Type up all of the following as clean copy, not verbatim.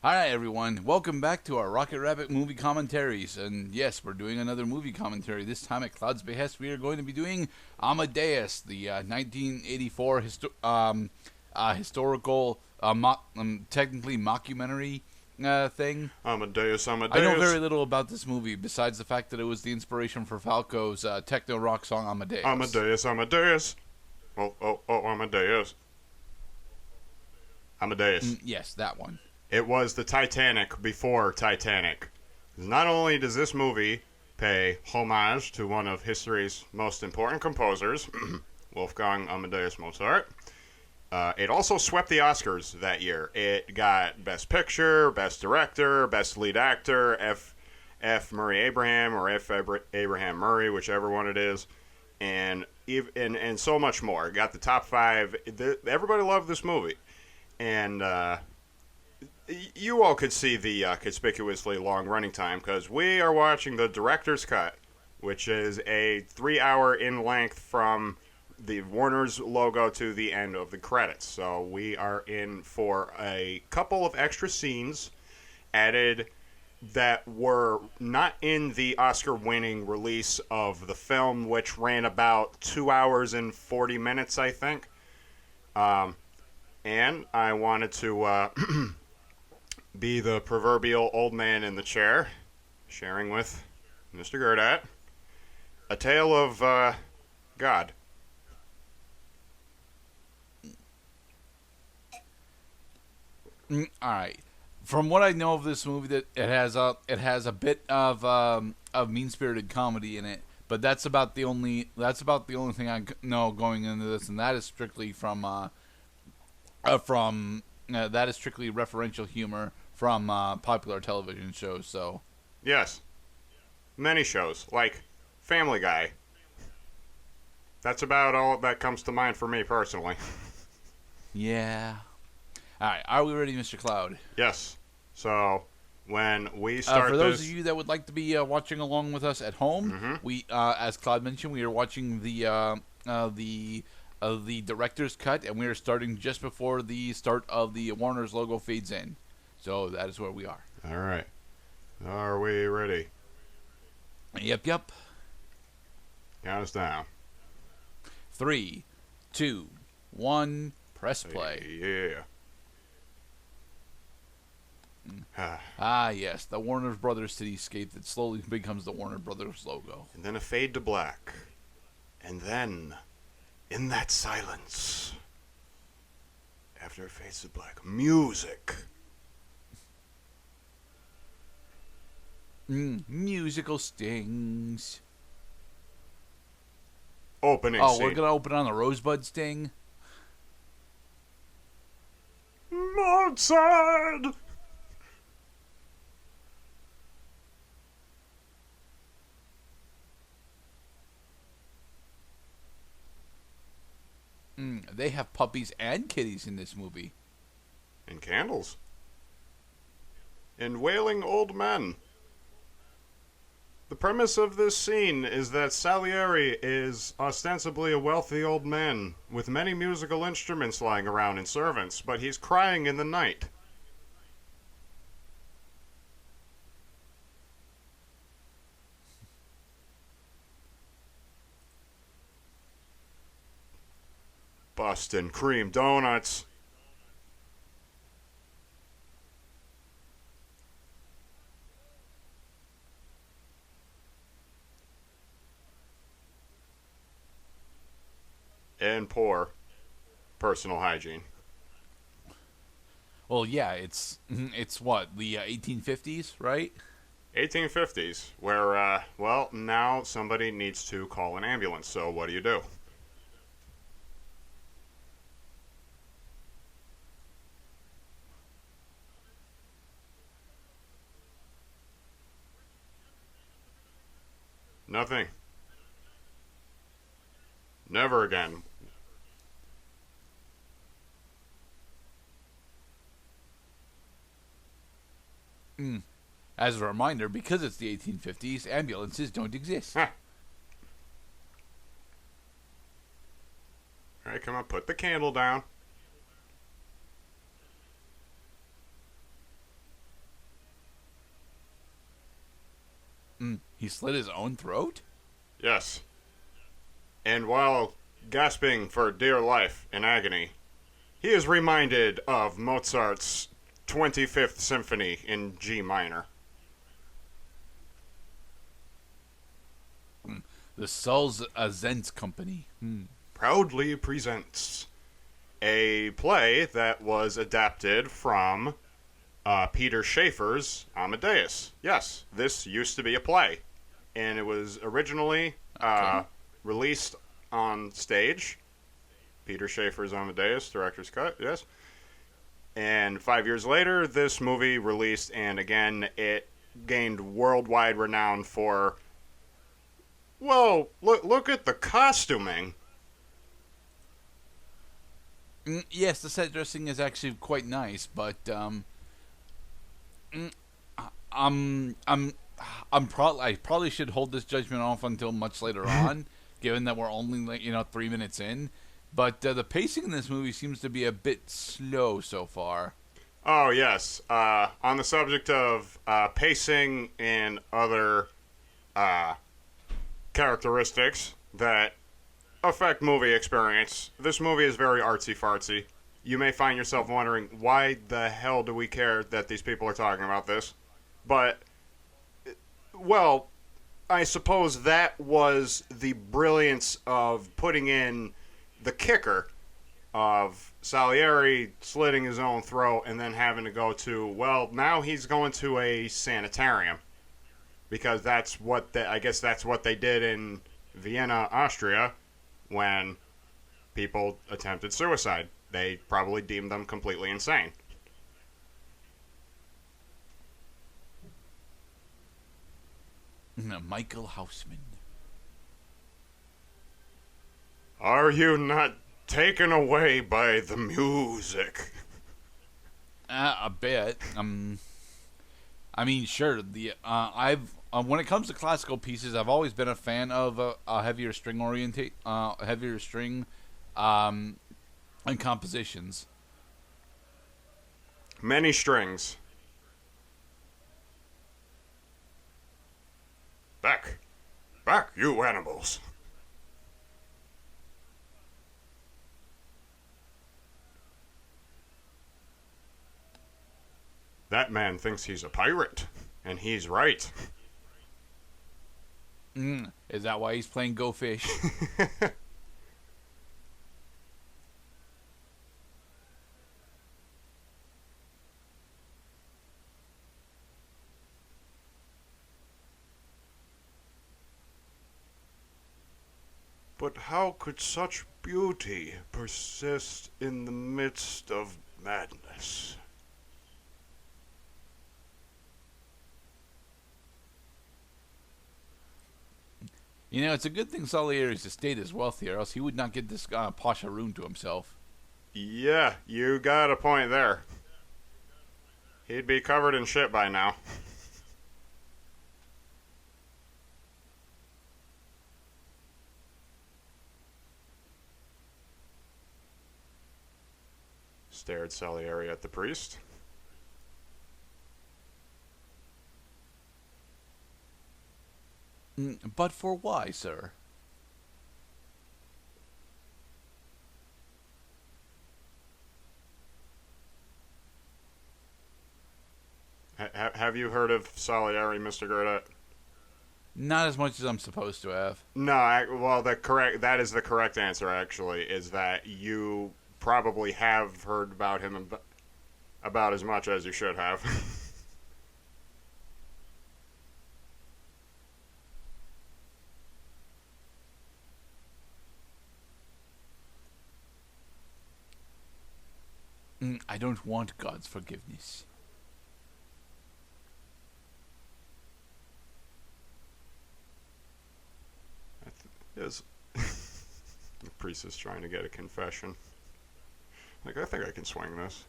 Hi everyone, welcome back to our Rocket Rabbit movie commentaries. And yes, we're doing another movie commentary. This time at Cloud's behest, we are going to be doing Amadeus, the 1984 historical, technically mockumentary thing. Amadeus. I know very little about this movie besides the fact that it was the inspiration for Falco's techno rock song Amadeus. Amadeus. Oh, Amadeus. Amadeus. Yes, that one. It was the Titanic before Titanic. Not only does this movie pay homage to one of history's most important composers, Wolfgang Amadeus Mozart, it also swept the Oscars that year. It got Best Picture, Best Director, Best Lead Actor, F. Murray Abraham, or F. Abraham Murray, whichever one it is, and so much more. It got the top 5. Everybody loved this movie. And you all could see the conspicuously long running time because we are watching the director's cut, which is a 3-hour in length from the Warner's logo to the end of the credits. So we are in for a couple of extra scenes added that were not in the Oscar-winning release of the film, which ran about 2 hours and 40 minutes, I think. And I wanted to be the proverbial old man in the chair, sharing with Mr. Gerdat a tale of God. All right. From what I know of this movie, that it has a bit of mean-spirited comedy in it, but that's about the only thing I know going into this, and that is strictly that is strictly referential humor from popular television shows. So Yes, many shows like Family Guy. That's about all that comes to mind for me personally. yeah. All right, are we ready, Mr. Cloud? Yes. So when we start for those of you that would like to be watching along with us at home, mm-hmm. we, as Cloud mentioned, we are watching the director's cut, and we are starting just before the start of the Warner's logo fades in. So that is where we are. All right. Are we ready? Yep. Count us down. 3, 2, 1. Press play. Yeah. Yes, the Warner Brothers cityscape that slowly becomes the Warner Brothers logo. And then a fade to black. And then, in that silence, after it fades to black, music. Musical stings. Opening scene. We're going to open on the Rosebud sting? Mozart! They have puppies and kitties in this movie. And candles. And wailing old men. The premise of this scene is that Salieri is ostensibly a wealthy old man with many musical instruments lying around and servants, but he's crying in the night. Bustin' cream donuts. And poor personal hygiene. Well, yeah, it's what, the 1850s, right? 1850s, where, now somebody needs to call an ambulance, so what do you do? Nothing. Never again. As a reminder, because it's the 1850s, ambulances don't exist. Huh. Alright, come on, put the candle down. He slit his own throat? Yes. And while gasping for dear life in agony, he is reminded of Mozart's 25th Symphony in G minor. The Sulz Azent Company. Proudly presents a play that was adapted from Peter Shaffer's Amadeus. Yes, this used to be a play, and it was originally released on stage. Peter Shaffer's Amadeus, director's cut, yes. And 5 years later, this movie released, and again, it gained worldwide renown for, well, look at the costuming. Yes, the set dressing is actually quite nice, but I probably should hold this judgment off until much later on, given that we're only 3 minutes in. But the pacing in this movie seems to be a bit slow so far. Oh, yes. On the subject of pacing and other characteristics that affect movie experience, this movie is very artsy-fartsy. You may find yourself wondering, why the hell do we care that these people are talking about this? But, well, I suppose that was the brilliance of putting in the kicker of Salieri slitting his own throat and then having to go to, well, now he's going to a sanitarium. Because that's what I guess that's what they did in Vienna, Austria, when people attempted suicide. They probably deemed them completely insane. Michael Hausman. Are you not taken away by the music? A bit. I mean, sure. I've when it comes to classical pieces, I've always been a fan of a heavier string and compositions. Many strings. Back, you animals. That man thinks he's a pirate, and he's right. Is that why he's playing Go Fish? But how could such beauty persist in the midst of madness? It's a good thing Salieri's estate is wealthy, or else he would not get this Pasha room to himself. Yeah, you got a point there. He'd be covered in shit by now. Stared Salieri at the priest. But for why, sir? Have you heard of Salieri, Mr. Gerdat? Not as much as I'm supposed to have. No, that is the correct answer, actually, is that you probably have heard about him about as much as you should have. I don't want God's forgiveness. Yes. The priest is trying to get a confession. Like, I think I can swing this.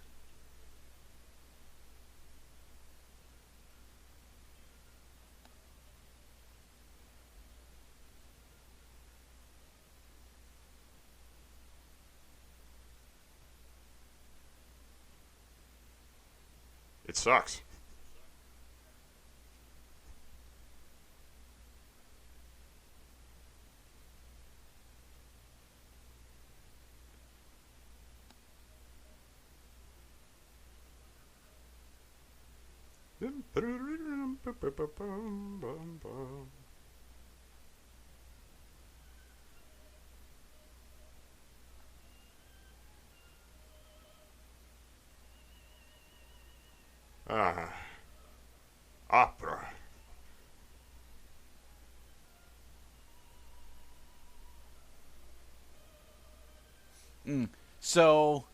It sucks. Ah, opera. Mm. So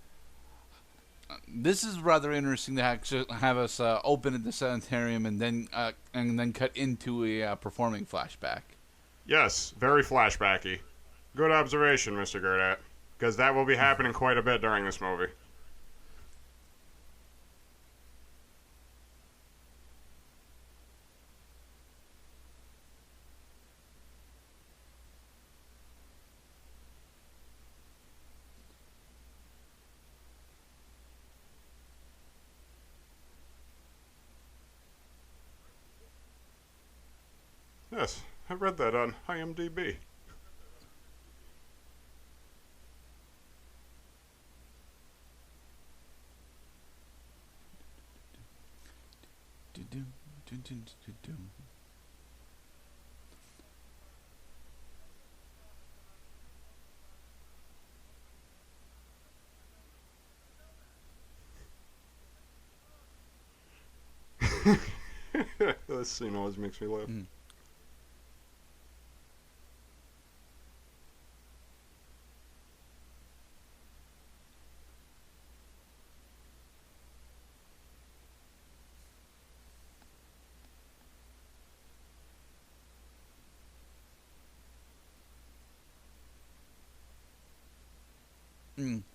this is rather interesting to actually have us open at the sanitarium and then cut into a performing flashback. Yes, very flashbacky. Good observation, Mr. Gerdat, because that will be happening quite a bit during this movie. Yes, I read that on IMDb. This scene always makes me laugh. Mm.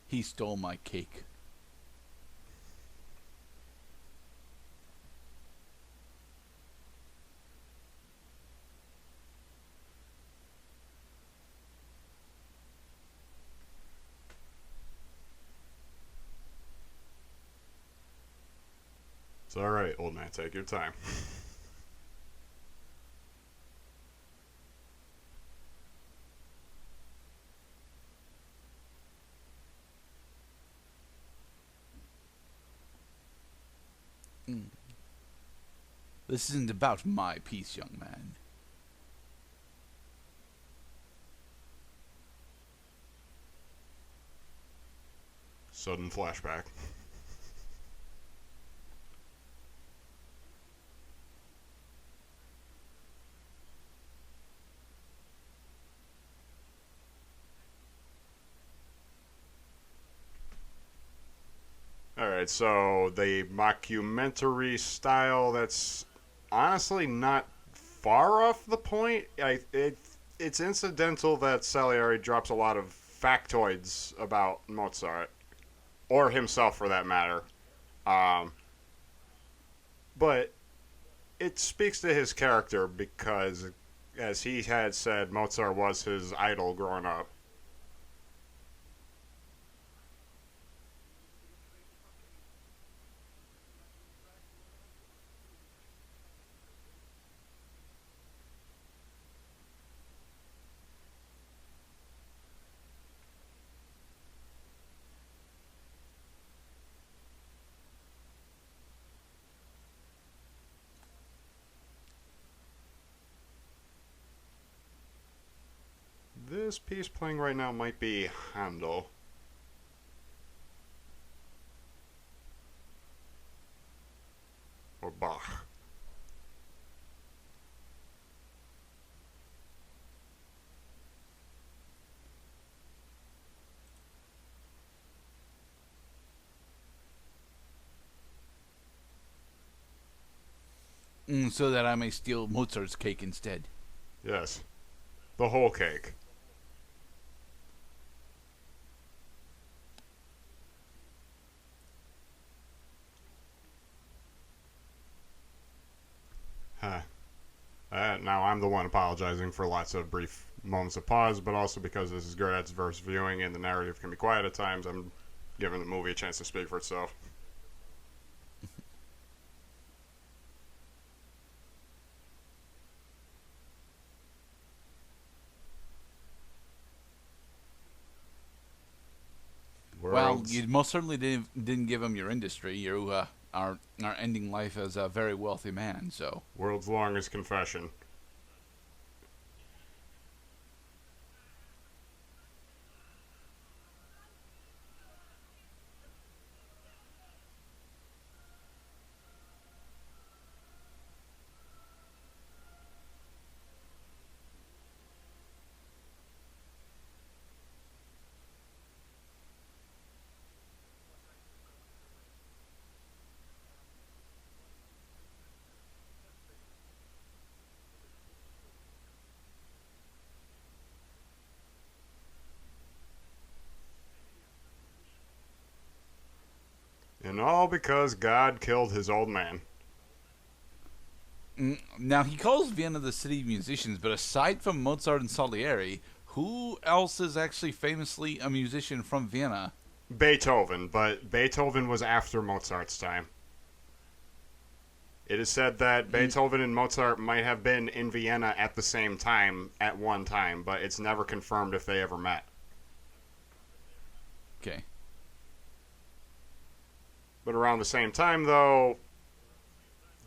He stole my cake. It's alright, old man, take your time. Mm. This isn't about my piece, young man. Sudden flashback. Alright, so the mockumentary style, that's honestly not far off the point. It's incidental that Salieri drops a lot of factoids about Mozart, or himself for that matter. Um, but it speaks to his character because, as he had said, Mozart was his idol growing up. This piece playing right now might be Handel. Or Bach. So that I may steal Mozart's cake instead. Yes. The whole cake. Huh. Now I'm the one apologizing for lots of brief moments of pause, but also because this is Gerdat's verse viewing and the narrative can be quiet at times, I'm giving the movie a chance to speak for itself. Well, Worlds. you most certainly didn't give him your industry. You are ending life as a very wealthy man. So World's longest confession. And all because God killed his old man. now he calls Vienna the city of musicians, but aside from Mozart and Salieri, who else is actually famously a musician from Vienna? Beethoven, but Beethoven was after Mozart's time. It is said that Beethoven and Mozart might have been in Vienna at the same time at one time, but it's never confirmed if they ever met. Okay. But around the same time, though,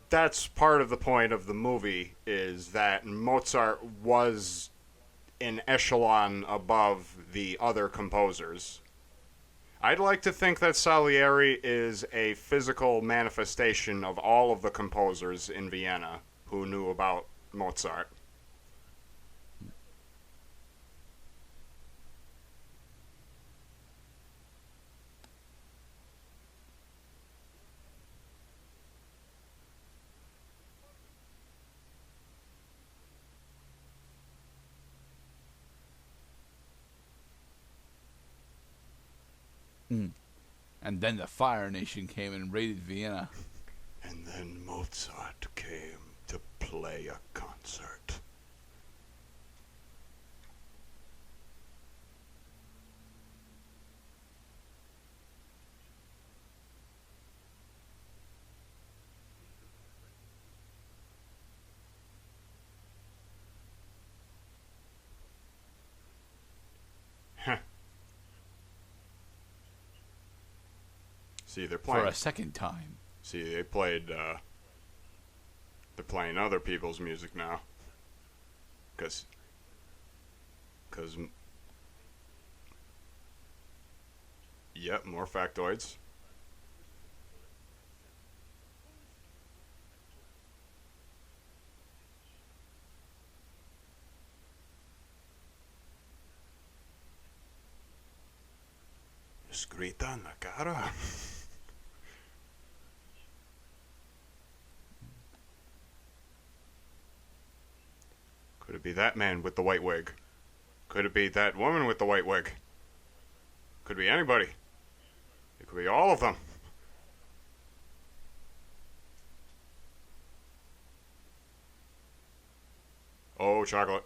that's part of the point of the movie, is that Mozart was an echelon above the other composers. I'd like to think that Salieri is a physical manifestation of all of the composers in Vienna who knew about Mozart. And then the Fire Nation came and raided Vienna. And then Mozart came to play a concert. See, they're For playing. a second time. See, they played. They're playing other people's music now. Cause. Yep, more factoids. Escrita en la cara. Could it be that man with the white wig? Could it be that woman with the white wig? Could be anybody. It could be all of them. Oh, chocolate.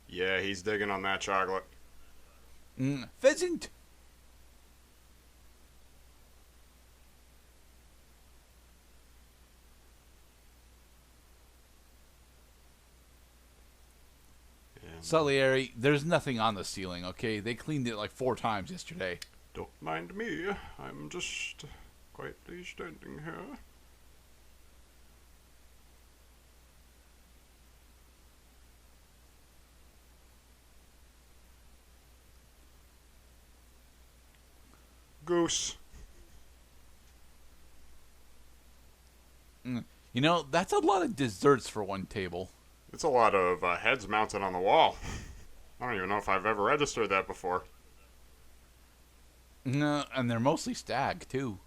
Yeah, he's digging on that chocolate. Pheasant! Salieri, there's nothing on the ceiling, okay? They cleaned it like 4 times yesterday. Don't mind me. I'm just quietly standing here. Goose. You know, that's a lot of desserts for one table. It's a lot of heads mounted on the wall. I don't even know if I've ever registered that before. No, and they're mostly stag, too.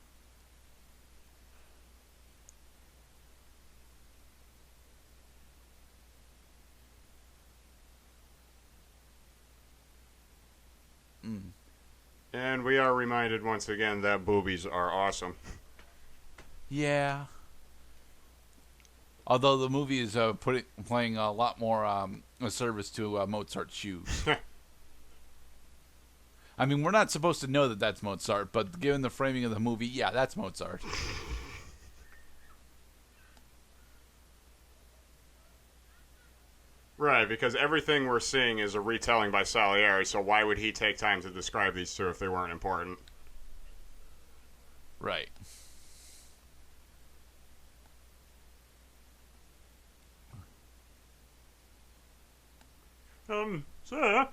And we are reminded once again that boobies are awesome. Yeah. Although the movie is playing a lot more a service to Mozart's shoes. I mean, we're not supposed to know that that's Mozart, but given the framing of the movie, yeah, that's Mozart. Right, because everything we're seeing is a retelling by Salieri, so why would he take time to describe these two if they weren't important? Right. Sir?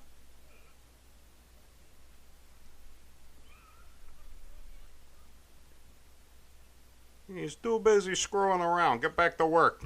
He's too busy screwing around. Get back to work.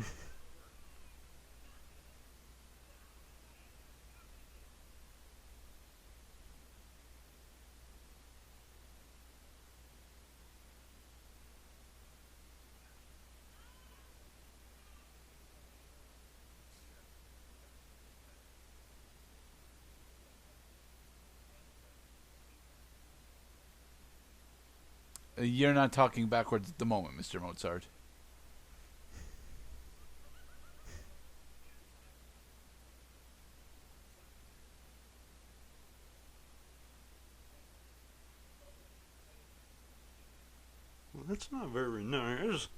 You're not talking backwards at the moment, Mr. Mozart. Well, that's not very nice.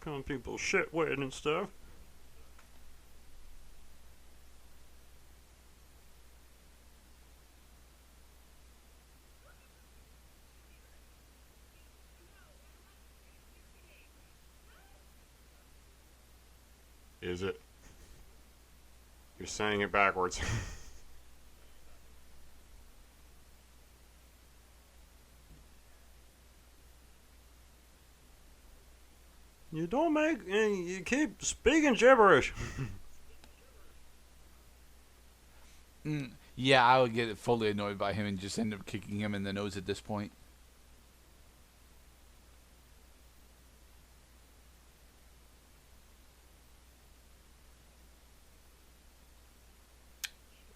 Calling people shit wet and stuff. Is it? You're saying it backwards. You don't make. You keep speaking gibberish. Yeah, I would get fully annoyed by him and just end up kicking him in the nose at this point.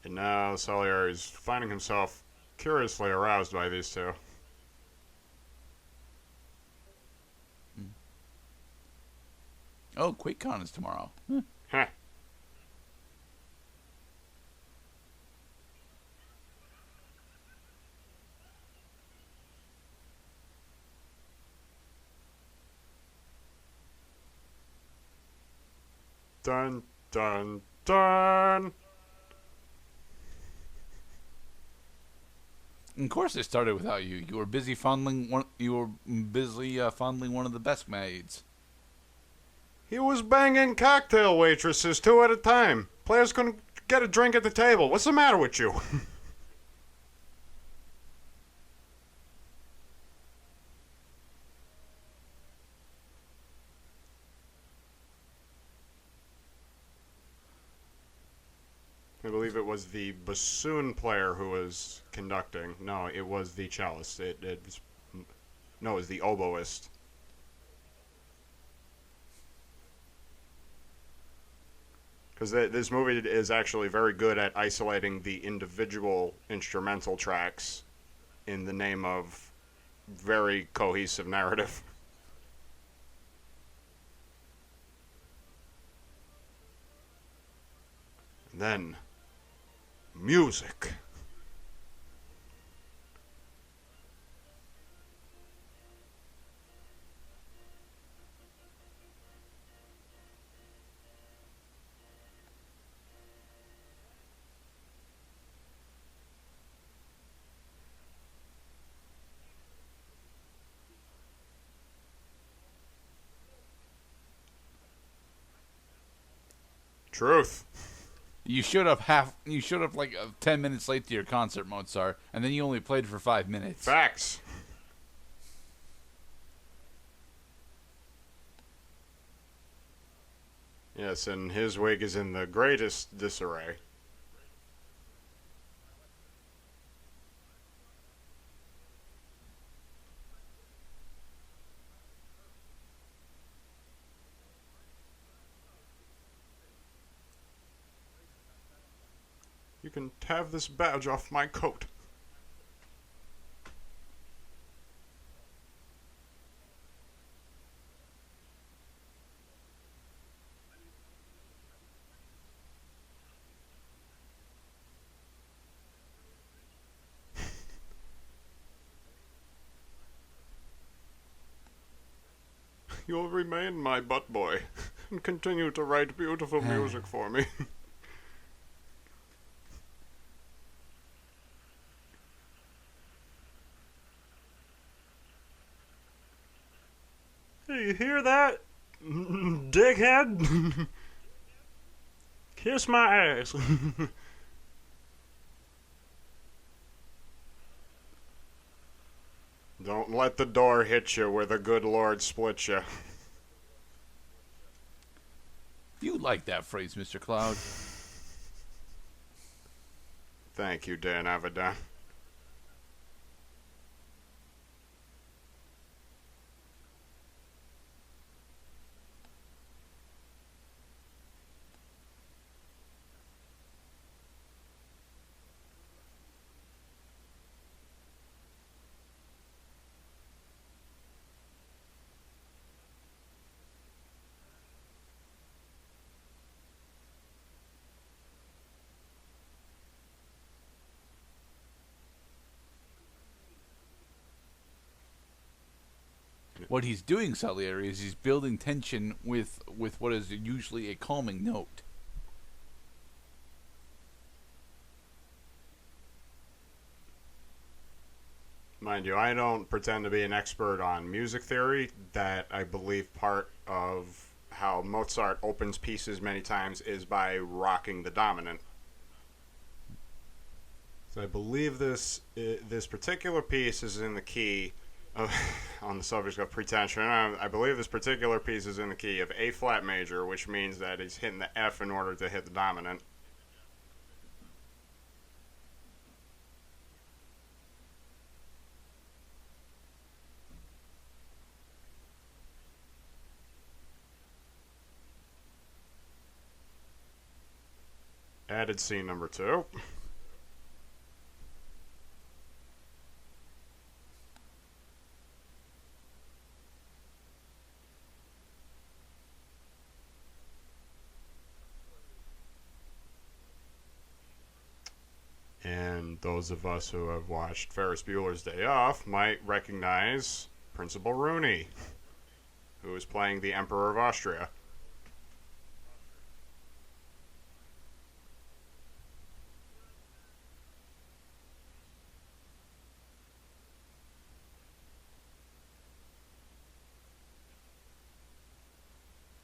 And now Salieri is finding himself curiously aroused by these two. Oh, QuakeCon is tomorrow. Heh. Dun dun dun. Of course, it started without you. You were busy fondling one. You were busy fondling one of the best maids. He was banging cocktail waitresses two at a time. Players couldn't get a drink at the table. What's the matter with you? I believe it was the bassoon player who was conducting. No, it was the cellist. No, it was the oboist. Because this movie is actually very good at isolating the individual instrumental tracks in the name of very cohesive narrative. And then, music. Truth. You should have like 10 minutes late to your concert, Mozart, and then you only played for 5 minutes. Facts. Yes, and his wig is in the greatest disarray. You can have this badge off my coat. You'll remain my butt boy and continue to write beautiful music for me. Hey, you hear that? Dickhead? Kiss my ass. Don't let the door hit you where the good Lord split you. You like that phrase, Mr. Cloud. Thank you, Dan Avidan. What he's doing, Salieri, is he's building tension with what is usually a calming note. Mind you, I don't pretend to be an expert on music theory. That I believe part of how Mozart opens pieces many times is by rocking the dominant. So I believe this particular piece is in the key of, on the subject of pretension. I believe this particular piece is in the key of A flat major, which means that he's hitting the F in order to hit the dominant. Added scene number 2. And those of us who have watched Ferris Bueller's Day Off might recognize Principal Rooney, who is playing the Emperor of Austria.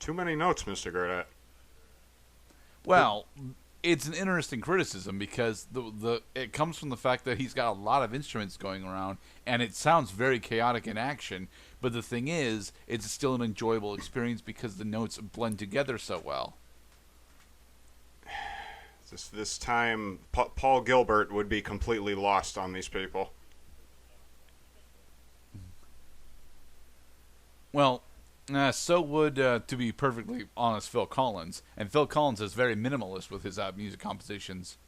Too many notes, Mr. Gerdat. Well, it's an interesting criticism because the it comes from the fact that he's got a lot of instruments going around and it sounds very chaotic in action. But the thing is, it's still an enjoyable experience because the notes blend together so well. This time, Paul Gilbert would be completely lost on these people. Well, so would, to be perfectly honest, Phil Collins. And Phil Collins is very minimalist with his music compositions.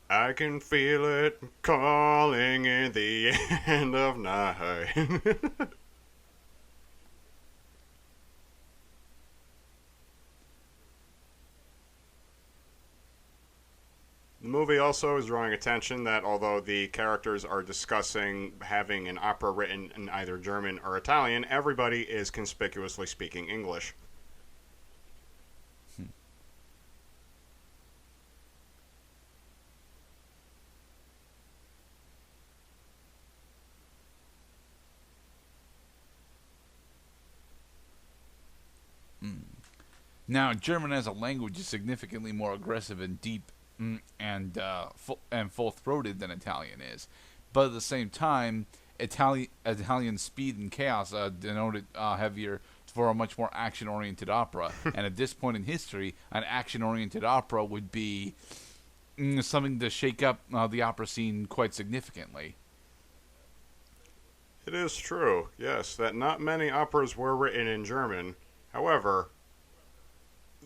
I can feel it calling in the end of night. The movie also is drawing attention that although the characters are discussing having an opera written in either German or Italian, everybody is conspicuously speaking English. Now, German as a language is significantly more aggressive and deep and full-throated than Italian is, but at the same time, Italian speed and chaos denoted heavier for a much more action-oriented opera. And at this point in history, an action-oriented opera would be something to shake up the opera scene quite significantly. It is true, yes, that not many operas were written in German. However,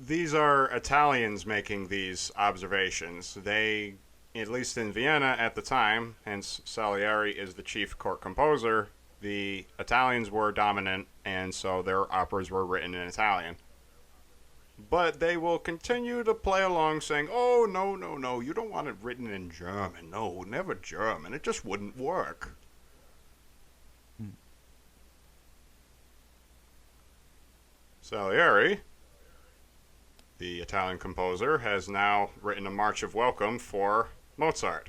these are Italians making these observations. They, at least in Vienna at the time, hence Salieri is the chief court composer, the Italians were dominant, and so their operas were written in Italian. But they will continue to play along saying, oh, no, no, no, you don't want it written in German. No, never German. It just wouldn't work. Salieri, the Italian composer, has now written a march of welcome for Mozart,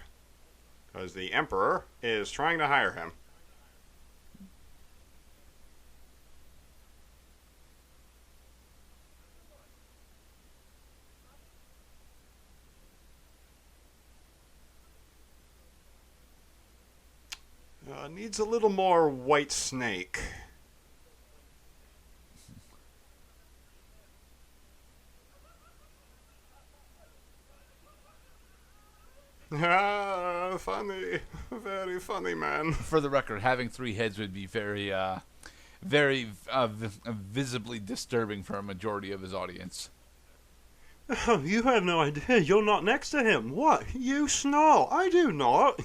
because the emperor is trying to hire him. Needs a little more White Snake. Ah, funny. Very funny, man. For the record, having three heads would be very visibly disturbing for a majority of his audience. Oh, you had no idea. You're not next to him. What? You snore. I do not.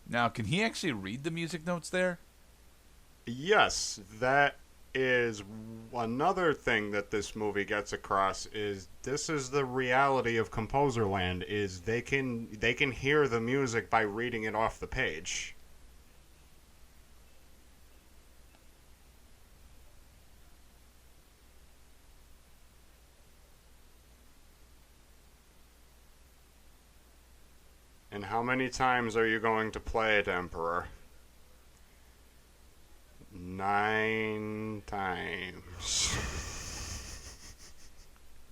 Now, can he actually read the music notes there? Yes, that is another thing that this movie gets across is this is the reality of composer land is they can hear the music by reading it off the page. And how many times are you going to play it, Emperor? 9 times.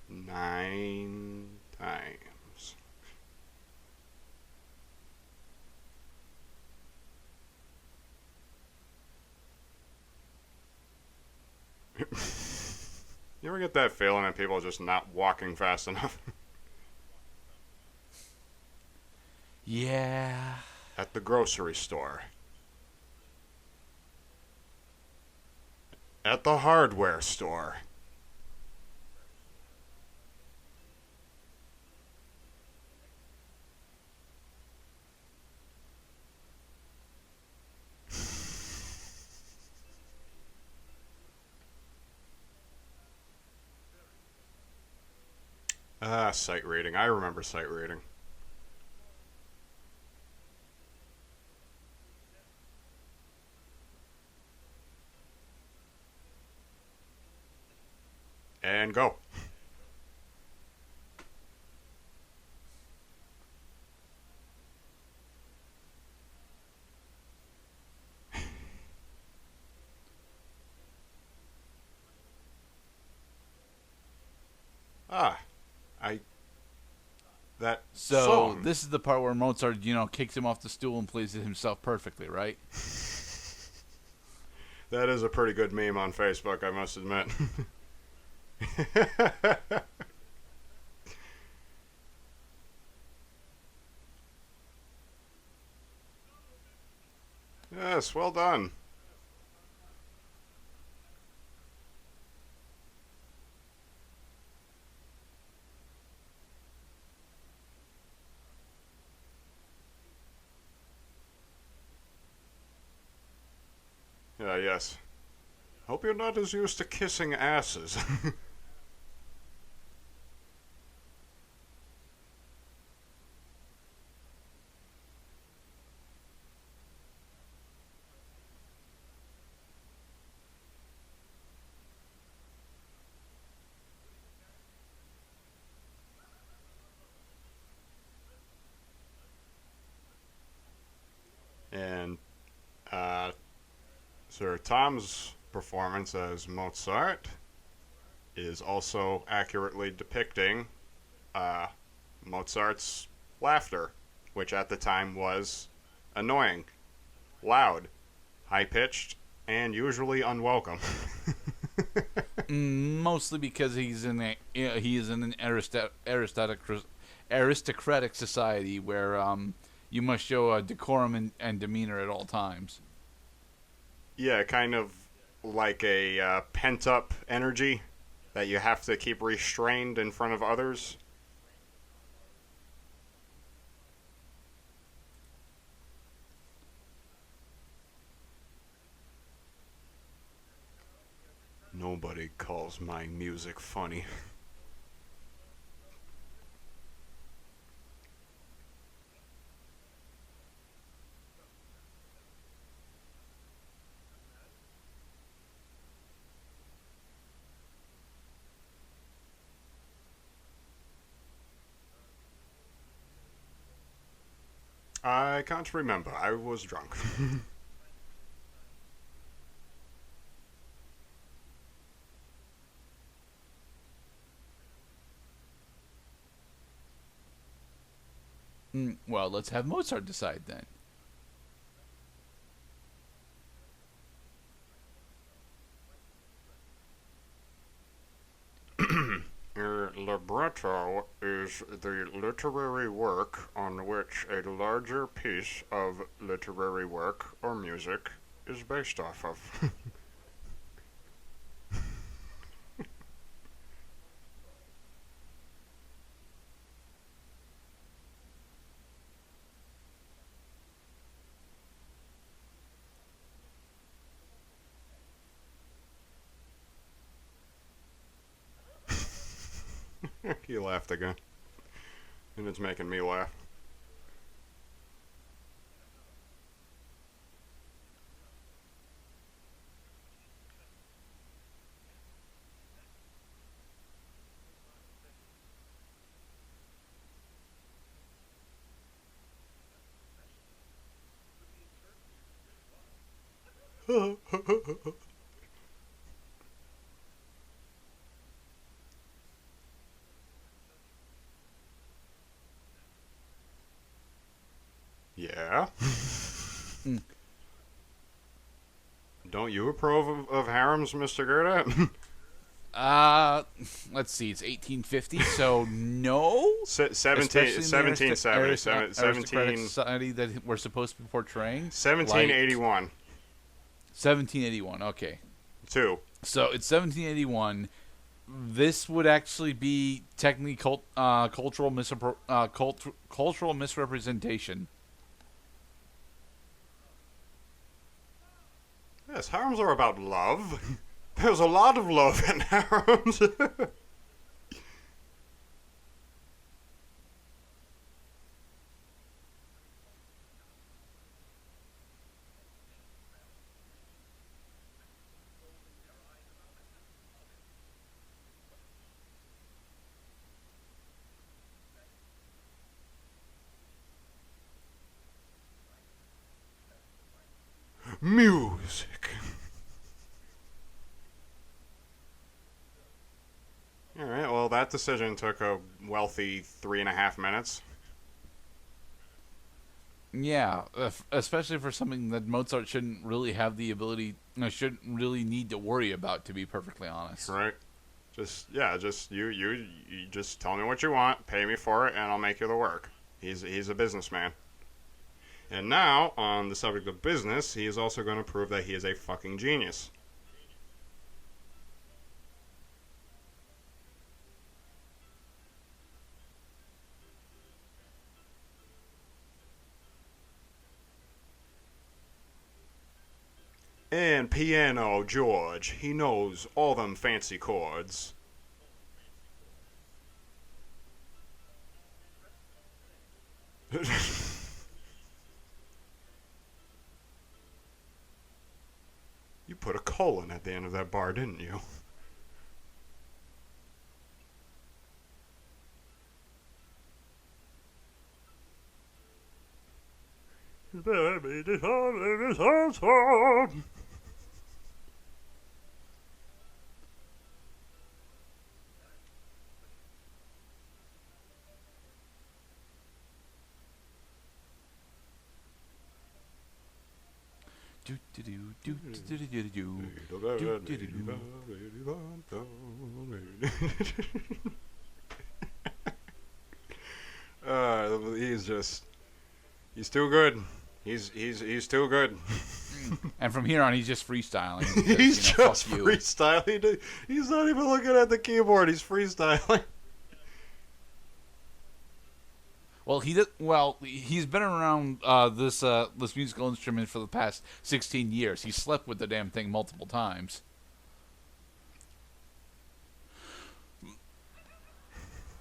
9 times. You ever get that feeling that people are just not walking fast enough? Yeah. At the grocery store. At the hardware store. Sight reading. I remember sight reading. And go. Ah, I. That So song. this is the part where Mozart, kicks him off the stool and plays it himself perfectly, right? That is a pretty good meme on Facebook, I must admit. Yes, well done. Yes. Hope you're not as used to kissing asses. And Sir Tom's performance as Mozart is also accurately depicting Mozart's laughter, which at the time was annoying, loud, high-pitched, and usually unwelcome. Mostly because he is in an aristocratic society where you must show a decorum and demeanor at all times. Yeah, kind of like a pent-up energy that you have to keep restrained in front of others. Nobody calls my music funny. I can't remember. I was drunk. Well, let's have Mozart decide then. A libretto is the literary work on which a larger piece of literary work or music is based off of. He laughed again. And it's making me laugh. Yeah? Mm. Don't you approve of harems, Mr. Gerdat? Uh, let's see. It's 1850, so no. 1770. Aristocratic society that we're supposed to be portraying. 1781. 1781. Okay. 2. So it's 1781. This would actually be technically cultural misrepresentation. Yes, harems are about love. There's a lot of love in harems. Music. Alright, well, that decision took a wealthy 3.5 minutes. Yeah, especially for something that Mozart shouldn't really have the ability, shouldn't really need to worry about, to be perfectly honest. Right? Just you just tell me what you want, pay me for it, and I'll make you the work. He's a businessman. And now, on the subject of business, he is also going to prove that he is a fucking genius. And piano George, he knows all them fancy chords. You put a colon at the end of that bar, didn't you? He's too good. He's too good. And from here on, he's just freestyling. He's just fuck you. freestyling. He's not even looking at the keyboard. He's freestyling. Well, he's been around this musical instrument for the past 16 years. He slept with the damn thing multiple times.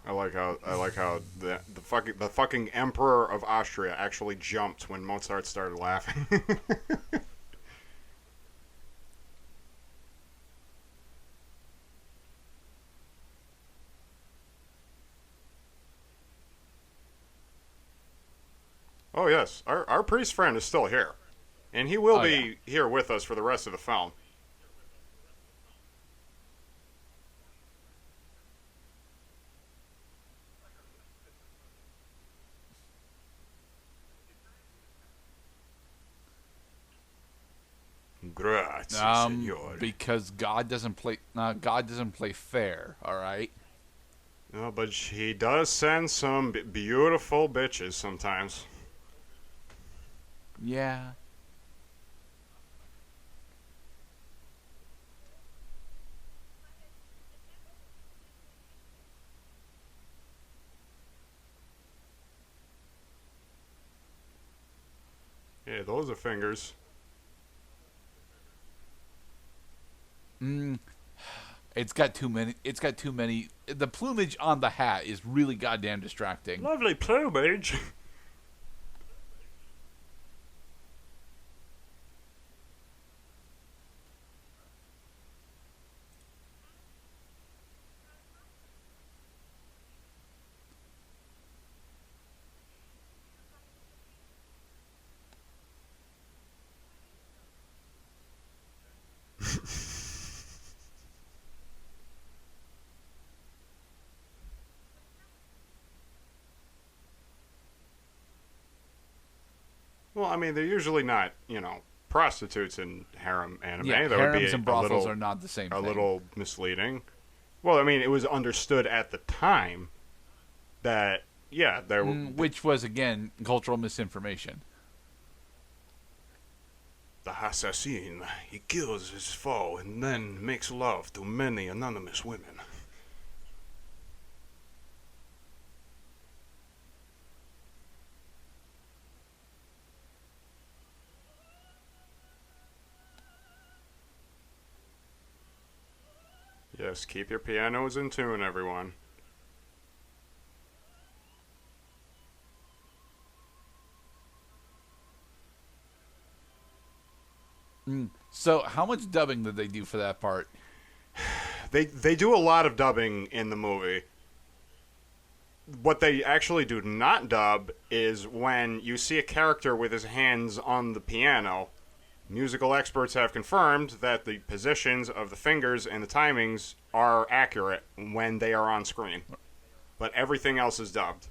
I like how the fucking Emperor of Austria actually jumped when Mozart started laughing. Oh yes, our priest friend is still here, and he will Oh yeah. be here with us for the rest of the film. Grazie, signore. Because God doesn't play fair. All right. No, but he does send some beautiful bitches sometimes. Yeah. Yeah, those are fingers. Mm, it's got too many. It's got too many. The plumage on the hat is really goddamn distracting. Lovely plumage. Well, I mean, they're usually not, prostitutes in harem anime. Yeah, That would be harems and a brothels little, are not the same a thing. little misleading. Well, I mean, it was understood at the time that, yeah, there were. Which was again cultural misinformation. The assassin, he kills his foe and then makes love to many anonymous women. Yes, keep your pianos in tune, everyone. So, how much dubbing did they do for that part? They do a lot of dubbing in the movie. What they actually do not dub is when you see a character with his hands on the piano. Musical experts have confirmed that the positions of the fingers and the timings are accurate when they are on screen. But everything else is dubbed.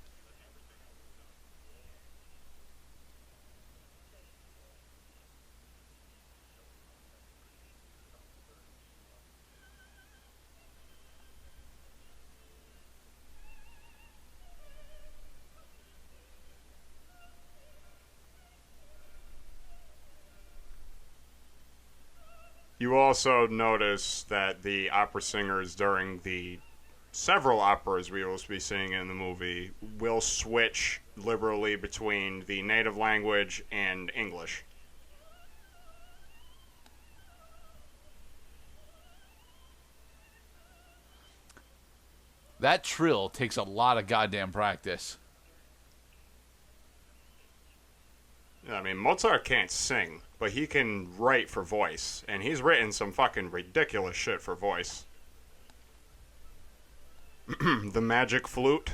You also notice that the opera singers during the several operas we will be seeing in the movie will switch liberally between the native language and English. That trill takes a lot of goddamn practice. I mean, Mozart can't sing, but he can write for voice, and he's written some fucking ridiculous shit for voice. The magic flute.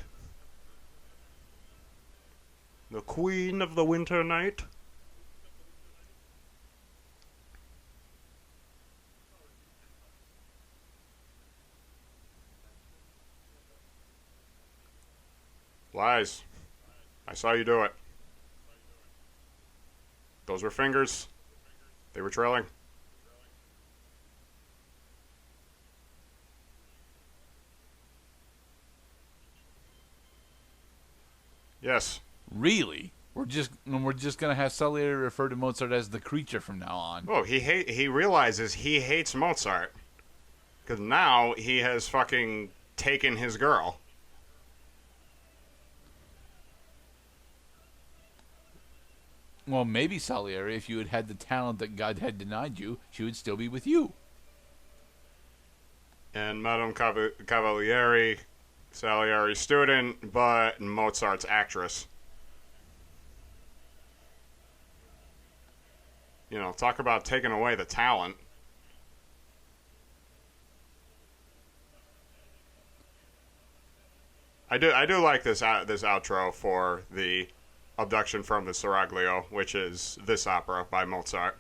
The Queen of the Winter Night. Lies. I saw you do it. Those were fingers. They were trailing. Yes. Really? We're just gonna have Salieri refer to Mozart as the creature from now on. Oh, he realizes he hates Mozart. Because now he has fucking taken his girl. Well, maybe Salieri, if you had had the talent that God had denied you, she would still be with you. And Madame Cavalieri, Salieri's student, but Mozart's actress. Talk about taking away the talent. I do like this outro for the abduction from the Seraglio, which is this opera by Mozart.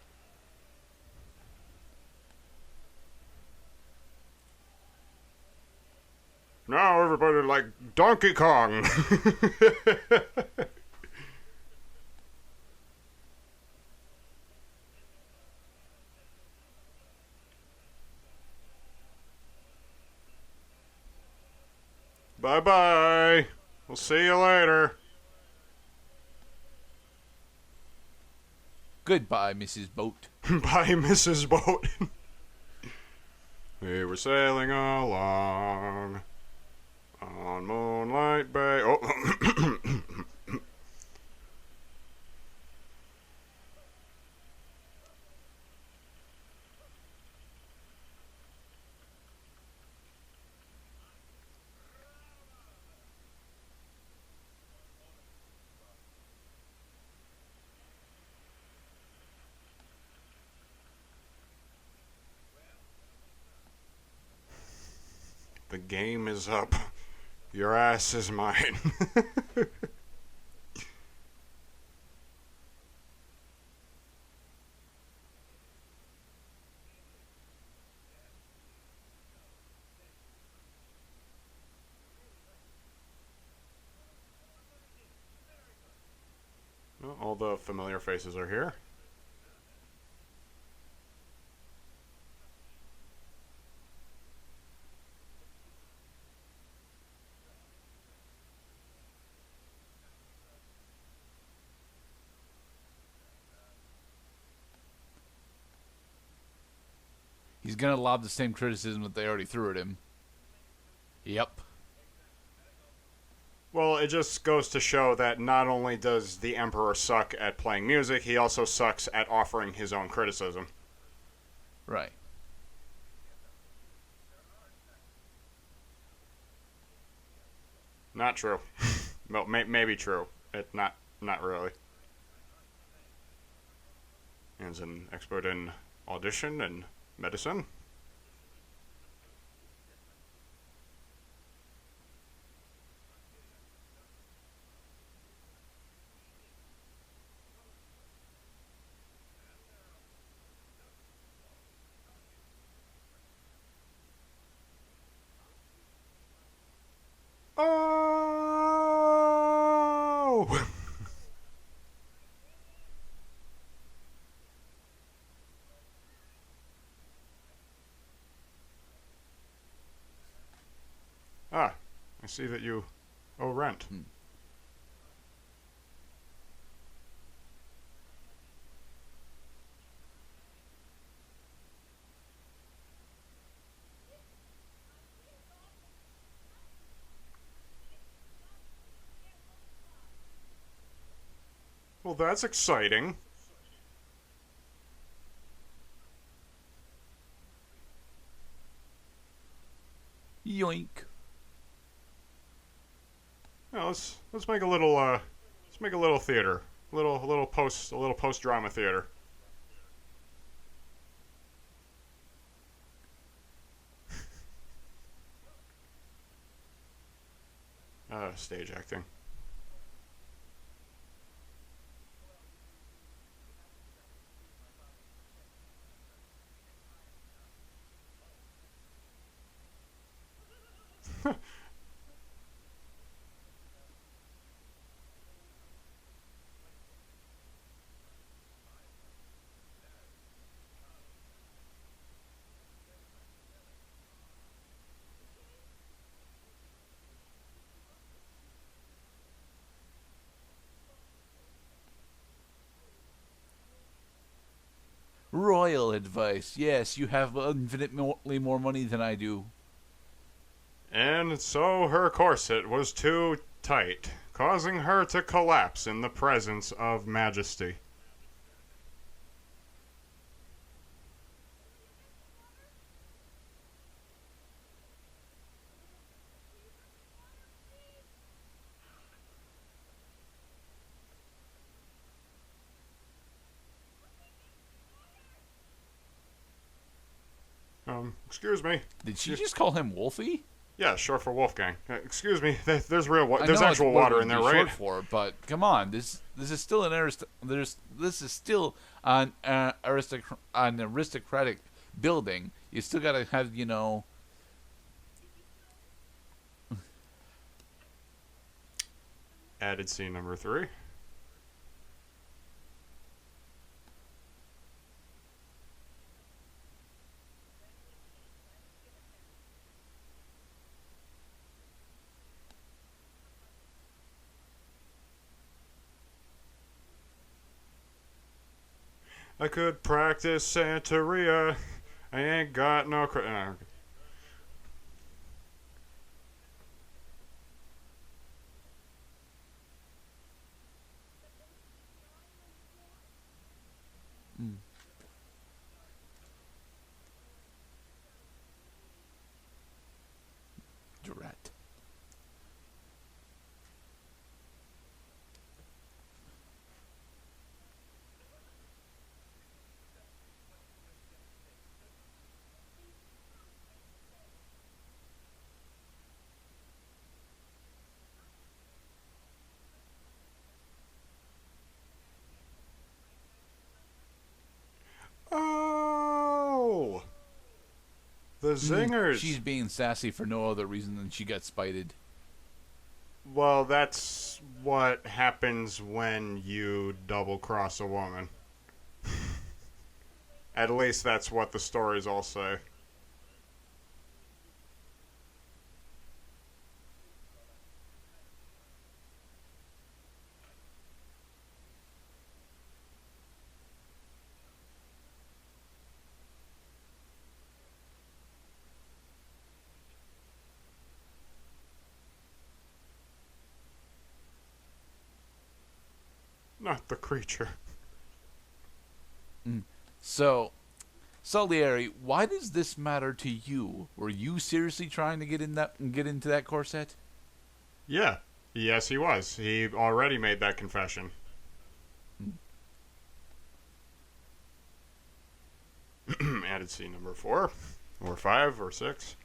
Now everybody like Donkey Kong. Bye-bye. We'll see you later. Goodbye, Mrs. Boat. Bye, Mrs. Boat. We were sailing along on Moonlight Bay. Oh. The game is up. Your ass is mine. Well, all the familiar faces are here. He's gonna lob the same criticism that they already threw at him. Yep. Well, it just goes to show that not only does the Emperor suck at playing music, he also sucks at offering his own criticism. Right. Not true. Well, maybe true. Not really. He's an expert in audition and medicine. Oh! Ah, I see that you owe rent. Well, that's exciting. Yoink. Yeah, let's make a little theater, a little post drama theater. Stage acting. Royal advice. Yes, you have infinitely more money than I do. And so her corset was too tight, causing her to collapse in the presence of majesty. Excuse me. Did she just call him Wolfie? Yeah, short for Wolfgang. Excuse me. There's real. I There's know it's actual what it water would in be there, short right? for, but come on, this is still this is still an aristocratic building. You still gotta have Added scene number 3. I could practice Santeria. I ain't got no. Gerdat. Oh, the zingers. She's being sassy for no other reason than she got spited. Well, that's what happens when you double cross a woman. At least that's what the stories all say. Not the creature. So, Salieri, why does this matter to you? Were you seriously trying to get into that corset? Yeah. Yes, he was. He already made that confession. Added scene number 4, or 5, or 6.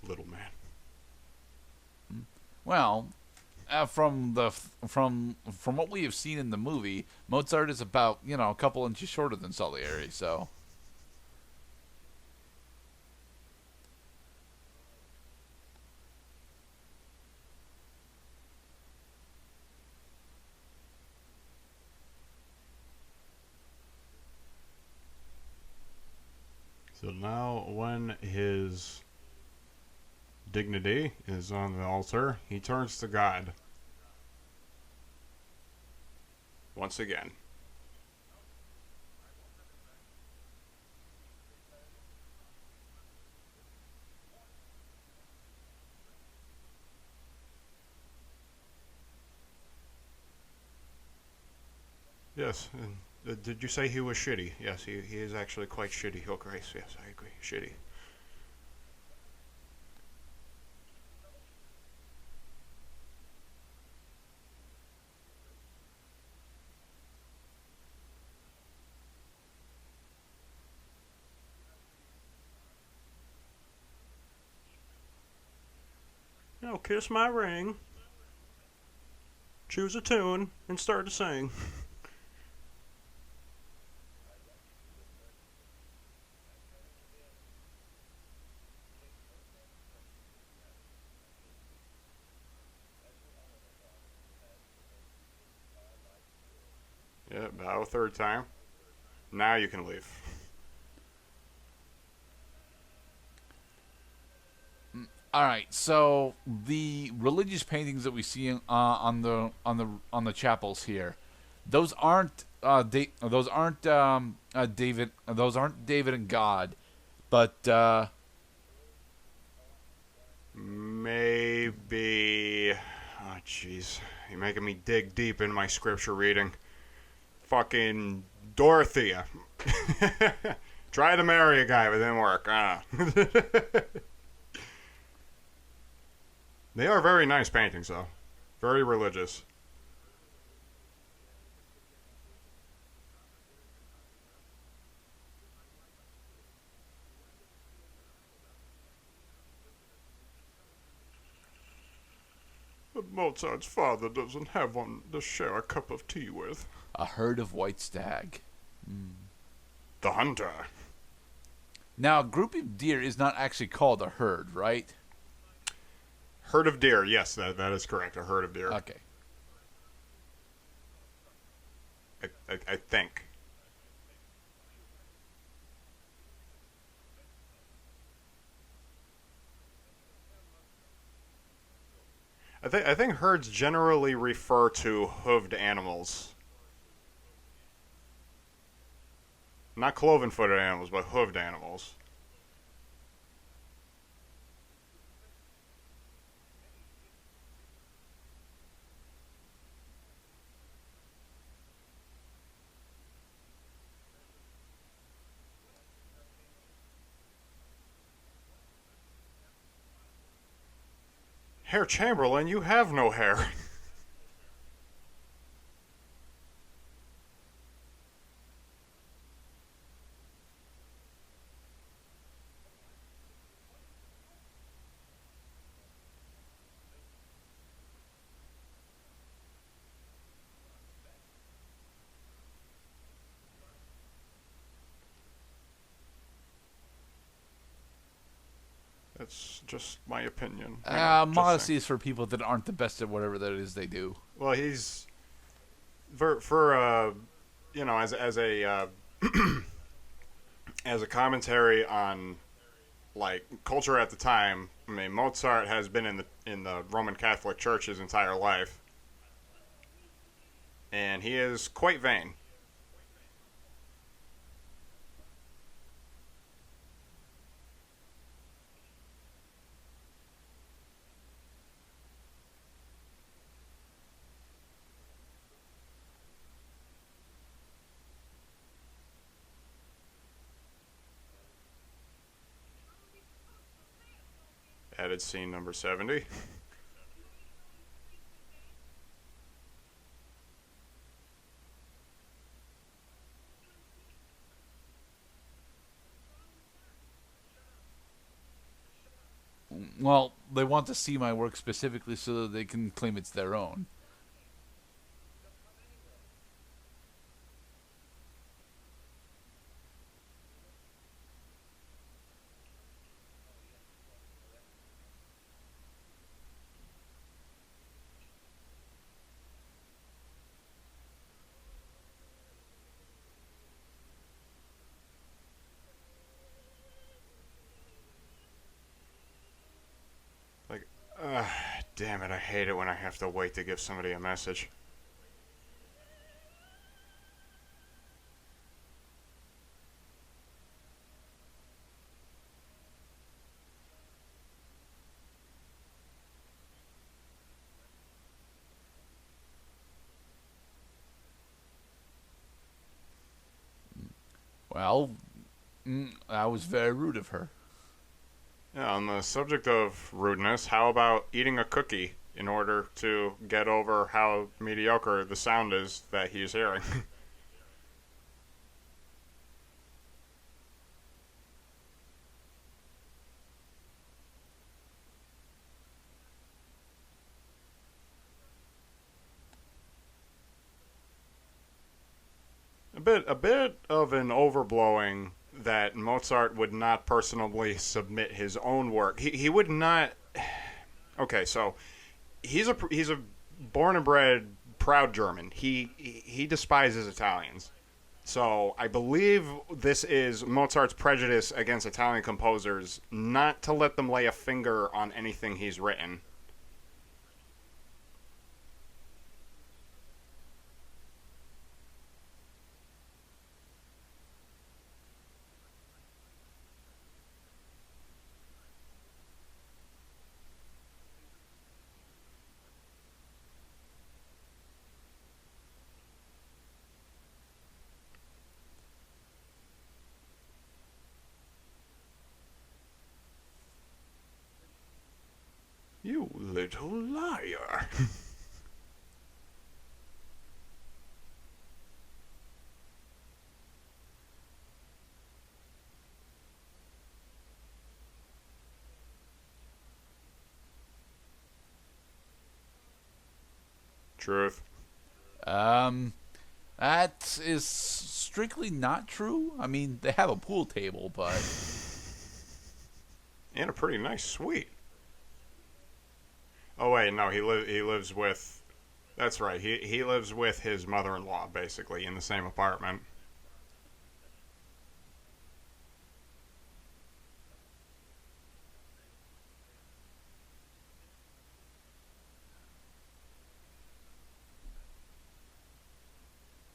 Little man. Well, from what we have seen in the movie, Mozart is about a couple inches shorter than Salieri. So, So now, when his dignity is on the altar, he turns to God. Once again. Yes, and did you say he was shitty? Yes, he is actually quite shitty, Your Grace. Yes, I agree. Shitty. Now kiss my ring, choose a tune, and start to sing. Yeah, bow a third time. Now you can leave. all right. So the religious paintings that we see on the chapels here, those aren't David. Those aren't David and God, but Maybe. Oh, jeez. You're making me dig deep in my scripture reading. Fucking Dorothea. Try to marry a guy, but it didn't work. They are very nice paintings, though. Very religious. But Mozart's father doesn't have one to share a cup of tea with. A herd of white stag. The hunter. Now, a group of deer is not actually called a herd, right? Herd of deer. Yes, that is correct. A herd of deer. Okay. I think. I think herds generally refer to hooved animals. Not cloven-footed animals, but hooved animals. Herr Chamberlain, you have no hair. That's just my opinion. Modesty is for people that aren't the best at whatever that is they do. Well, he's for you know, as a as a commentary on like culture at the time. I mean, Mozart has been in the Roman Catholic Church his entire life, and he is quite vain. Added scene number 70. Well, they want to see my work specifically so that they can claim it's their own. Like, damn it, I hate it when I have to wait to give somebody a message. Well, that was very rude of her. Yeah, on the subject of rudeness, how about eating a cookie in order to get over how mediocre the sound is that he's hearing? A bit of an overblowing that Mozart would not personally submit his own work. He would not. Okay, so he's a born and bred proud German. He despises Italians. So I believe this is Mozart's prejudice against Italian composers, not to let them lay a finger on anything he's written. little liar. Truth. That is strictly not true. I mean, they have a pool table, but And a pretty nice suite. Oh wait, no, he lives with. That's right. He lives with his mother-in-law basically in the same apartment.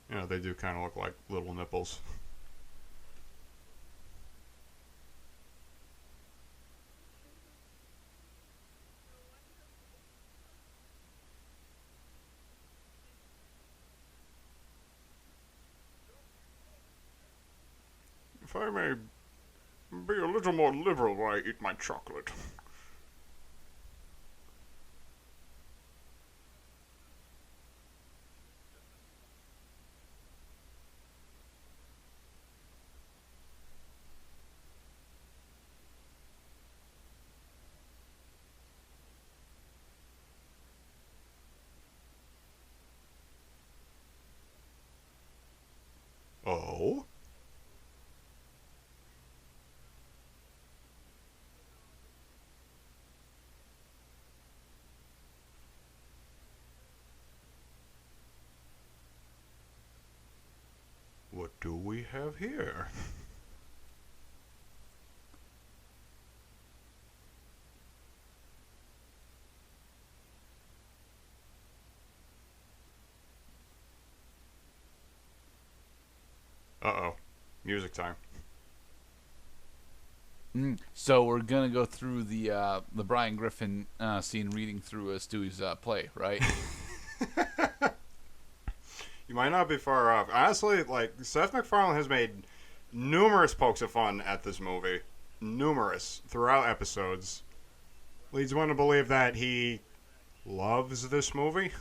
You know, they do kind of look like little nipples. If I may be a little more liberal while I eat my chocolate. Oh? What do we have here? Uh-oh. Music time. so we're gonna go through the Brian Griffin scene, reading through Stewie's play, right? You might not be far off. Honestly, like, Seth MacFarlane has made numerous pokes of fun at this movie. Numerous. Throughout episodes. Leads one to believe that he loves this movie.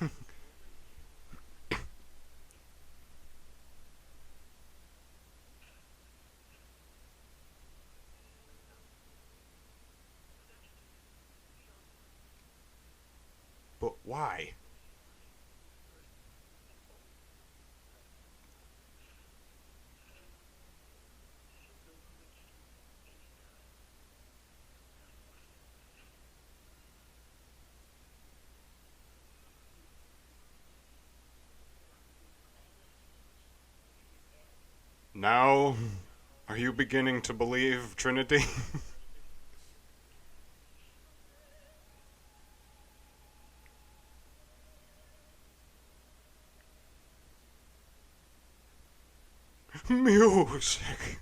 But why? Now, are you beginning to believe Trinity? Music.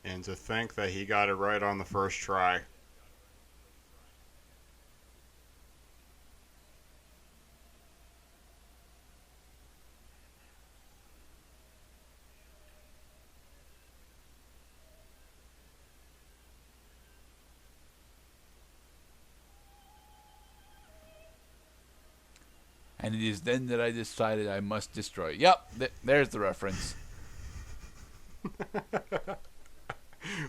And to think that he got it right on the first try. And it is then that I decided I must destroy. Yep, there's the reference.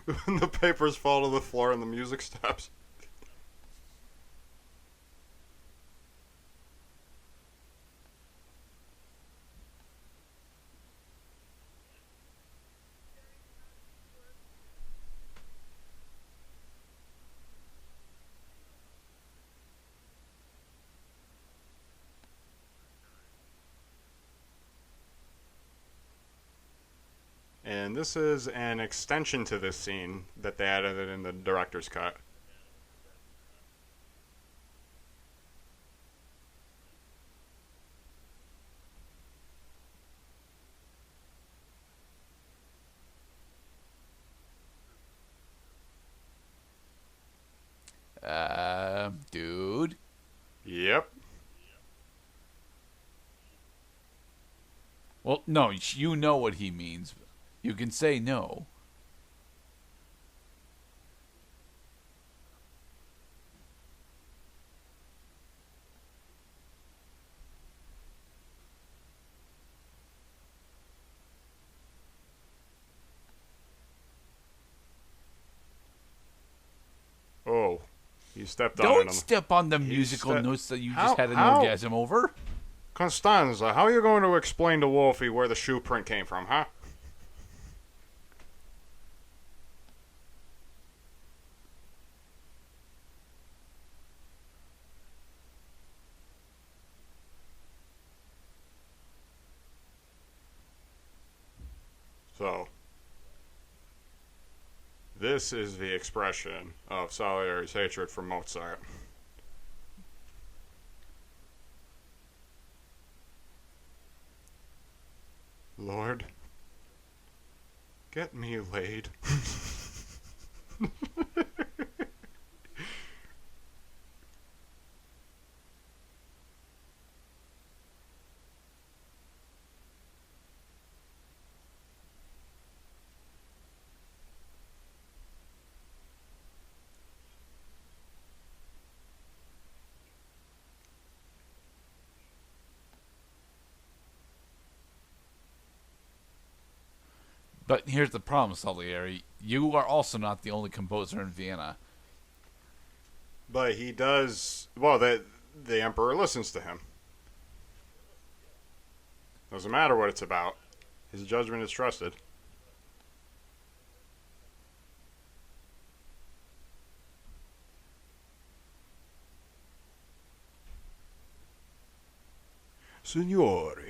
When the papers fall to the floor and the music stops. And this is an extension to this scene that they added in the director's cut. Dude. Yep. Well, no, you know what he means. You can say no. Oh, you stepped on Don't him. step on the musical notes that you just had an How? orgasm over. Constanza, how are you going to explain to Wolfie where the shoe print came from, huh? So, this is the expression of Salieri's hatred for Mozart. Lord, get me laid. But here's the problem, Salieri. You are also not the only composer in Vienna. But he does. Well, the Emperor listens to him. Doesn't matter what it's about. His judgment is trusted. Signori.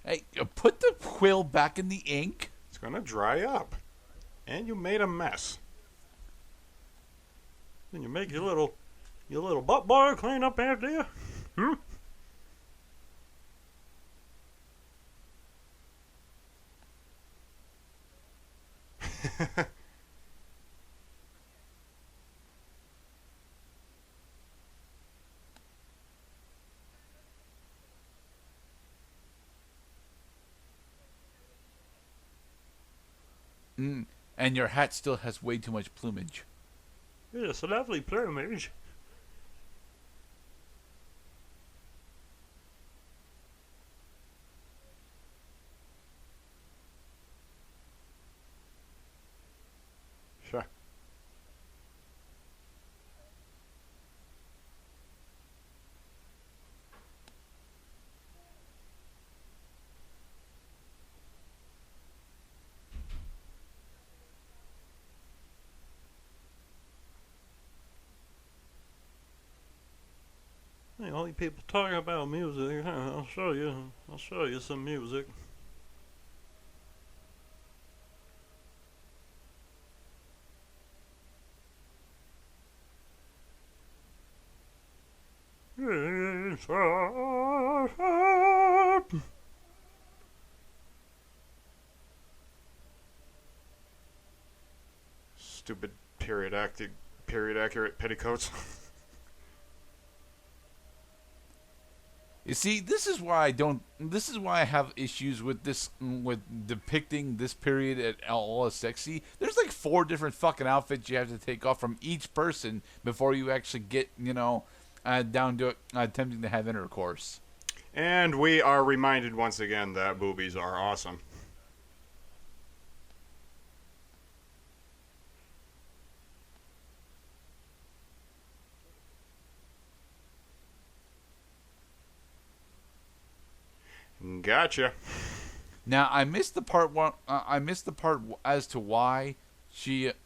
Hey, put the quill back in the ink. It's gonna dry up. And you made a mess. Then you make your little butt boy clean up after you. Hmm? And your hat still has way too much plumage. It's a lovely plumage. Sure. Hey, all you people talking about music, I'll show you. I'll show you some music. Stupid period accurate petticoats. You see, this is why I don't. This is why I have issues with this, with depicting this period at all as sexy. There's like 4 different fucking outfits you have to take off from each person before you actually get, down to attempting to have intercourse. And we are reminded once again that boobies are awesome. Gotcha. Now I missed the part one. I missed the part as to why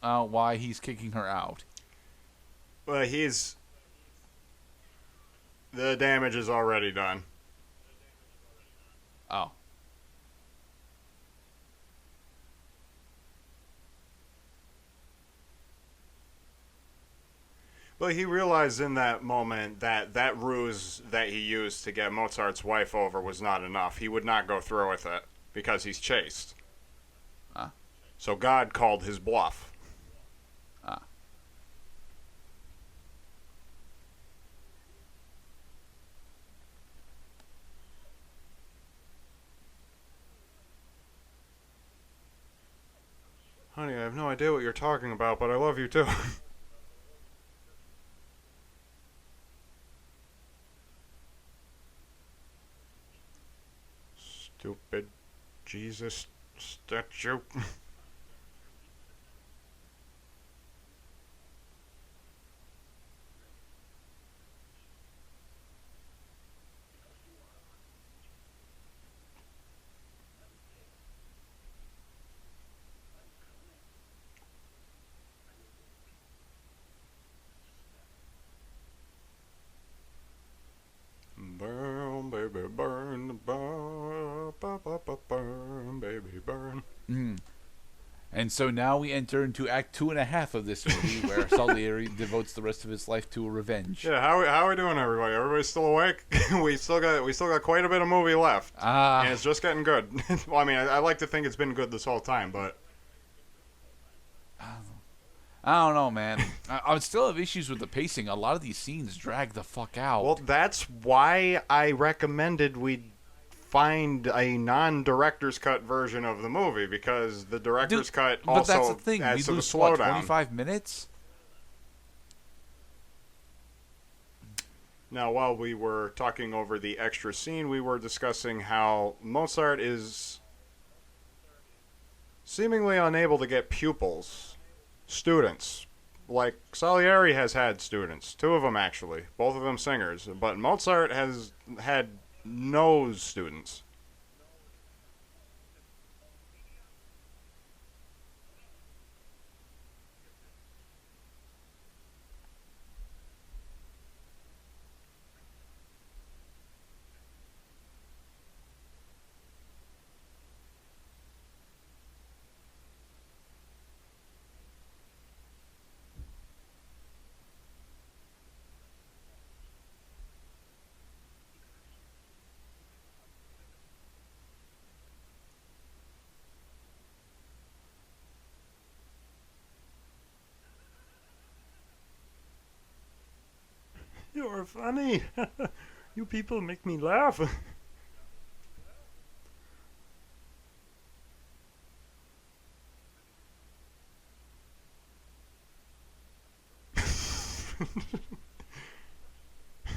why he's kicking her out. But the damage is already done. Oh. But he realized in that moment that that ruse that he used to get Mozart's wife over was not enough. He would not go through with it because he's chaste. Ah. So God called his bluff. Ah. Honey, I have no idea what you're talking about, but I love you too. Stupid Jesus statue. Burn, baby, burn, burn, burn, baby, burn. Mm. And so now we enter into Act 2.5 of this movie, where Salieri devotes the rest of his life to revenge. Yeah, how we doing, everybody? Everybody still awake? we still got quite a bit of movie left, and it's just getting good. Well, I mean, I like to think it's been good this whole time, but I don't know, man. I would still have issues with the pacing. A lot of these scenes drag the fuck out. well, that's why I recommended we find a non-director's cut version of the movie, because the director's cut also but that's the thing. adds We to the lose, what, slowdown. 25 minutes? Now, while we were talking over the extra scene, we were discussing how Mozart is seemingly unable to get pupils, students. Like, Salieri has had students, 2 of them actually, both of them singers, but Mozart has had no students. You're funny. You people make me laugh.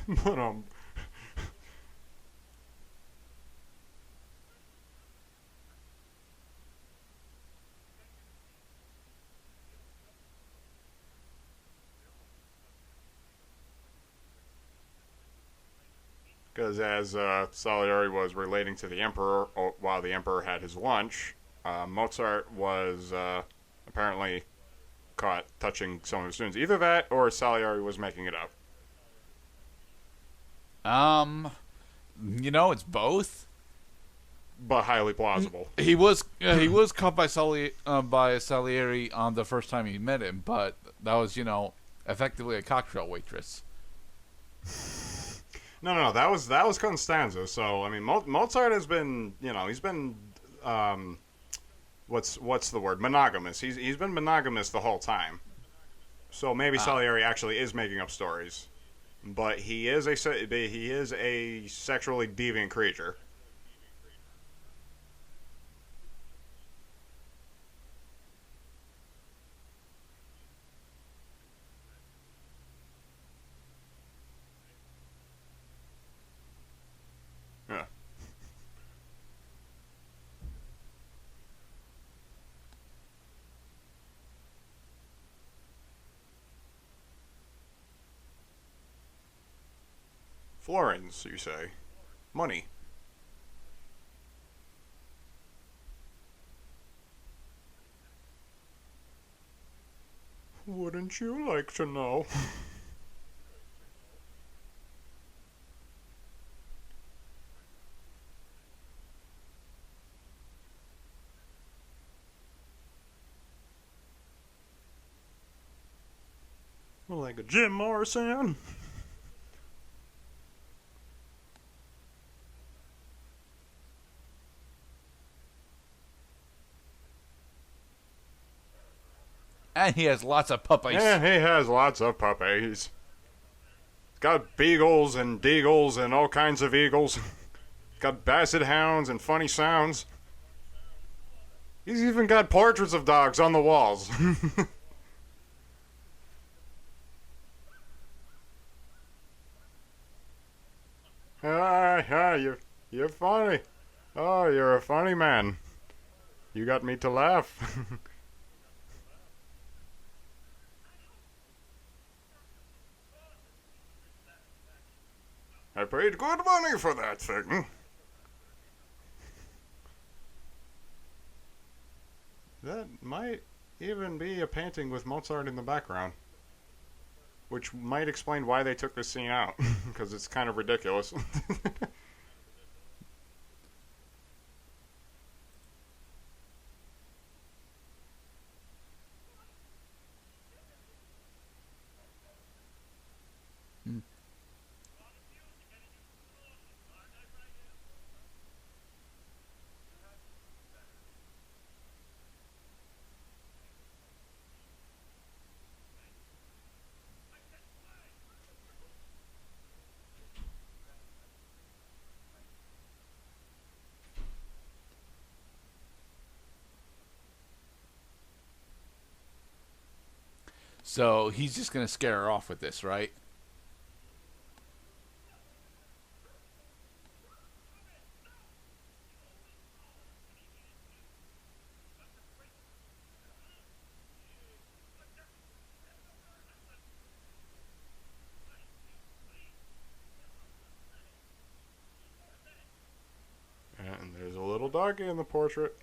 But because as Salieri was relating to the emperor while the emperor had his lunch, Mozart was apparently caught touching some of his students. Either that or Salieri was making it up. It's both. But highly plausible. He was caught by Salieri on the first time he met him, but that was effectively a cocktail waitress. No, that was Constanza. So I mean, Mozart has been, he's been, what's the word? Monogamous. He's been monogamous the whole time. So maybe Salieri actually is making up stories, but he is a sexually deviant creature. Yeah. Florins, you say? Money. Wouldn't you like to know? Like a Jim Morrison. And he has lots of puppies. Yeah, he has lots of puppies. He's got beagles and deagles and all kinds of eagles. Got basset hounds and funny sounds. He's even got portraits of dogs on the walls. You're funny. Oh, you're a funny man. You got me to laugh. I paid good money for that thing. That might even be a painting with Mozart in the background. Which might explain why they took this scene out. Because it's kind of ridiculous. So he's just going to scare her off with this, right? And there's a little doggy in the portrait.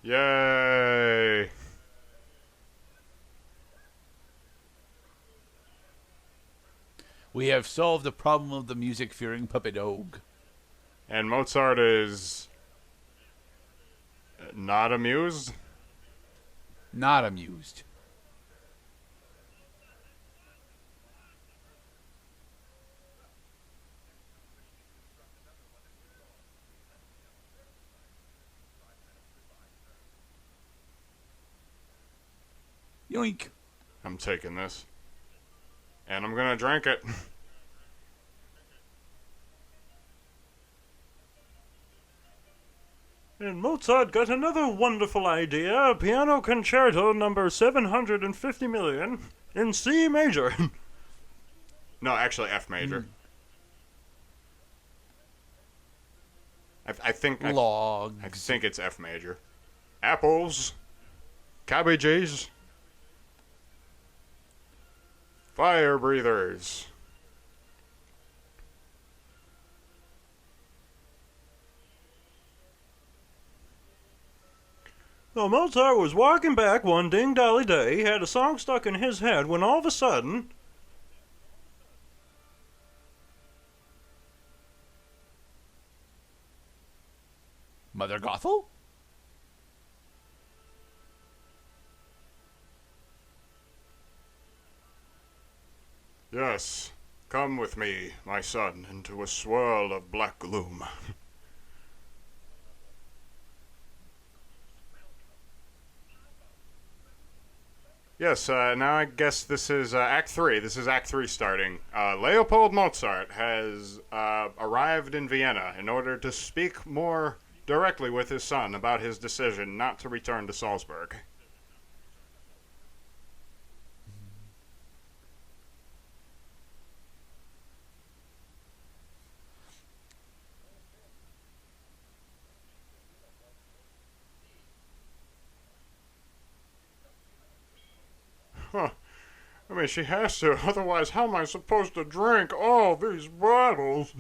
Yay! We have solved the problem of the music-fearing puppet dog. And Mozart is not amused? Not amused. Yoink. I'm taking this. And I'm gonna drink it. And Mozart got another wonderful idea, Piano Concerto number 750 million in C major. No, actually F major. I think Logs. I think it's F major. Apples, cabbages, fire breathers. So Mozart was walking back one ding-dolly day, he had a song stuck in his head, when all of a sudden... Mother Gothel? Yes, come with me, my son, into a swirl of black gloom. Yes, now I guess this is Act 3. This is Act 3 starting. Leopold Mozart has arrived in Vienna in order to speak more directly with his son about his decision not to return to Salzburg. mean, she has to. Otherwise, how am I supposed to drink all these bottles?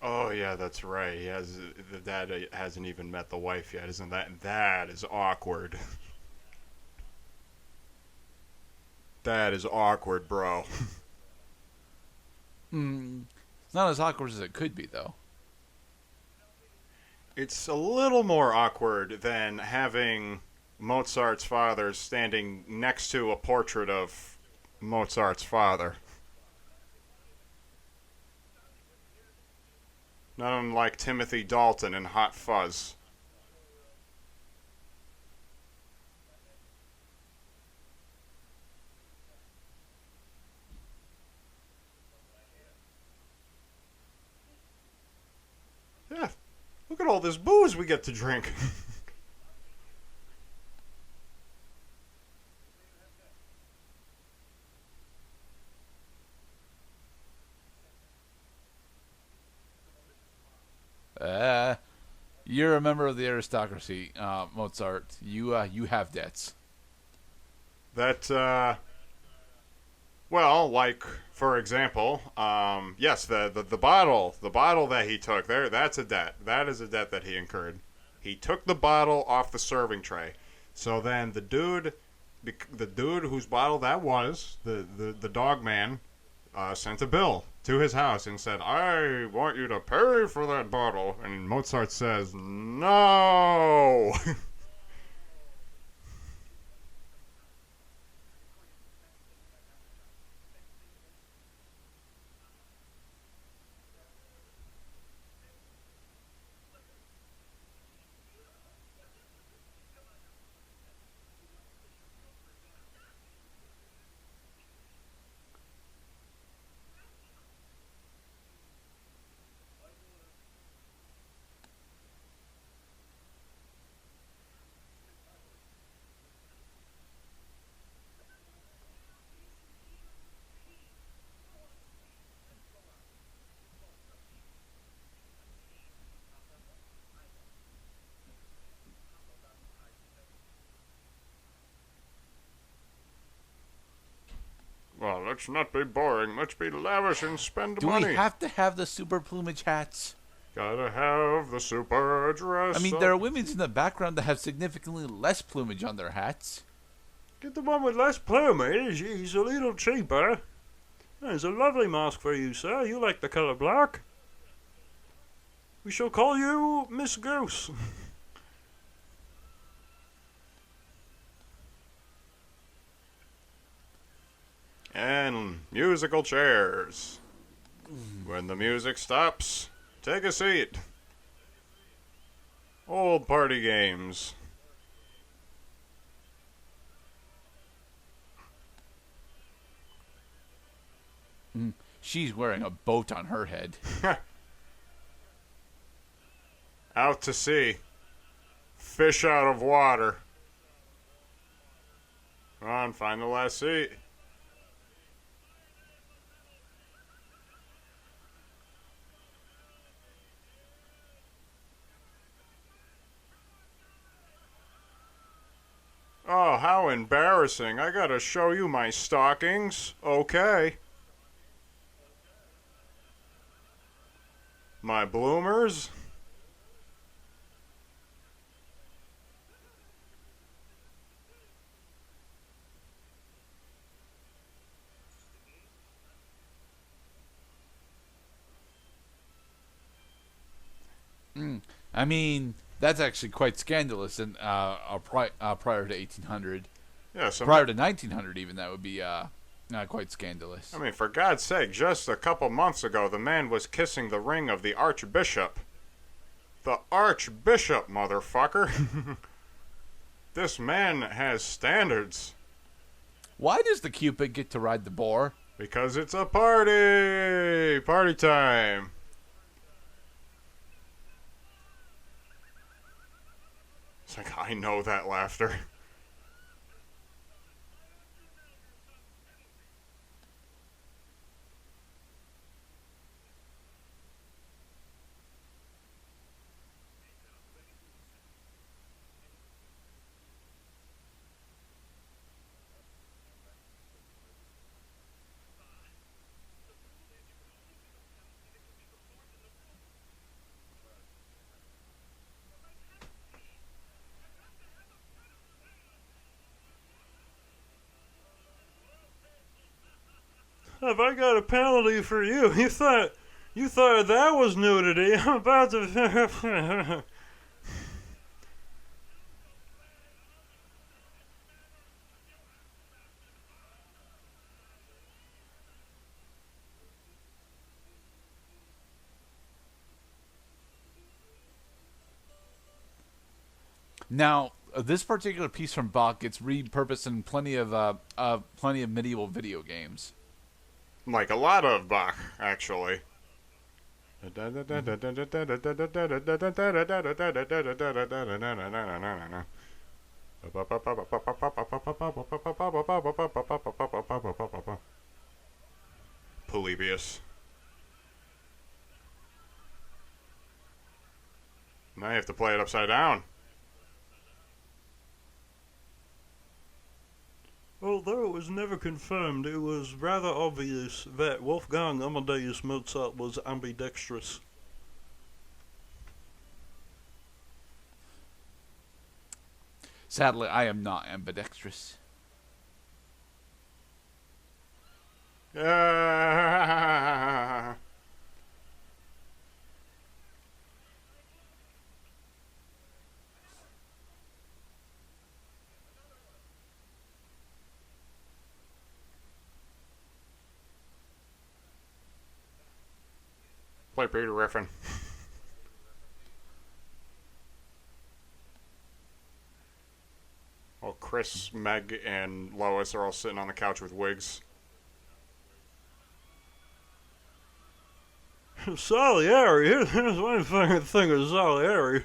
Oh yeah, that's right. The dad hasn't even met the wife yet, isn't that? That is awkward. That is awkward, bro. It's not as awkward as it could be, though. It's a little more awkward than having Mozart's father standing next to a portrait of Mozart's father. Not unlike Timothy Dalton in Hot Fuzz. Yeah, look at all this booze we get to drink. You're a member of the aristocracy, Mozart. You have debts. That, well, like, for example, yes, the bottle that he took, that's a debt. That is a debt that he incurred. He took the bottle off the serving tray. So then the dude whose bottle that was, the dog man, sent a bill to his house and said, "I want you to pay for that bottle." And Mozart says, "No." Well, let's not be boring. Let's be lavish and spend Do money. we have to have the super plumage hats? Gotta have the super dress. I mean, there are women in the background that have significantly less plumage on their hats. Get the one with less plumage. He's a little cheaper. There's a lovely mask for you, sir. You like the colour black. We shall call you Miss Goose. And musical chairs. When the music stops, take a seat. Old party games. She's wearing a boat on her head. Out to sea. Fish out of water. Come on, find the last seat. Oh, how embarrassing. I gotta show you my stockings. Okay. My bloomers. I mean, that's actually quite scandalous and prior to 1800. Yeah, so Prior to 1900 even, that would be quite scandalous. I mean, for God's sake, just a couple months ago, the man was kissing the ring of the Archbishop. The Archbishop, motherfucker. This man has standards. Why does the Cupid get to ride the boar? Because it's a party! Party time. It's like, I know that laughter. Have I got a penalty for you? You thought that was nudity? I'm about to. Now, this particular piece from Bach gets repurposed in plenty of medieval video games. Like a lot of Bach, actually. Polybius. Now you have to play it upside down. Although it was never confirmed, it was rather obvious that Wolfgang Amadeus Mozart was ambidextrous. Sadly, I am not ambidextrous. Play Peter Griffin. Well, Chris, Meg, and Lois are all sitting on the couch with wigs. Salieri? Here's my favorite thing of Salieri.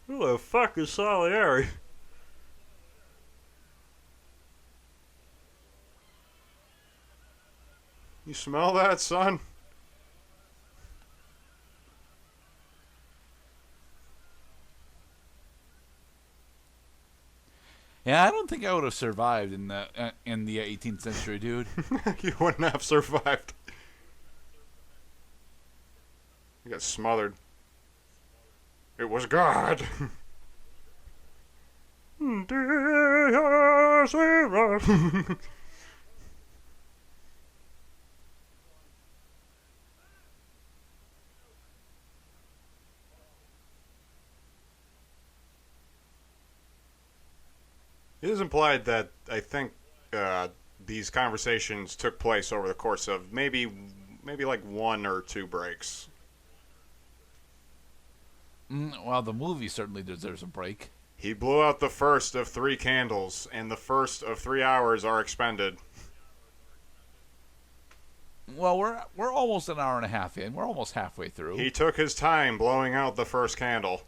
Who the fuck is Salieri? You smell that, son? Yeah, I don't think I would have survived in the 18th century, dude. You wouldn't have survived. You got smothered. It was God. It is implied that I think these conversations took place over the course of maybe like 1 or 2 breaks. Well, the movie certainly deserves a break. He blew out the first of 3 candles, and the first of 3 hours are expended. Well, we're almost an hour and a half in. We're almost halfway through. He took his time blowing out the first candle.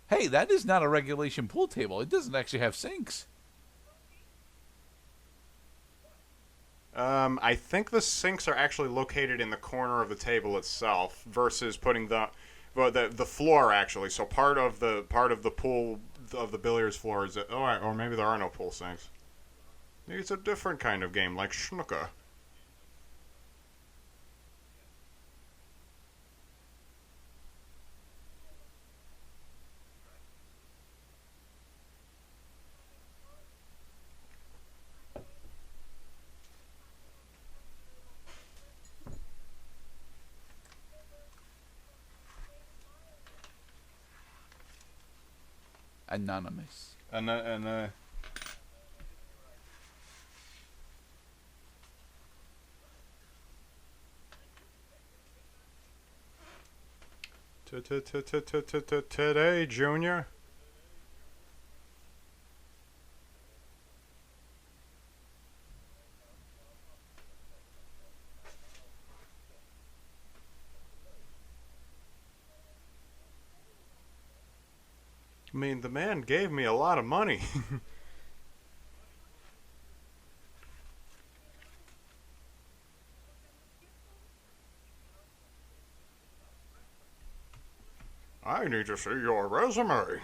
Hey, that is not a regulation pool table. It doesn't actually have sinks. I think the sinks are actually located in the corner of the table itself, versus putting the floor actually. So part of the pool of the billiards floor is or maybe there are no pool sinks. Maybe it's a different kind of game like snooker. Anonymous. Today, Junior. I mean, the man gave me a lot of money. I need to see your resume.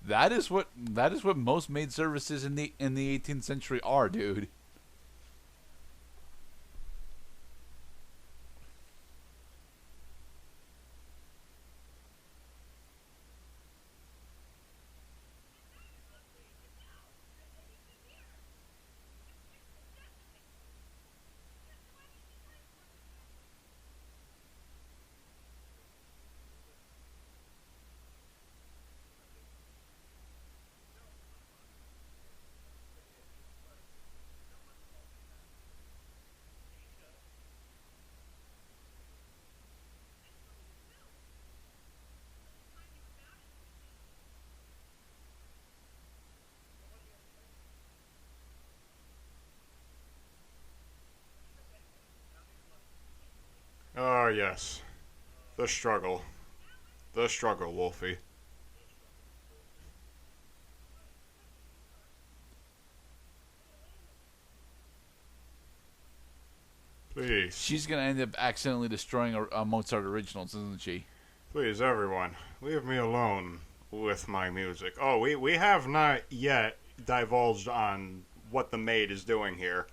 That is what most maid services in the 18th century are, dude. Ah, yes. The struggle. The struggle, Wolfie. Please. She's gonna end up accidentally destroying a Mozart originals, isn't she? Please, everyone, leave me alone with my music. Oh, we have not yet divulged on what the maid is doing here.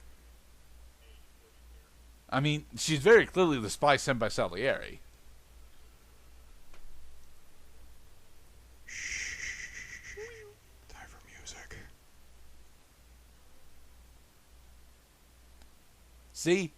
I mean, she's very clearly the spy sent by Salieri. Shh. Time for music. See?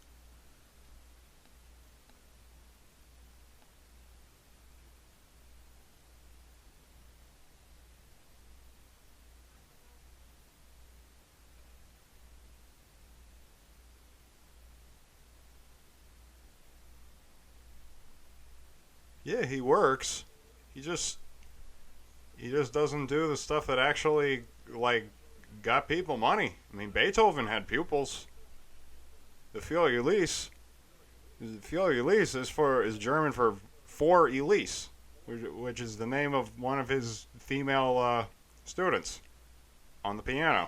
Yeah, he works. He just doesn't do the stuff that actually like got people money. I mean, Beethoven had pupils. The Fior-Elise is German for Elise, which is the name of one of his female students on the piano.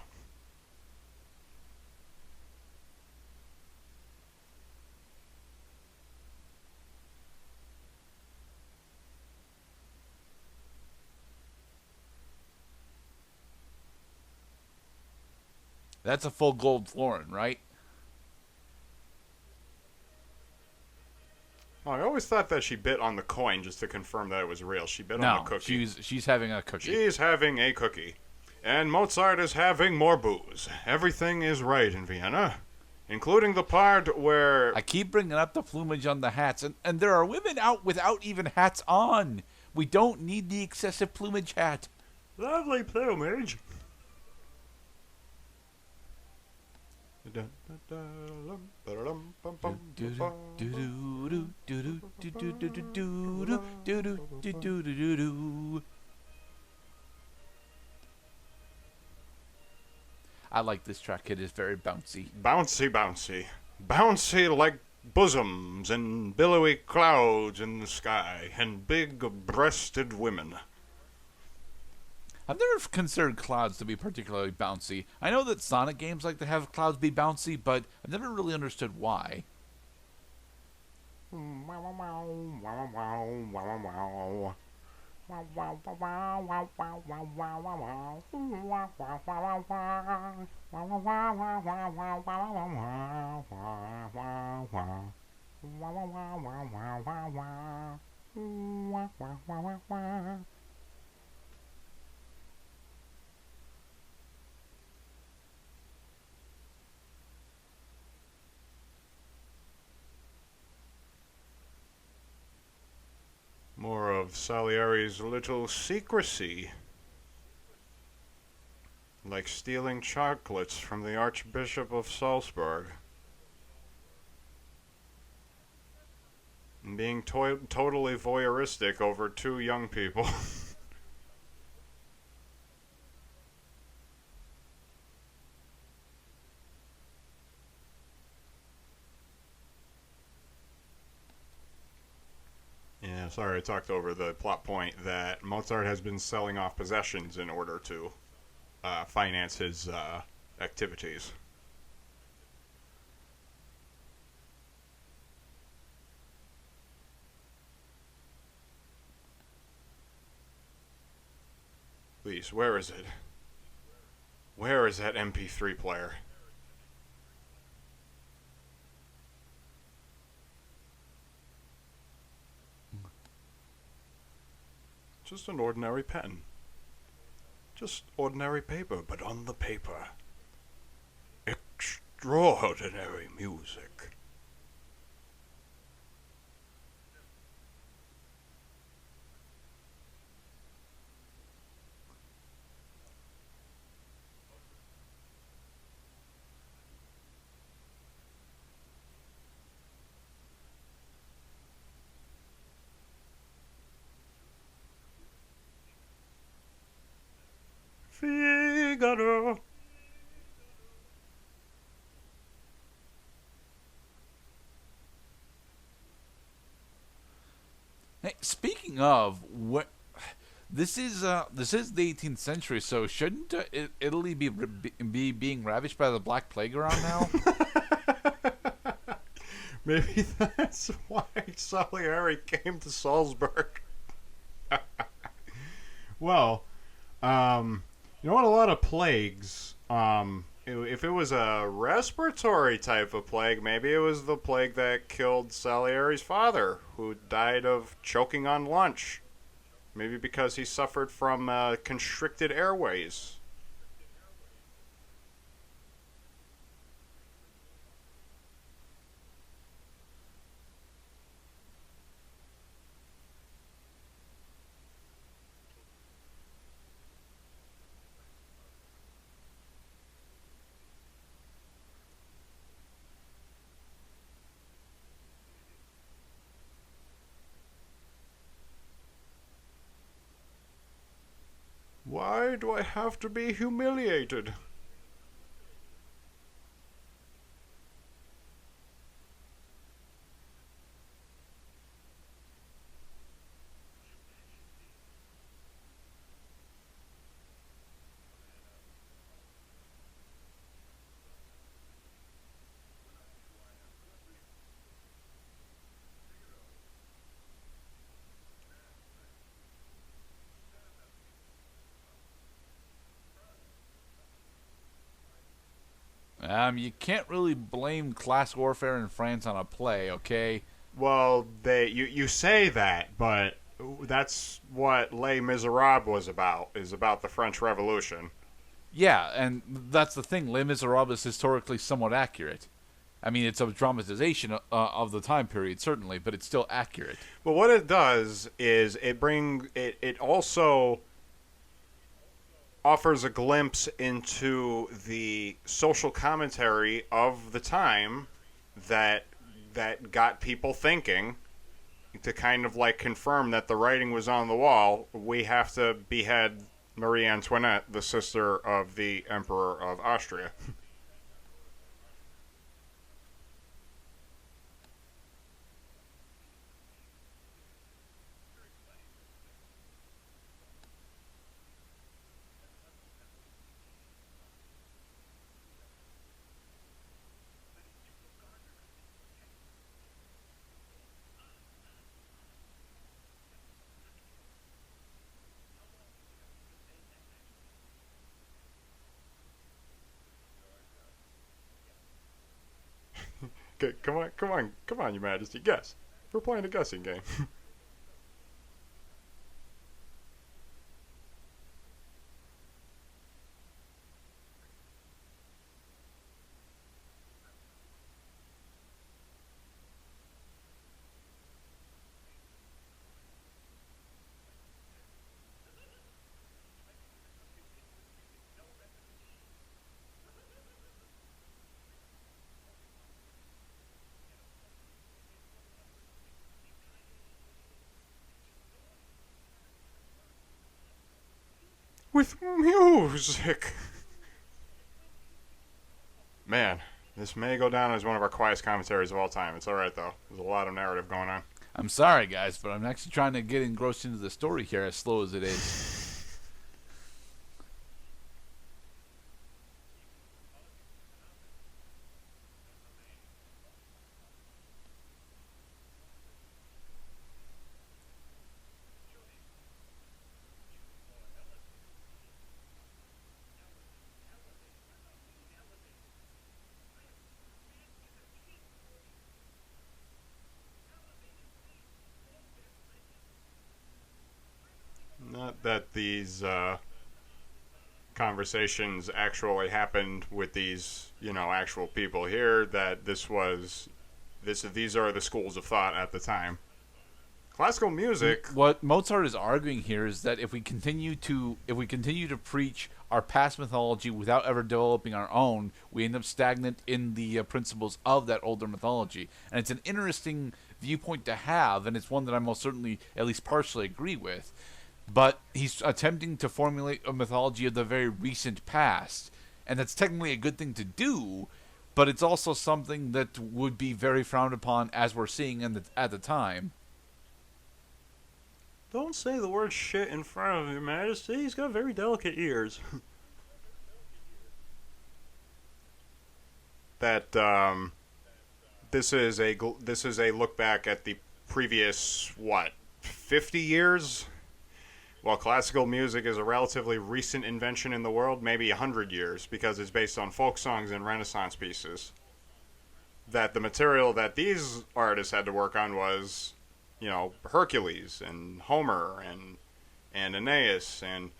That's a full gold florin, right? Oh, I always thought that she bit on the coin just to confirm that it was real. She bit on No, the cookie. she's having a cookie. She's having a cookie. And Mozart is having more booze. Everything is right in Vienna, including the part where... I keep bringing up the plumage on the hats, and there are women out without even hats on. We don't need the excessive plumage hat. Lovely plumage. I like this track. It is very bouncy. Bouncy, bouncy. Bouncy like bosoms and billowy clouds in the sky and big-breasted women. I've never considered clouds to be particularly bouncy. I know that Sonic games like to have clouds be bouncy, but I've never really understood why. More of Salieri's little secrecy. Like stealing chocolates from the Archbishop of Salzburg. And being totally voyeuristic over two young people. Yeah, sorry, I talked over the plot point that Mozart has been selling off possessions in order to finance his activities. Please, where is it? Where is that MP3 player? Just an ordinary pen. Just ordinary paper, but on the paper, extraordinary music. Figaro. Hey, speaking of, what this is the 18th century, so shouldn't Italy be being ravished by the Black Plague around now? Maybe that's why Salieri came to Salzburg. Well, you know what? A lot of plagues. If it was a respiratory type of plague, maybe it was the plague that killed Salieri's father, who died of choking on lunch. Maybe because he suffered from constricted airways. Why do I have to be humiliated? You can't really blame class warfare in France on a play, okay? Well, you say that, but that's what Les Miserables was about. Is about the French Revolution. Yeah, and that's the thing. Les Miserables is historically somewhat accurate. I mean, it's a dramatization of the time period, certainly, but it's still accurate. But what it does is it also offers a glimpse into the social commentary of the time that got people thinking, to kind of like confirm that the writing was on the wall. We have to behead Marie Antoinette, the sister of the Emperor of Austria. Okay, come on, Your Majesty, guess. We're playing a guessing game. With music. Man, this may go down as one of our quietest commentaries of all time. It's alright, though. There's a lot of narrative going on. I'm sorry, guys, but I'm actually trying to get engrossed into the story here, as slow as it is. Not that these conversations actually happened with these, actual people here. That these are the schools of thought at the time. Classical music. What Mozart is arguing here is that if we continue to preach our past mythology without ever developing our own, we end up stagnant in the principles of that older mythology. And it's an interesting viewpoint to have, and it's one that I most certainly, at least partially, agree with. But he's attempting to formulate a mythology of the very recent past, and that's technically a good thing to do. But it's also something that would be very frowned upon, as we're seeing at the time. Don't say the word shit in front of Your Majesty. He's got very delicate ears. That this is a look back at the previous 50 years. While classical music is a relatively recent invention in the world, maybe 100 years, because it's based on folk songs and Renaissance pieces. That the material that these artists had to work on was, Hercules and Homer and Aeneas and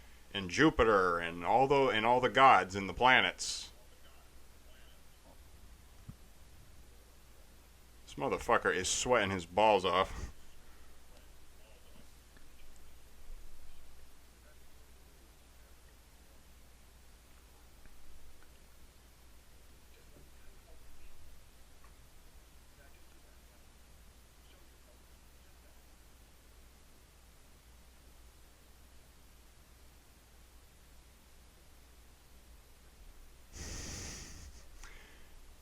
Jupiter and all the gods and the planets. This motherfucker is sweating his balls off.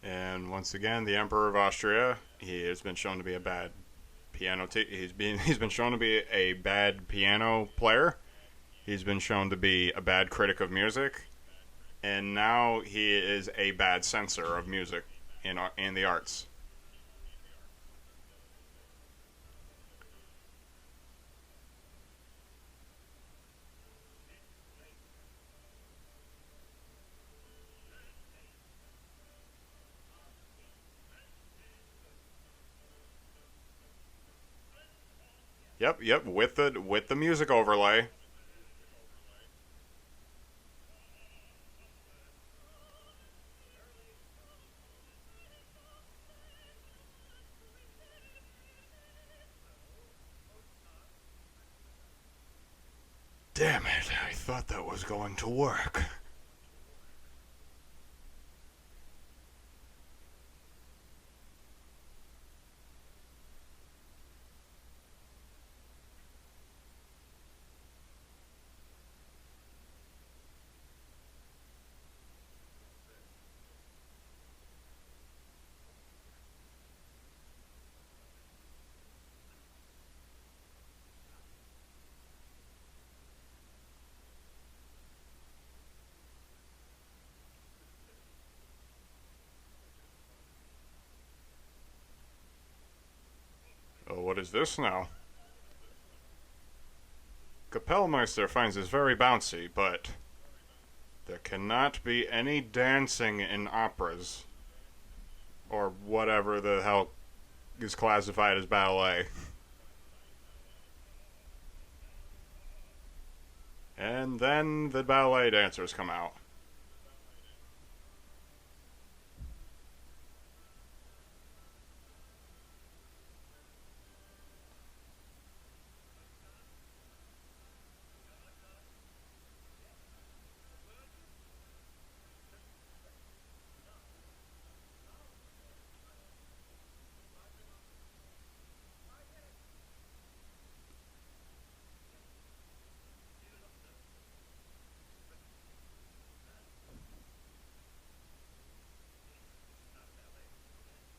And once again, the Emperor of Austria, he has been shown to be a bad he's been shown to be a bad piano player. He's been shown to be a bad critic of music, and now he is a bad censor of music in the arts. Yep, with the music overlay. Damn it, I thought that was going to work. Oh, what is this now? Kapellmeister finds this very bouncy, but there cannot be any dancing in operas. Or whatever the hell is classified as ballet. And then the ballet dancers come out.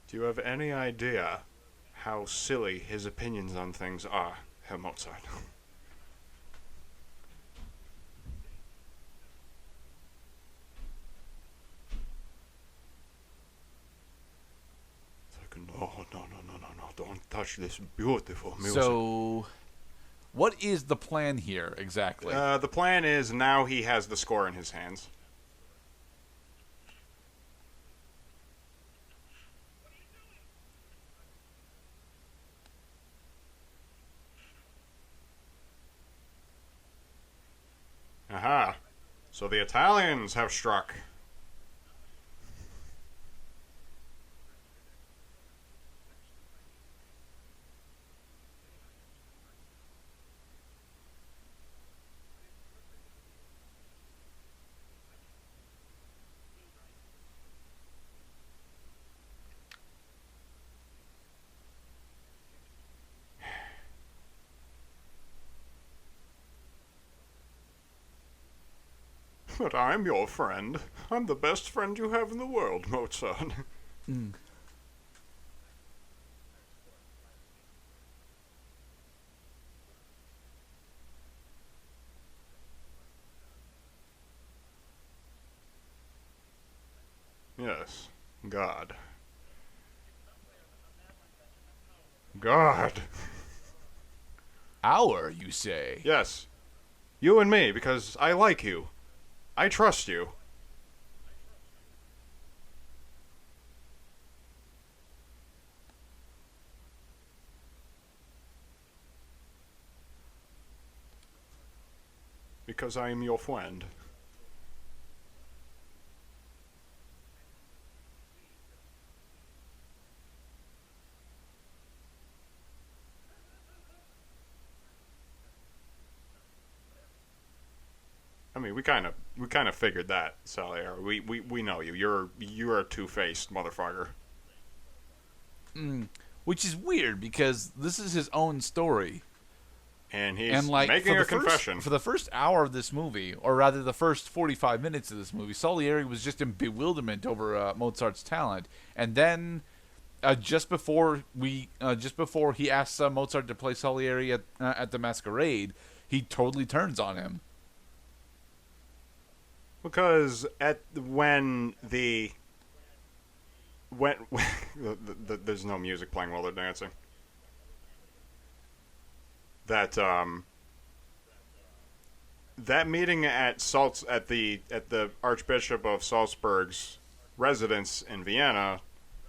Do you have any idea how silly his opinions on things are, Herr Mozart. It's like, no, no, no, no, no, no, don't touch this beautiful music. So, what is the plan here exactly? The plan is now he has the score in his hands. Aha. So the Italians have struck. But I'm your friend. I'm the best friend you have in the world, Mozart. Mm. Yes, God. God. Our, you say? Yes. You and me, because I like you. I trust you. Because I am your friend. I mean, we kind of figured that, Salier. We know you. You're a two-faced motherfucker. Which is weird because this is his own story. And he's And like making for a confession. for the first hour of this movie, or rather the first 45 minutes of this movie, Salieri was just in bewilderment over Mozart's talent. And then just before he asks Mozart to play Salieri at the Masquerade, he totally turns on him. Because when there's no music playing while they're dancing. That meeting at the Archbishop of Salzburg's residence in Vienna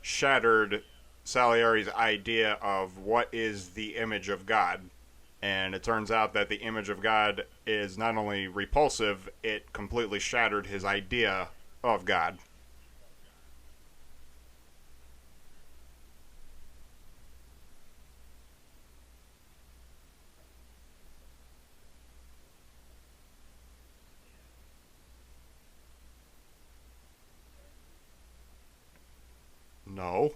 shattered Salieri's idea of what is the image of God. And it turns out that the image of God is not only repulsive, it completely shattered his idea of God. No.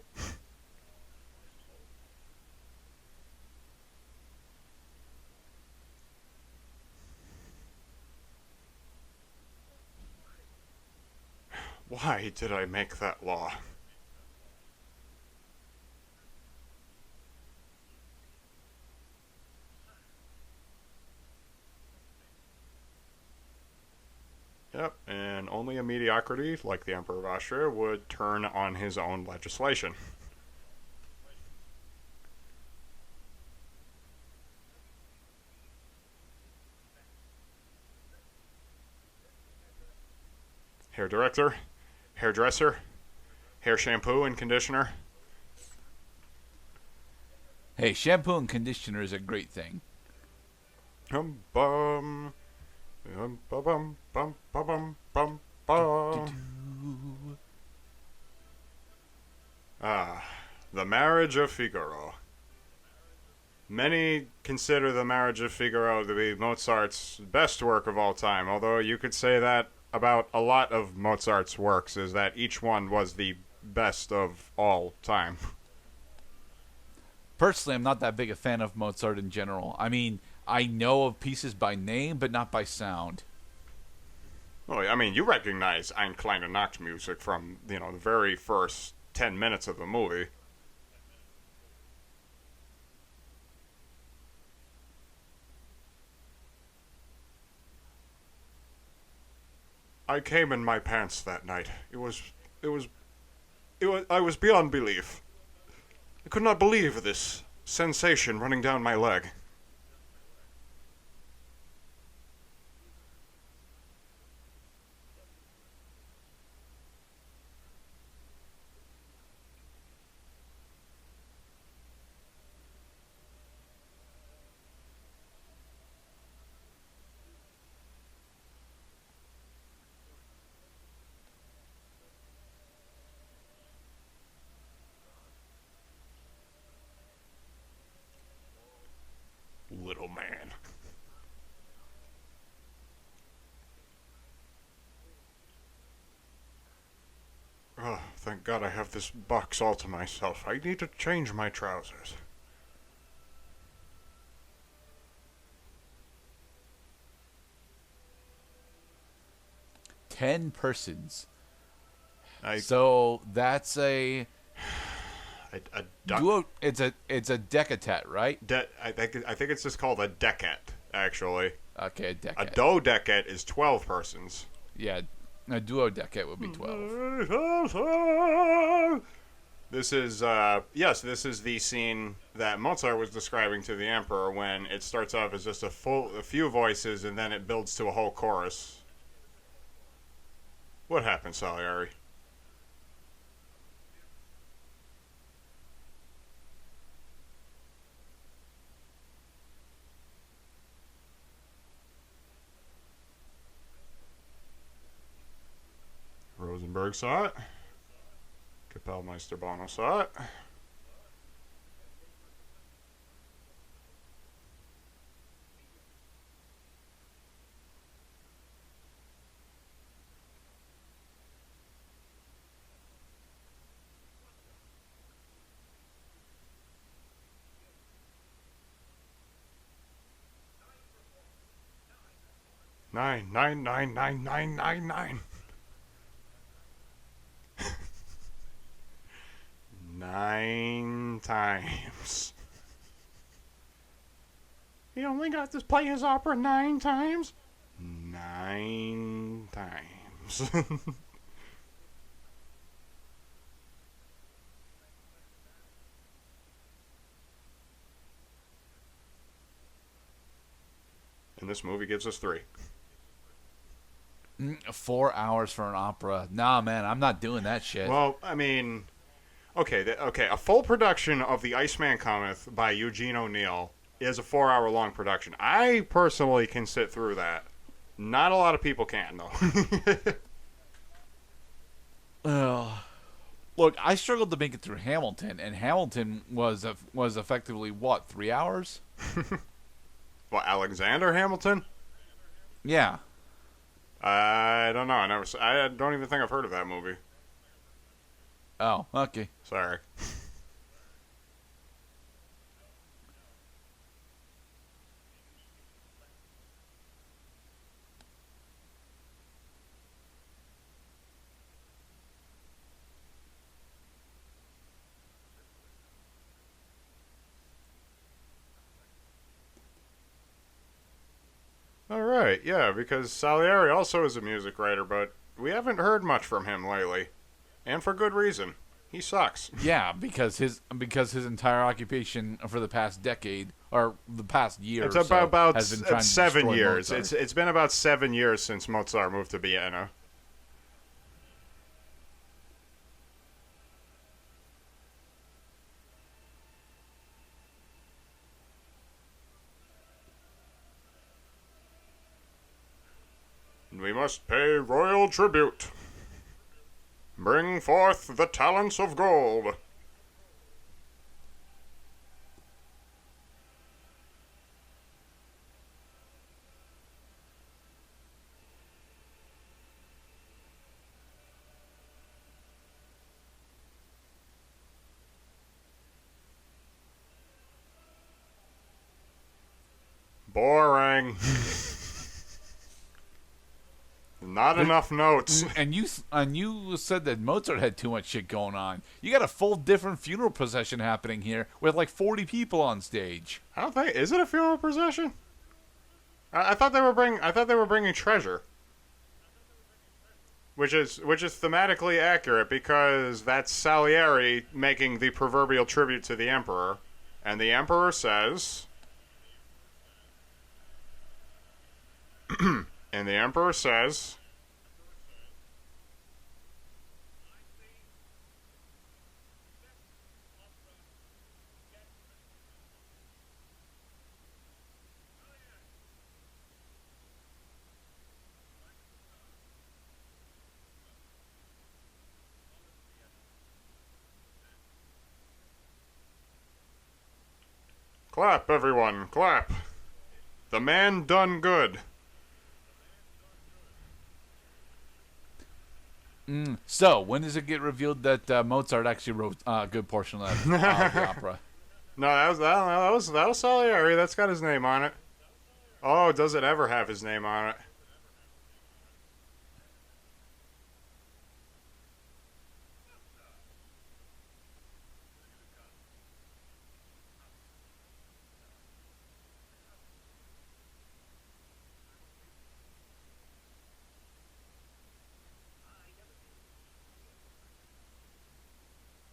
Why did I make that law? Yep, and only a mediocrity, like the Emperor of Austria, would turn on his own legislation. Hair director, hairdresser, hair shampoo and conditioner. Hey, shampoo and conditioner is a great thing. Bum bum bum bum bum bum bum bum. Ah, The Marriage of Figaro. Many consider The Marriage of Figaro to be Mozart's best work of all time, although you could say that about a lot of Mozart's works, is that each one was the best of all time. Personally, I'm not that big a fan of Mozart in general. I mean, I know of pieces by name, but not by sound. Well, I mean, you recognize Ein kleine Nacht music from, the very first 10 minutes of the movie. I came in my pants that night. I was beyond belief. I could not believe this sensation running down my leg. Little man. Oh, thank God I have this box all to myself. I need to change my trousers. Ten persons. I So that's a a duo. It's a decatet, right? I think it's just called a decet, actually. Okay, a A decet. dodecet is 12 persons. Yeah, a duodecet would be 12. This is this is the scene that Mozart was describing to the emperor when it starts off as just a few voices and then it builds to a whole chorus. What happened, Salieri? Rosenberg saw it. Kapellmeister Bono saw it. Nine, nine, nine, nine, nine, nine, nine. 9 times. He only got to play his opera 9 times? 9 times. And this movie gives us 3. 4 hours for an opera. Nah, man, I'm not doing that shit. Well, I mean, okay, a full production of The Iceman Cometh by Eugene O'Neill is a 4-hour-long production. I personally can sit through that. Not a lot of people can, though. Look, I struggled to make it through Hamilton, and Hamilton was effectively what, 3 hours? Well, Alexander Hamilton? Yeah. I don't know. I don't even think I've heard of that movie. Oh, okay. Sorry. All right, yeah, because Salieri also is a music writer, but we haven't heard much from him lately, and for good reason. He sucks. Yeah, because his entire occupation for the past decade or the past year It's or so about has been trying to 7 destroy years. Mozart. It's been about 7 years since Mozart moved to Vienna. We must pay royal tribute. Bring forth the talents of gold. Boring. Not enough notes. And you said that Mozart had too much shit going on. You got a full different funeral procession happening here with like 40 people on stage. I don't think. Is it a funeral procession? I thought they were bringing treasure. which is thematically accurate because that's Salieri making the proverbial tribute to the emperor, and the emperor says, and the emperor says, clap, everyone, clap. The man done good. So, when does it get revealed that Mozart actually wrote a good portion of the opera? No, that was Salieri. That's got his name on it. Oh, does it ever have his name on it?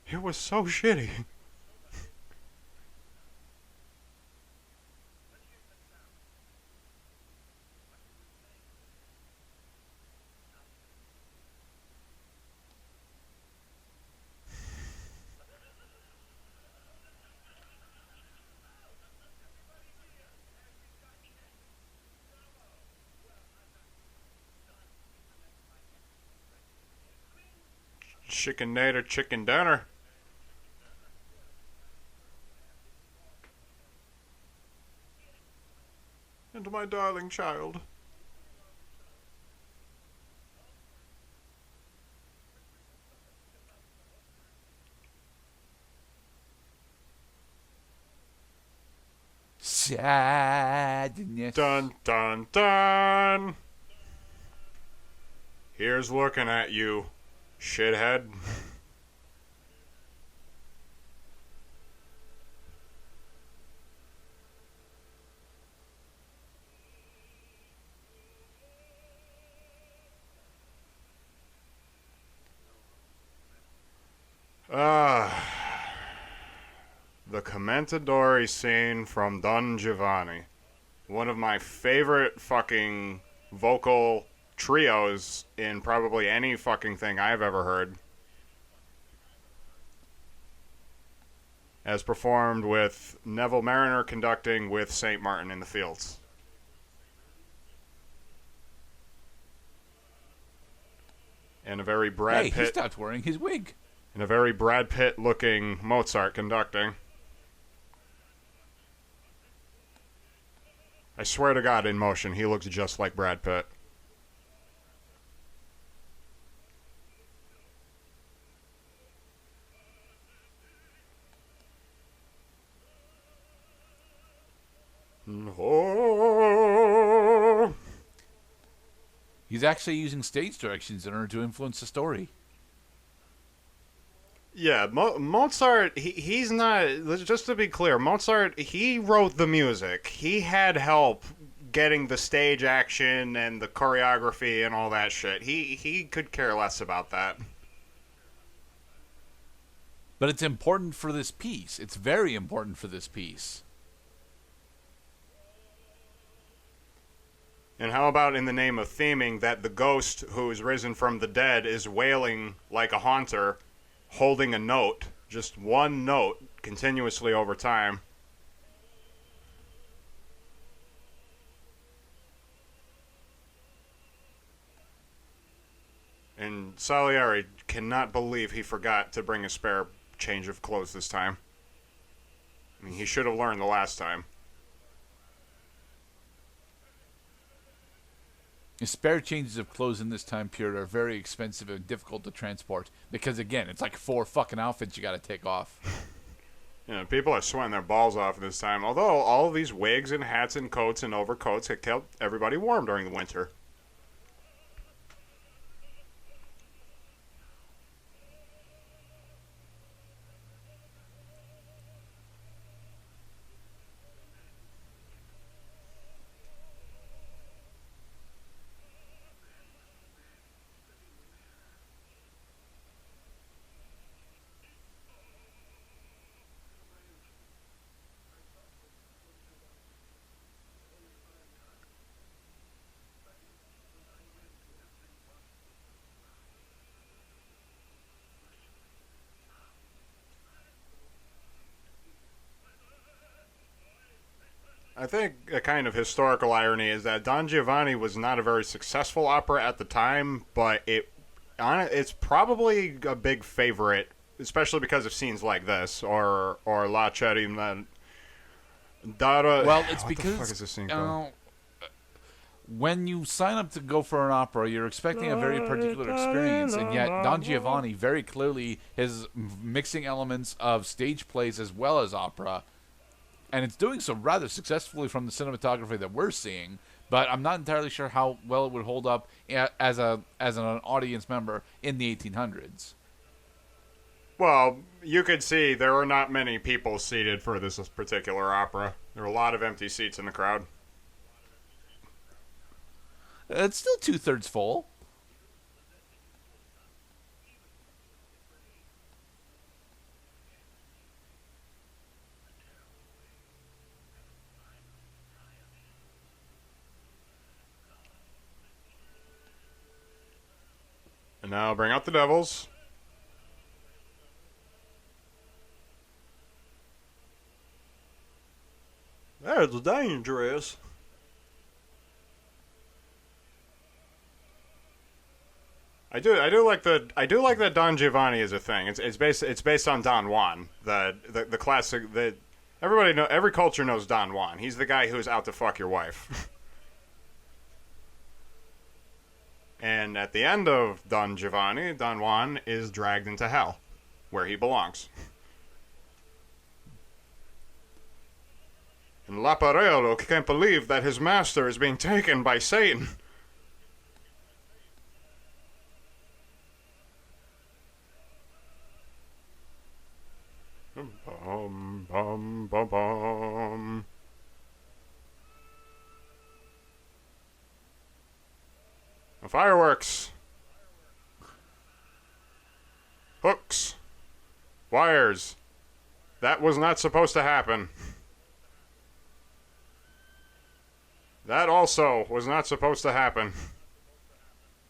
It was so shitty. Chicken nader, chicken dinner. And my darling child. Sadness. Dun dun dun. Here's looking at you, shithead. The Commentaries scene from Don Giovanni. One of my favorite fucking vocal trios in probably any fucking thing I've ever heard. As performed with Neville Mariner conducting with St. Martin in the Fields. And a very Brad Hey, he Pitt. stopped wearing his wig. And a very Brad Pitt looking Mozart conducting. I swear to God, in motion, he looks just like Brad Pitt. Oh. He's actually using stage directions in order to influence the story. Yeah, Mozart, he's not, just to be clear, Mozart, he wrote the music. He had help getting the stage action and the choreography and all that shit. He could care less about that. But it's important for this piece. It's very important for this piece. And how about in the name of theming that the ghost who is risen from the dead is wailing like a haunter, holding a note, just one note, continuously over time. And Salieri cannot believe he forgot to bring a spare change of clothes this time. I mean, he should have learned the last time. The spare changes of clothes in this time period are very expensive and difficult to transport because, again, it's like 4 fucking outfits you got to take off. You know, people are sweating their balls off this time. Although all of these wigs and hats and coats and overcoats have kept everybody warm during the winter. I think a kind of historical irony is that Don Giovanni was not a very successful opera at the time, but it's probably a big favorite, especially because of scenes like this or La Cherry Dara. Well, it's What the fuck because is this scene called? when you sign up to go for an opera, you're expecting a very particular experience, and yet Don Giovanni very clearly is mixing elements of stage plays as well as opera, and it's doing so rather successfully from the cinematography that we're seeing. But I'm not entirely sure how well it would hold up as an audience member in the 1800s. Well, you could see there were not many people seated for this particular opera. There were a lot of empty seats in the crowd. It's still 2/3 full. And now bring out the devils. That's dangerous. I do like that Don Giovanni is a thing. It's based on Don Juan, the classic that every culture knows Don Juan. He's the guy who's out to fuck your wife. And at the end of Don Giovanni, Don Juan is dragged into hell, where he belongs. And Laparello can't believe that his master is being taken by Satan. Bum, bum, bum, bum. Fireworks. Hooks. Wires. That was not supposed to happen. That also was not supposed to happen.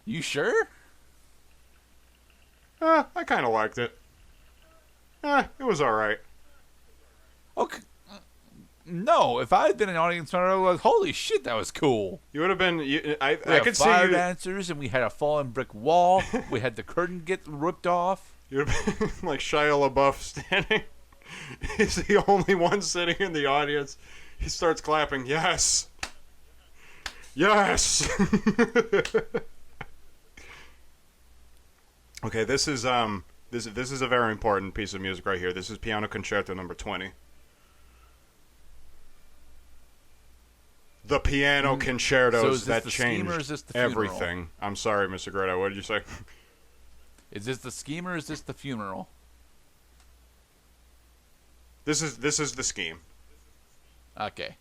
You sure? I kind of liked it. It was alright. Okay. No, if I had been an audience member, I would have like, holy shit, that was cool. You would have been. I We could had see fire you. dancers, and we had a fallen brick wall. We had the curtain get ripped off. You would have been like Shia LaBeouf standing. He's the only one sitting in the audience. He starts clapping. Yes. Yes. Okay, this is this is a very important piece of music right here. This is Piano Concerto number 20. The piano concertos So is this that the scheme or changed is this the funeral? everything. I'm sorry, Mr. Greta. What did you say? Is this the scheme or is this the funeral? This is the scheme. Okay.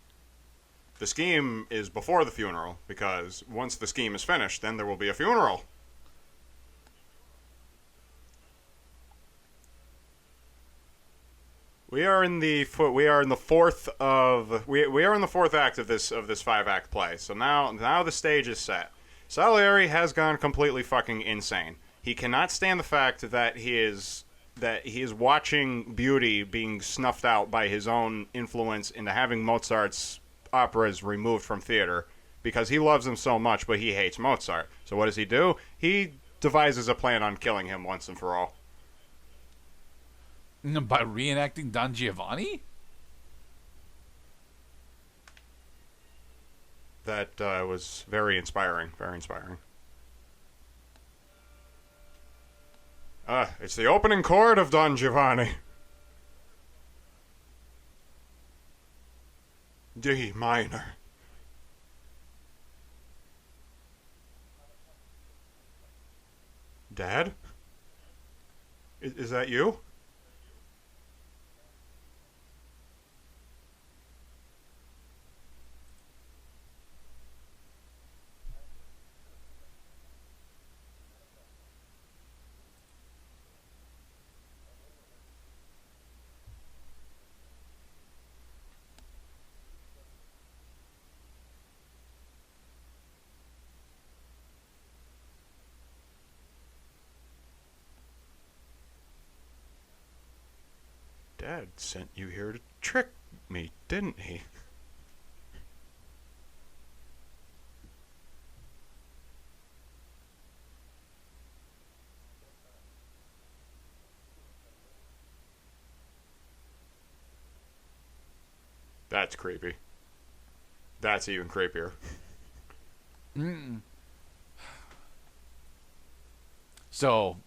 The scheme is before the funeral, because once the scheme is finished, then there will be a funeral. We are in the fourth act of this 5-act play. So now the stage is set. Salieri has gone completely fucking insane. He cannot stand the fact that he is watching beauty being snuffed out by his own influence into having Mozart's operas removed from theater, because he loves them so much, but he hates Mozart. So what does he do? He devises a plan on killing him once and for all. By reenacting Don Giovanni? That was very inspiring. Very inspiring. It's the opening chord of Don Giovanni. D minor. Dad? Is that you? Dad sent you here to trick me, didn't he? That's creepy. That's even creepier. Mm. So,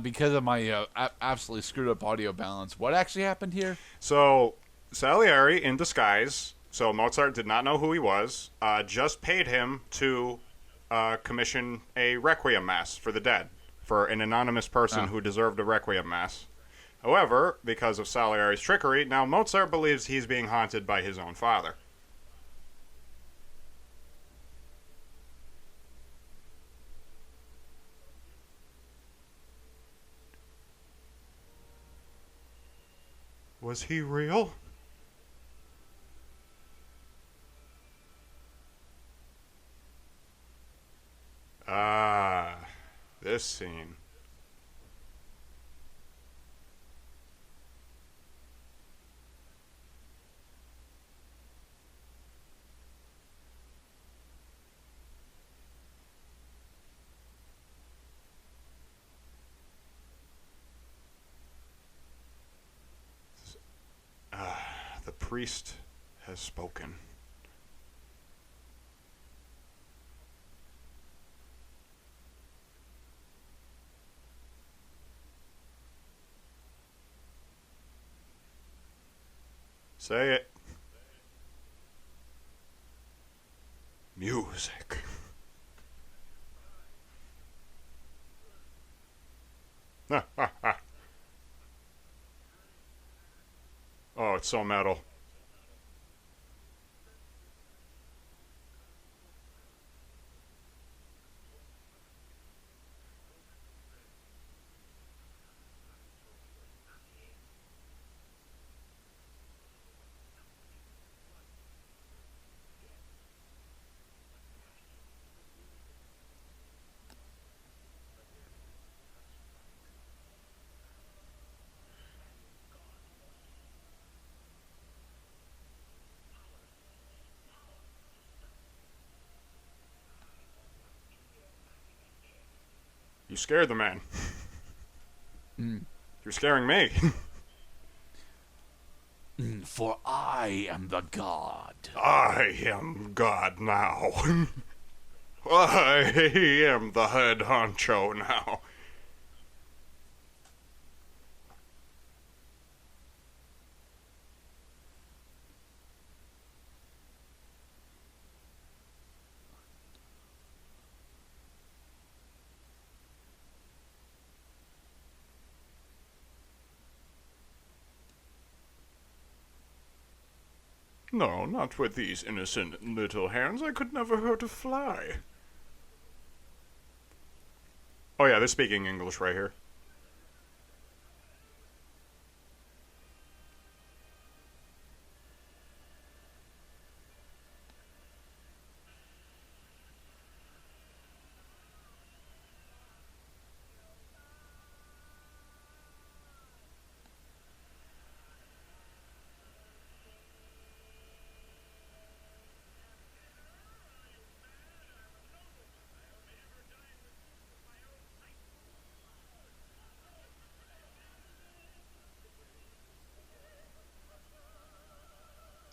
because of my absolutely screwed up audio balance, what actually happened here? So, Salieri, in disguise, so Mozart did not know who he was, just paid him to commission a requiem mass for the dead, for an anonymous person who deserved a requiem mass. However, because of Salieri's trickery, now Mozart believes he's being haunted by his own father. Was he real? Ah, this scene. The priest has spoken. Say it. Music. Oh, it's so metal. You scared the man. You're scaring me. For I am the god. I am God now. I am the head honcho now. No, not with these innocent little hands. I could never hurt a fly. Oh yeah, they're speaking English right here.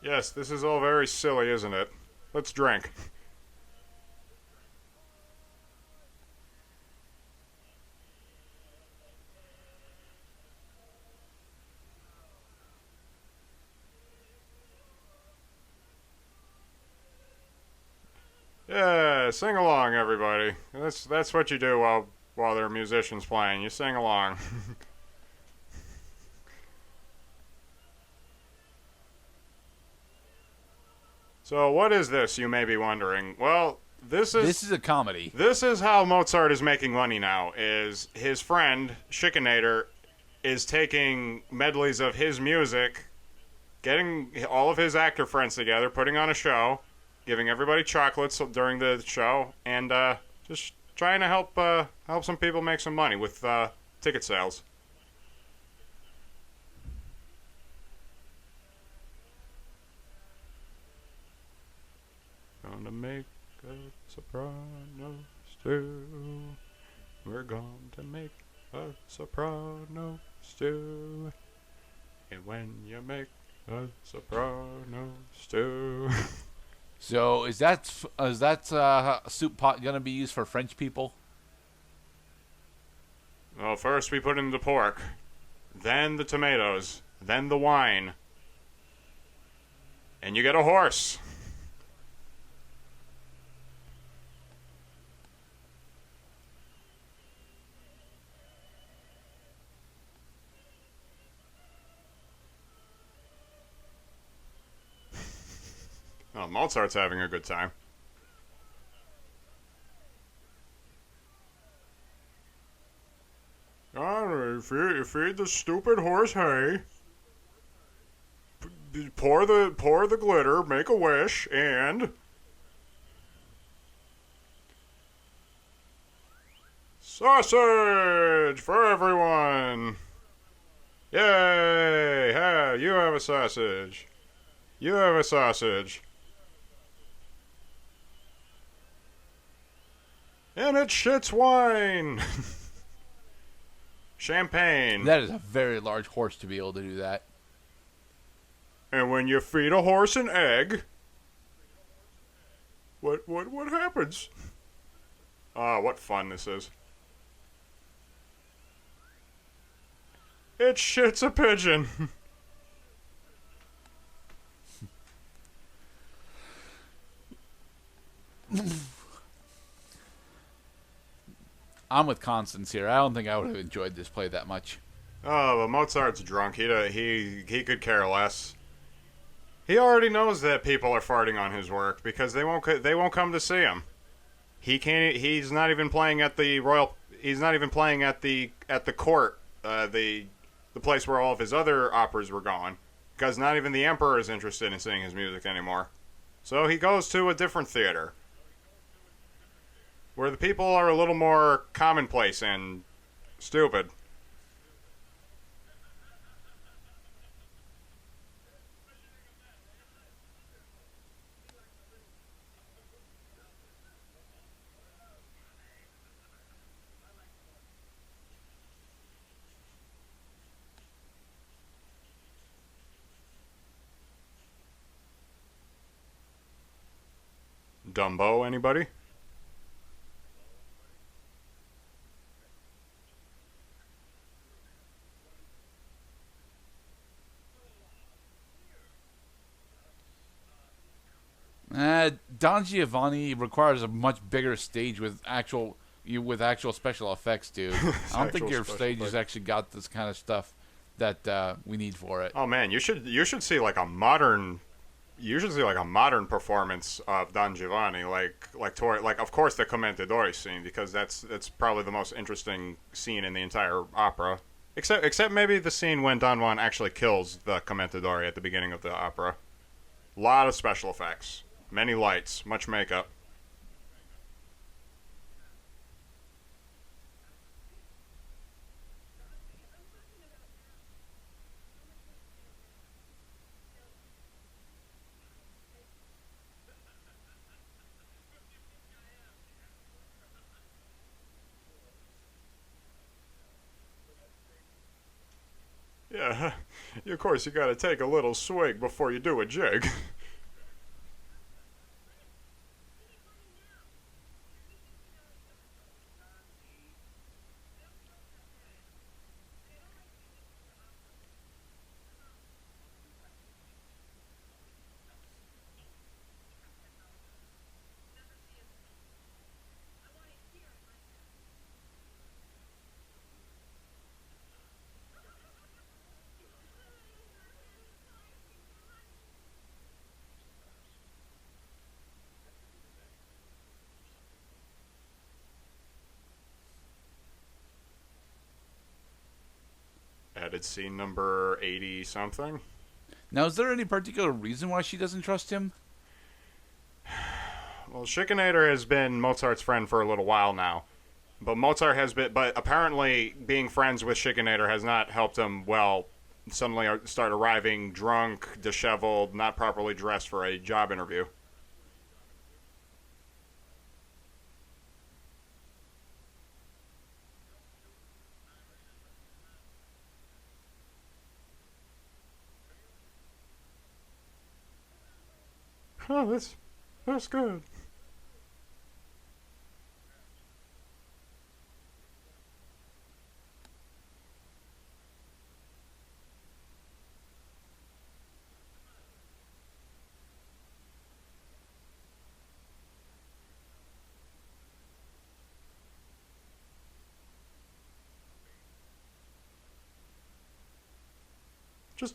Yes, this is all very silly, isn't it? Let's drink. Yeah, sing along, everybody. That's what you do while there are musicians playing. You sing along. So, what is this, you may be wondering? Well, this This is a comedy. This is how Mozart is making money now. Is his friend Schikaneder is taking medleys of his music, getting all of his actor friends together, putting on a show, giving everybody chocolates during the show, and just trying to help some people make some money with ticket sales. Gonna make a soprano stew. We're going to make a soprano stew. And when you make A soprano stew. So is that soup pot gonna be used for French people? Well, first we put in the pork, then the tomatoes, then the wine, and you get a horse. Oh, Mozart's having a good time. Feed the stupid horse hay. Pour the glitter. Make a wish, and sausage for everyone. Yay! Hey, you have a sausage. You have a sausage. And it shits wine. Champagne. That is a very large horse to be able to do that. And when you feed a horse an egg, what happens? Ah, what fun this is. It shits a pigeon. I'm with Constance here. I don't think I would have enjoyed this play that much. Oh, but Mozart's drunk. He could care less. He already knows that people are farting on his work because they won't come to see him. He can't. He's not even playing at the royal. He's not even playing at the court. The place where all of his other operas were going, because not even the emperor is interested in seeing his music anymore. So he goes to a different theater, where the people are a little more commonplace and stupid. Dumbo, anybody? Don Giovanni requires a much bigger stage with actual special effects, dude. I don't think your stage has actually got this kind of stuff that we need for it. Oh man, you should see like a modern performance of Don Giovanni, like of course the Commentaries scene, because that's probably the most interesting scene in the entire opera. Except maybe the scene when Don Juan actually kills the Commentatore at the beginning of the opera. A lot of special effects. Many lights, much makeup. Yeah, of course you gotta take a little swig before you do a jig. Added scene number 80 something. Now, is there any particular reason why she doesn't trust him? Well, Schikaneder has been Mozart's friend for a little while now. But apparently being friends with Schikaneder has not helped him, well, suddenly start arriving drunk, disheveled, not properly dressed for a job interview. Oh, that's good.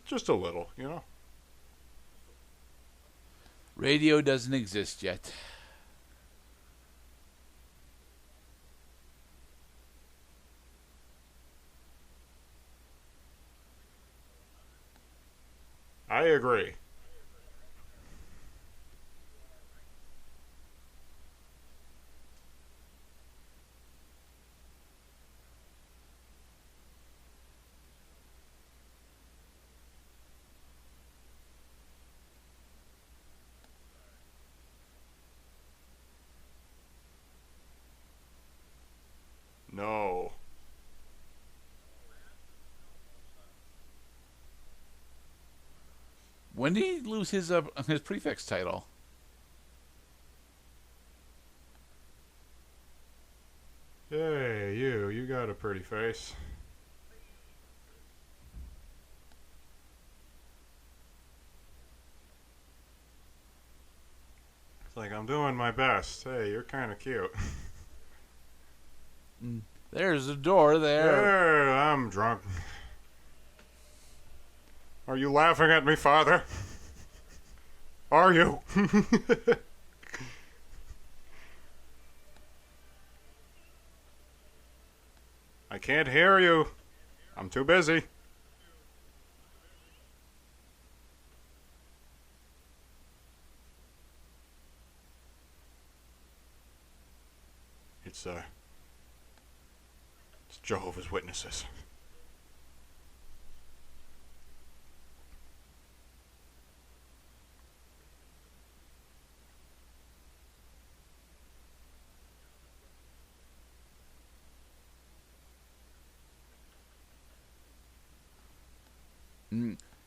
Just a little, you know. Radio doesn't exist yet. I agree. No. When did he lose his prefix title? Hey, you got a pretty face. It's like, I'm doing my best. Hey, you're kind of cute. There's the door there. Hey, I'm drunk. Are you laughing at me, Father? Are you? I can't hear you. I'm too busy. It's Jehovah's Witnesses.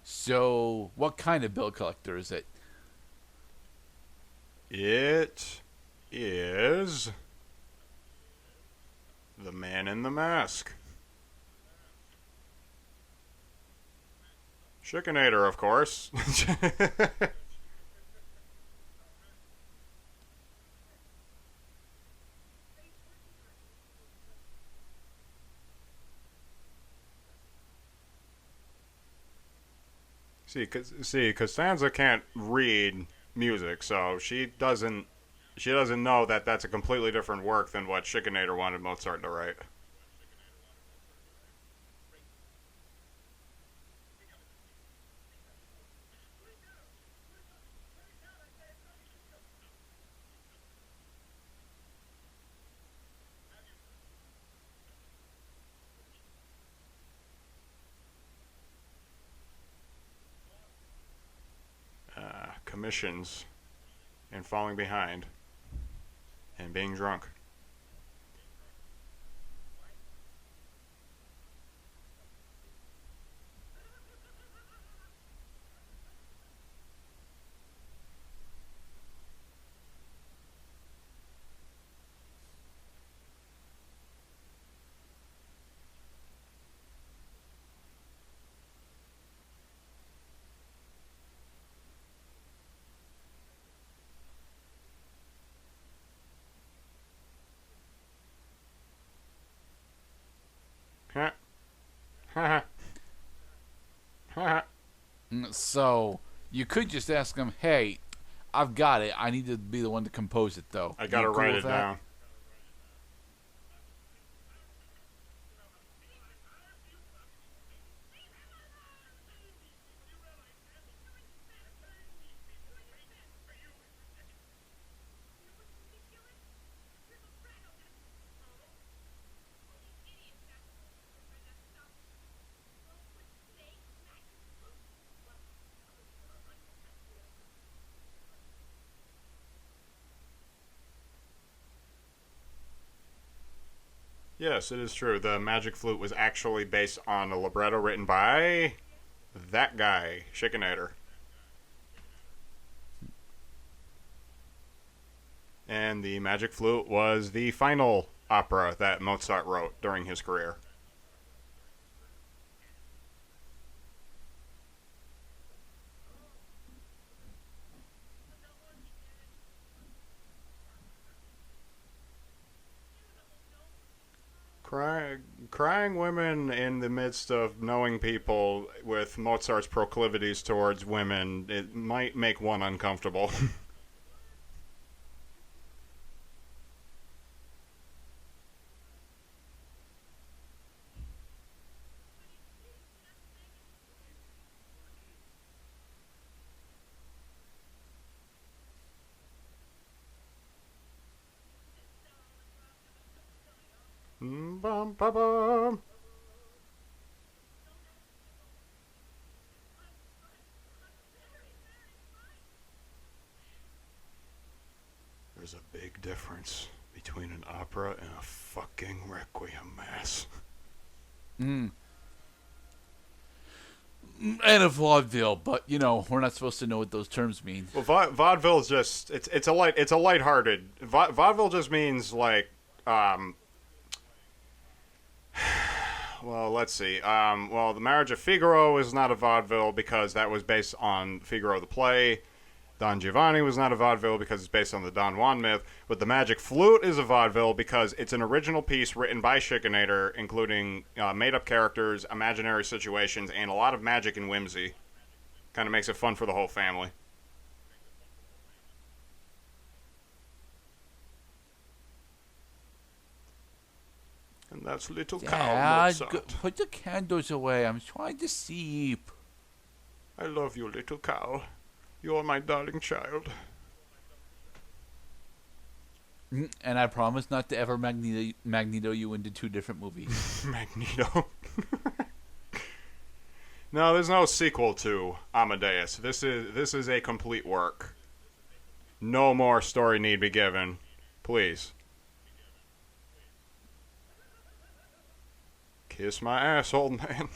So, what kind of bill collector is it? It is the man in the mask. Chickinator, of course. See, Costanza can't read music, so she doesn't know that that's a completely different work than what Chickinator wanted Mozart to write. Commissions and falling behind and being drunk. Ha ha ha. So, you could just ask him, hey, I've got it. I need to be the one to compose it, though. I gotta You cool write with it that? down. Yes, it is true. The Magic Flute was actually based on a libretto written by that guy, Chickinator. and the Magic Flute was the final opera that Mozart wrote during his career. Crying women in the midst of knowing people with Mozart's proclivities towards women, it might make one uncomfortable. Bum, ba, bum. There's a big difference between an opera and a fucking requiem mass. Mm. And a vaudeville, but you know we're not supposed to know what those terms mean. Well, vaudeville is just it's a lighthearted. Vaudeville just means like well, let's see. Well, The Marriage of Figaro is not a vaudeville because that was based on Figaro the play. Don Giovanni was not a vaudeville because it's based on the Don Juan myth. But The Magic Flute is a vaudeville because it's an original piece written by Schikaneder, including made-up characters, imaginary situations, and a lot of magic and whimsy. Kind of makes it fun for the whole family. And that's little cow Mozart. Put the candles away. I'm trying to sleep. I love you, little cow. You're my darling child. And I promise not to ever Magneto you into two different movies. Magneto. No, there's no sequel to Amadeus. This is a complete work. No more story need be given. Please. Kiss my ass, old man.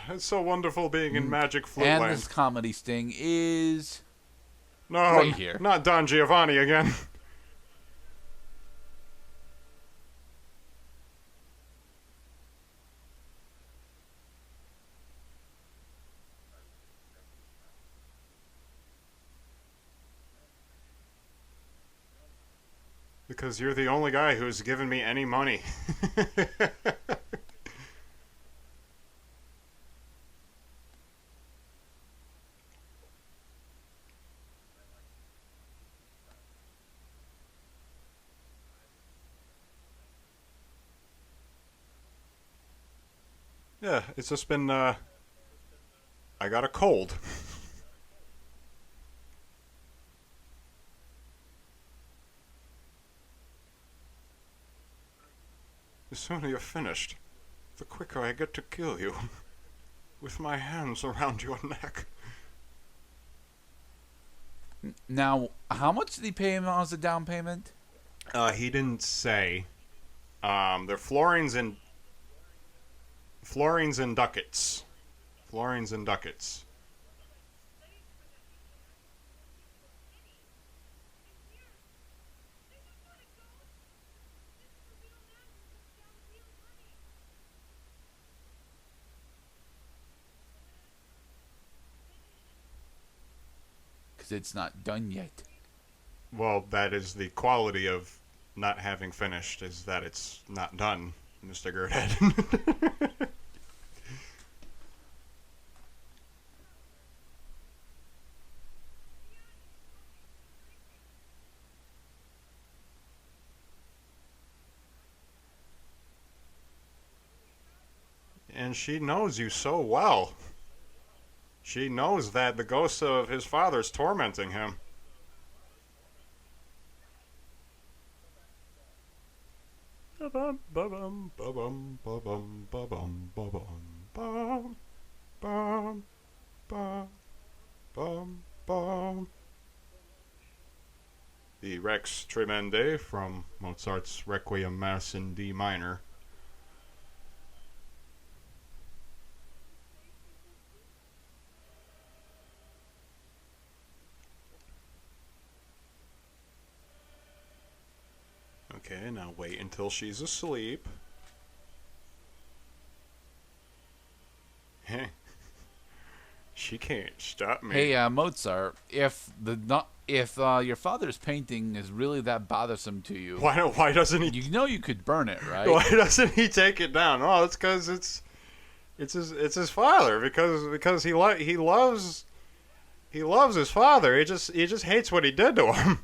It's so wonderful being in Magic Flute And Land. this comedy sting is No, right here. Not Don Giovanni again. Because you're the only guy who's given me any money. Yeah, it's just been, I got a cold. The sooner you're finished, the quicker I get to kill you. With my hands around your neck. Now, how much did he pay him as a down payment? He didn't say. They're florins and ducats. Florins and ducats. Because it's not done yet. Well, that is the quality of not having finished, is that it's not done, Mr. Gerdat. And she knows you so well. She knows that the ghost of his father's tormenting him. Ba-bum, ba-bum, ba-bum, ba-bum, ba-bum, ba-bum, bum, bum, bum, bum, bum. The Rex Tremende from Mozart's Requiem Mass in D minor. until she's asleep. Heh. She can't stop me. Hey, Mozart, if your father's painting is really that bothersome to you, Why doesn't he? you know you could burn it, right? Why doesn't he take it down? Oh, it's because it's his father. Because he loves his father. He just hates what he did to him.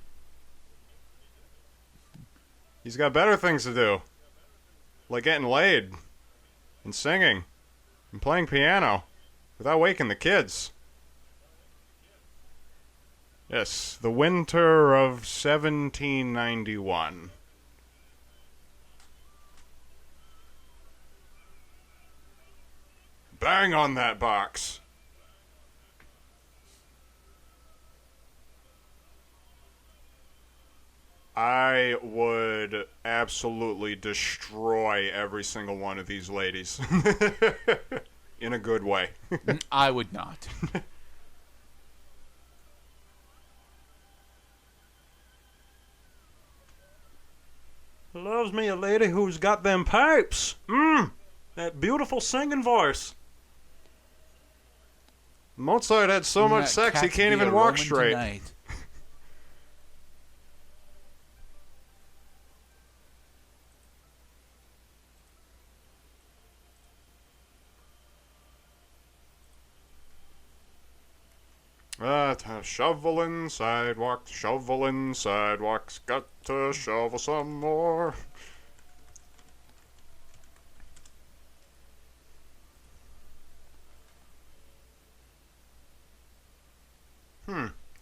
He's got better things to do, like getting laid, and singing, and playing piano, without waking the kids. Yes, the winter of 1791. Bang on that box. I would absolutely destroy every single one of these ladies. In a good way. I would not. Loves me a lady who's got them pipes. That beautiful singing voice. Mozart had so much That sex he cat can't be even a walk Roman straight. tonight. Shoveling sidewalks, got to shovel some more.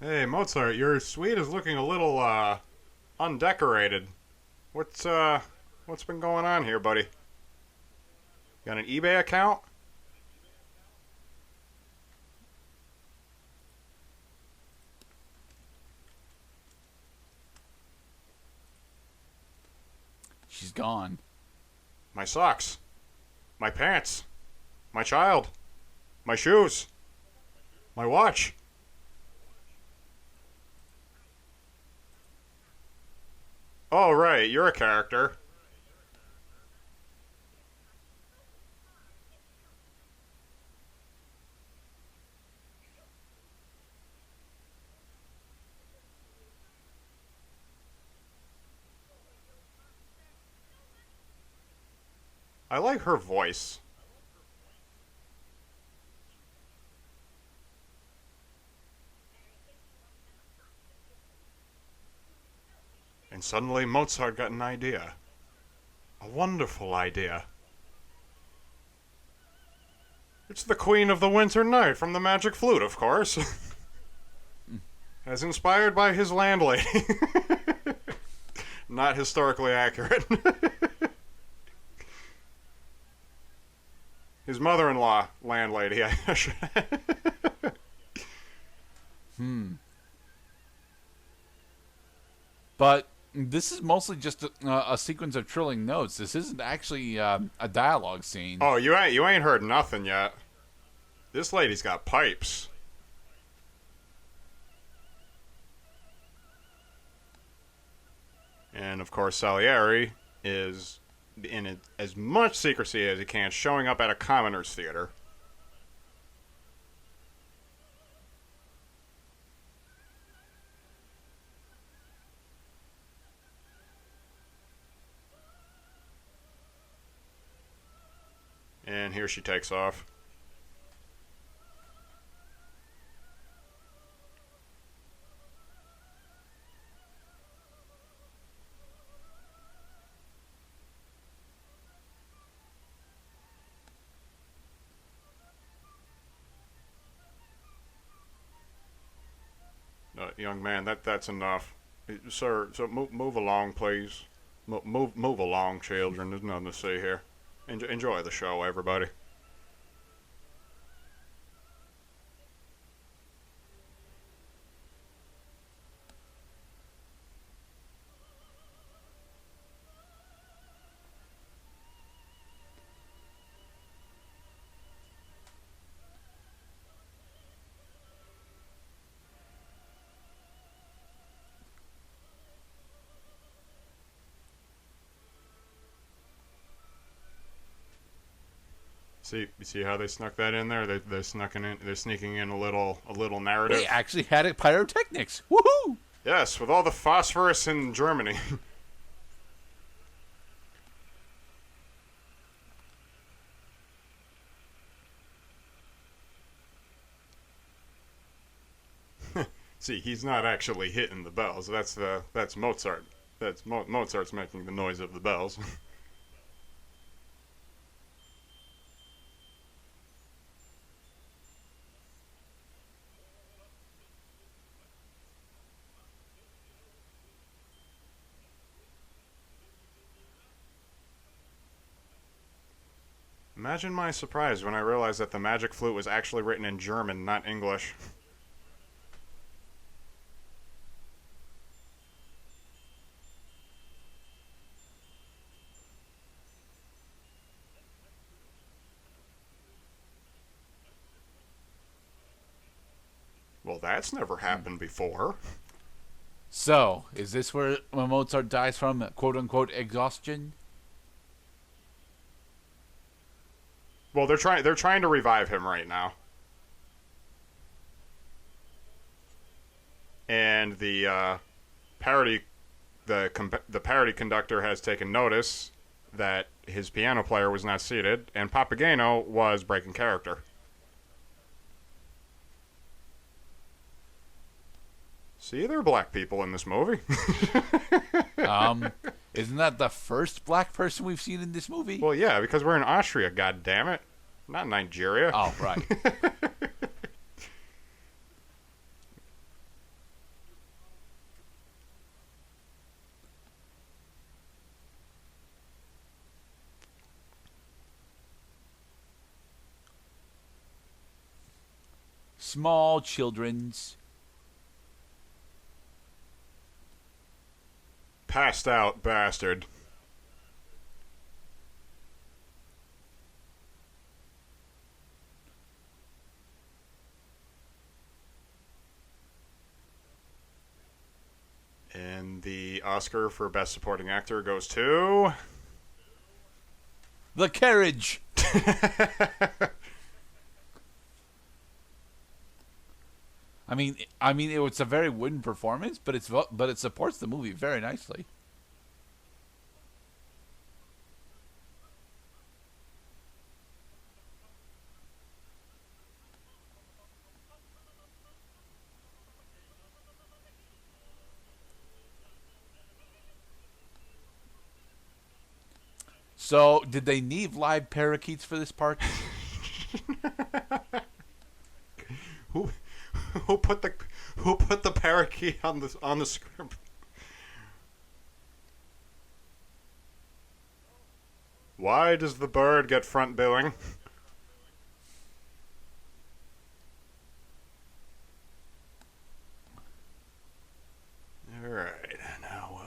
Hey, Mozart, your suite is looking a little, undecorated. What's been going on here, buddy? Got an eBay account? She's gone. My socks. My pants. My child. My shoes. My watch. Oh, right, you're a character. I like her voice. And suddenly Mozart got an idea. A wonderful idea. It's the Queen of the Winter Night from the Magic Flute, of course. As inspired by his landlady. Not historically accurate. His mother-in-law, landlady. But this is mostly just a sequence of trilling notes. This isn't actually a dialogue scene. Oh, you ain't heard nothing yet. This lady's got pipes. And of course, Salieri is in as much secrecy as he can, showing up at a commoners theater. And here she takes off. Young man, that's enough. Sir, so move along, please. Move along, children. There's nothing to see here. Enjoy the show, everybody. You see how they snuck that in there? They're sneaking in a little narrative. They actually had it pyrotechnics. Woohoo! Yes, with all the phosphorus in Germany. See, he's not actually hitting the bells. That's Mozart. Mozart's making the noise of the bells. Imagine my surprise when I realized that the Magic Flute was actually written in German, not English. Well, that's never happened before. So, is this where Mozart dies from, quote unquote, exhaustion? Well, they're trying to revive him right now. And the parody conductor has taken notice that his piano player was not seated, and Papageno was breaking character. See, there are black people in this movie. Isn't that the first black person we've seen in this movie? Well, yeah, because we're in Austria, goddammit, not Nigeria. Oh, right. Small children's. Passed out bastard. And the Oscar for Best Supporting Actor goes to... The Carriage. I mean, it's a very wooden performance, but it supports the movie very nicely. So, did they need live parakeets for this part? Who put the parakeet on the script? Why does the bird get front billing? All right, now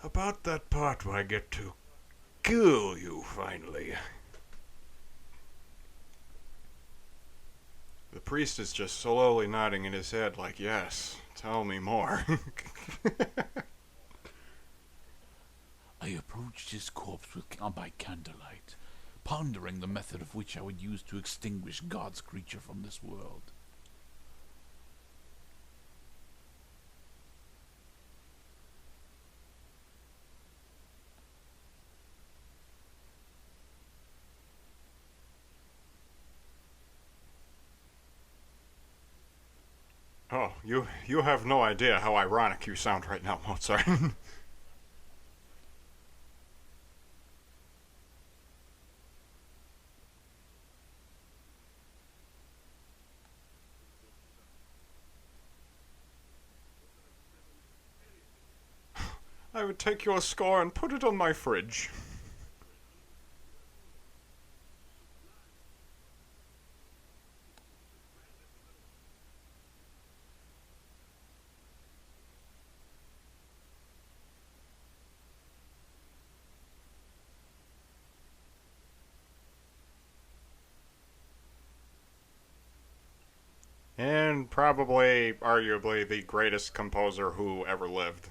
about that part where I get to kill you finally. The priest is just slowly nodding in his head like, yes, tell me more. I approached his corpse by candlelight, pondering the method of which I would use to extinguish God's creature from this world. Oh, you have no idea how ironic you sound right now, Mozart. I would take your score and put it on my fridge. And probably, arguably, the greatest composer who ever lived.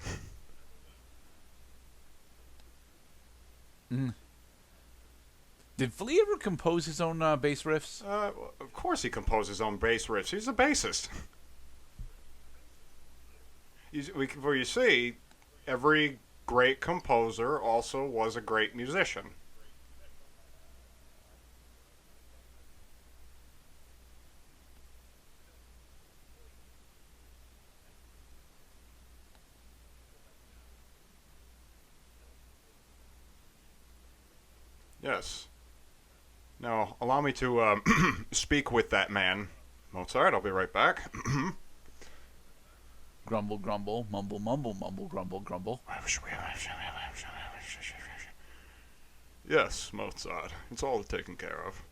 Did Flea ever compose his own bass riffs? Of course he composed his own bass riffs. He's a bassist. For you see, every great composer also was a great musician. Yes. Now, allow me to speak with that man. Mozart, I'll be right back. Grumble, grumble, mumble, mumble, mumble, grumble, grumble. Yes, Mozart. It's all taken care of.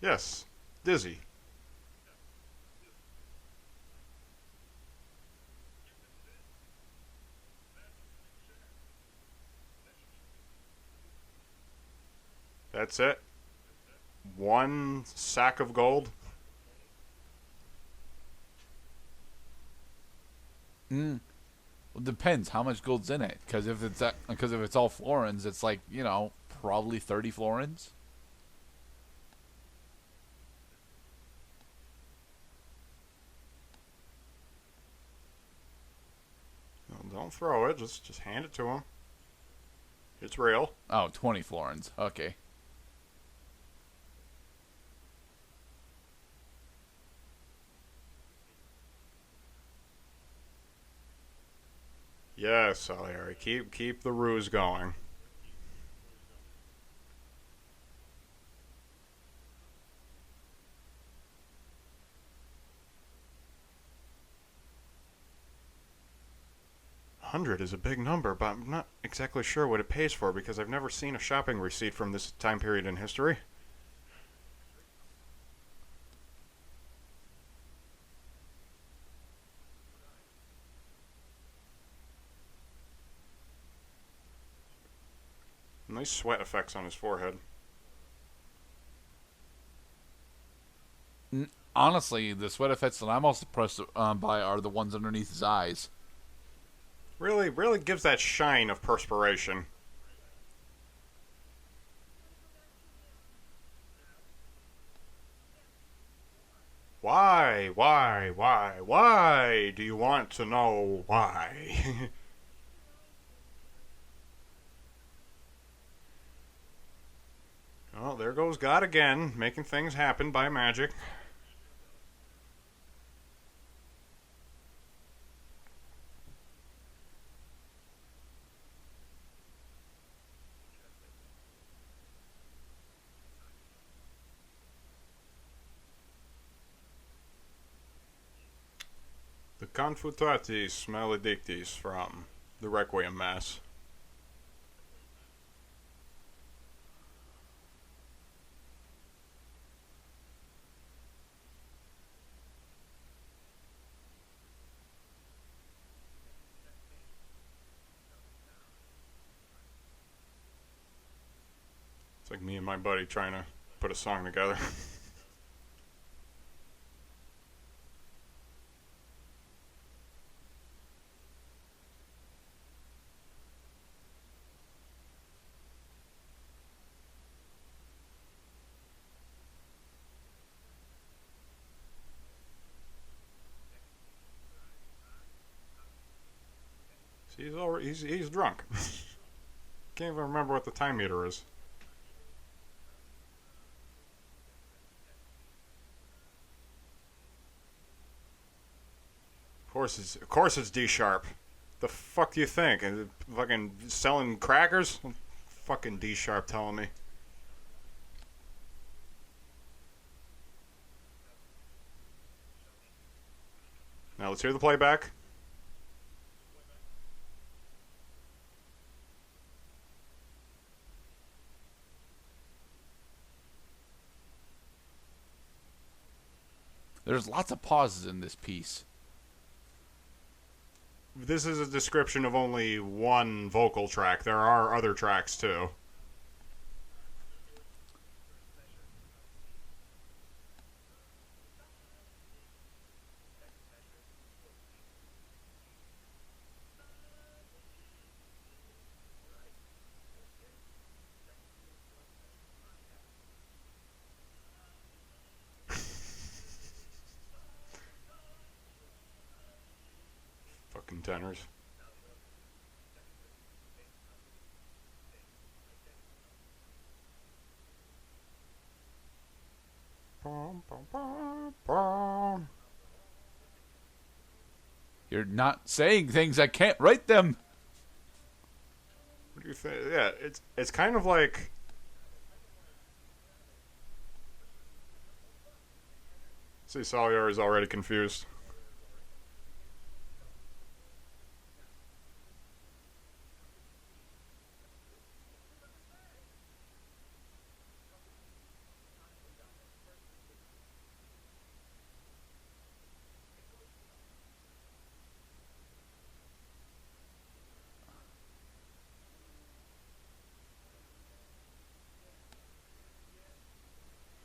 Yes, Dizzy. That's it. One sack of gold. Mm. Well, depends how much gold's in it. Because if it's all florins, it's like probably 30 florins. Don't throw it. Just hand it to him. It's real. Oh, 20 florins. Okay. Yes, Salieri. Keep the ruse going. $100 is a big number, but I'm not exactly sure what it pays for because I've never seen a shopping receipt from this time period in history. Nice sweat effects on his forehead. Honestly, the sweat effects that I'm most impressed by are the ones underneath his eyes. Really gives that shine of perspiration. Why do you want to know why? Oh, there goes God again, making things happen by magic. The Confutatis Maledictis from the Requiem Mass. It's like me and my buddy trying to put a song together. See, he's drunk. Can't even remember what the time meter is. Of course it's D sharp. The fuck do you think? Is it fucking selling crackers? Fucking D sharp telling me. Now let's hear the playback. There's lots of pauses in this piece. this is a description of only one vocal track. There are other tracks too. Fucking tenors. You're not saying things. I can't write them. What do you think? Yeah, it's kind of like. See, Salieri's already confused.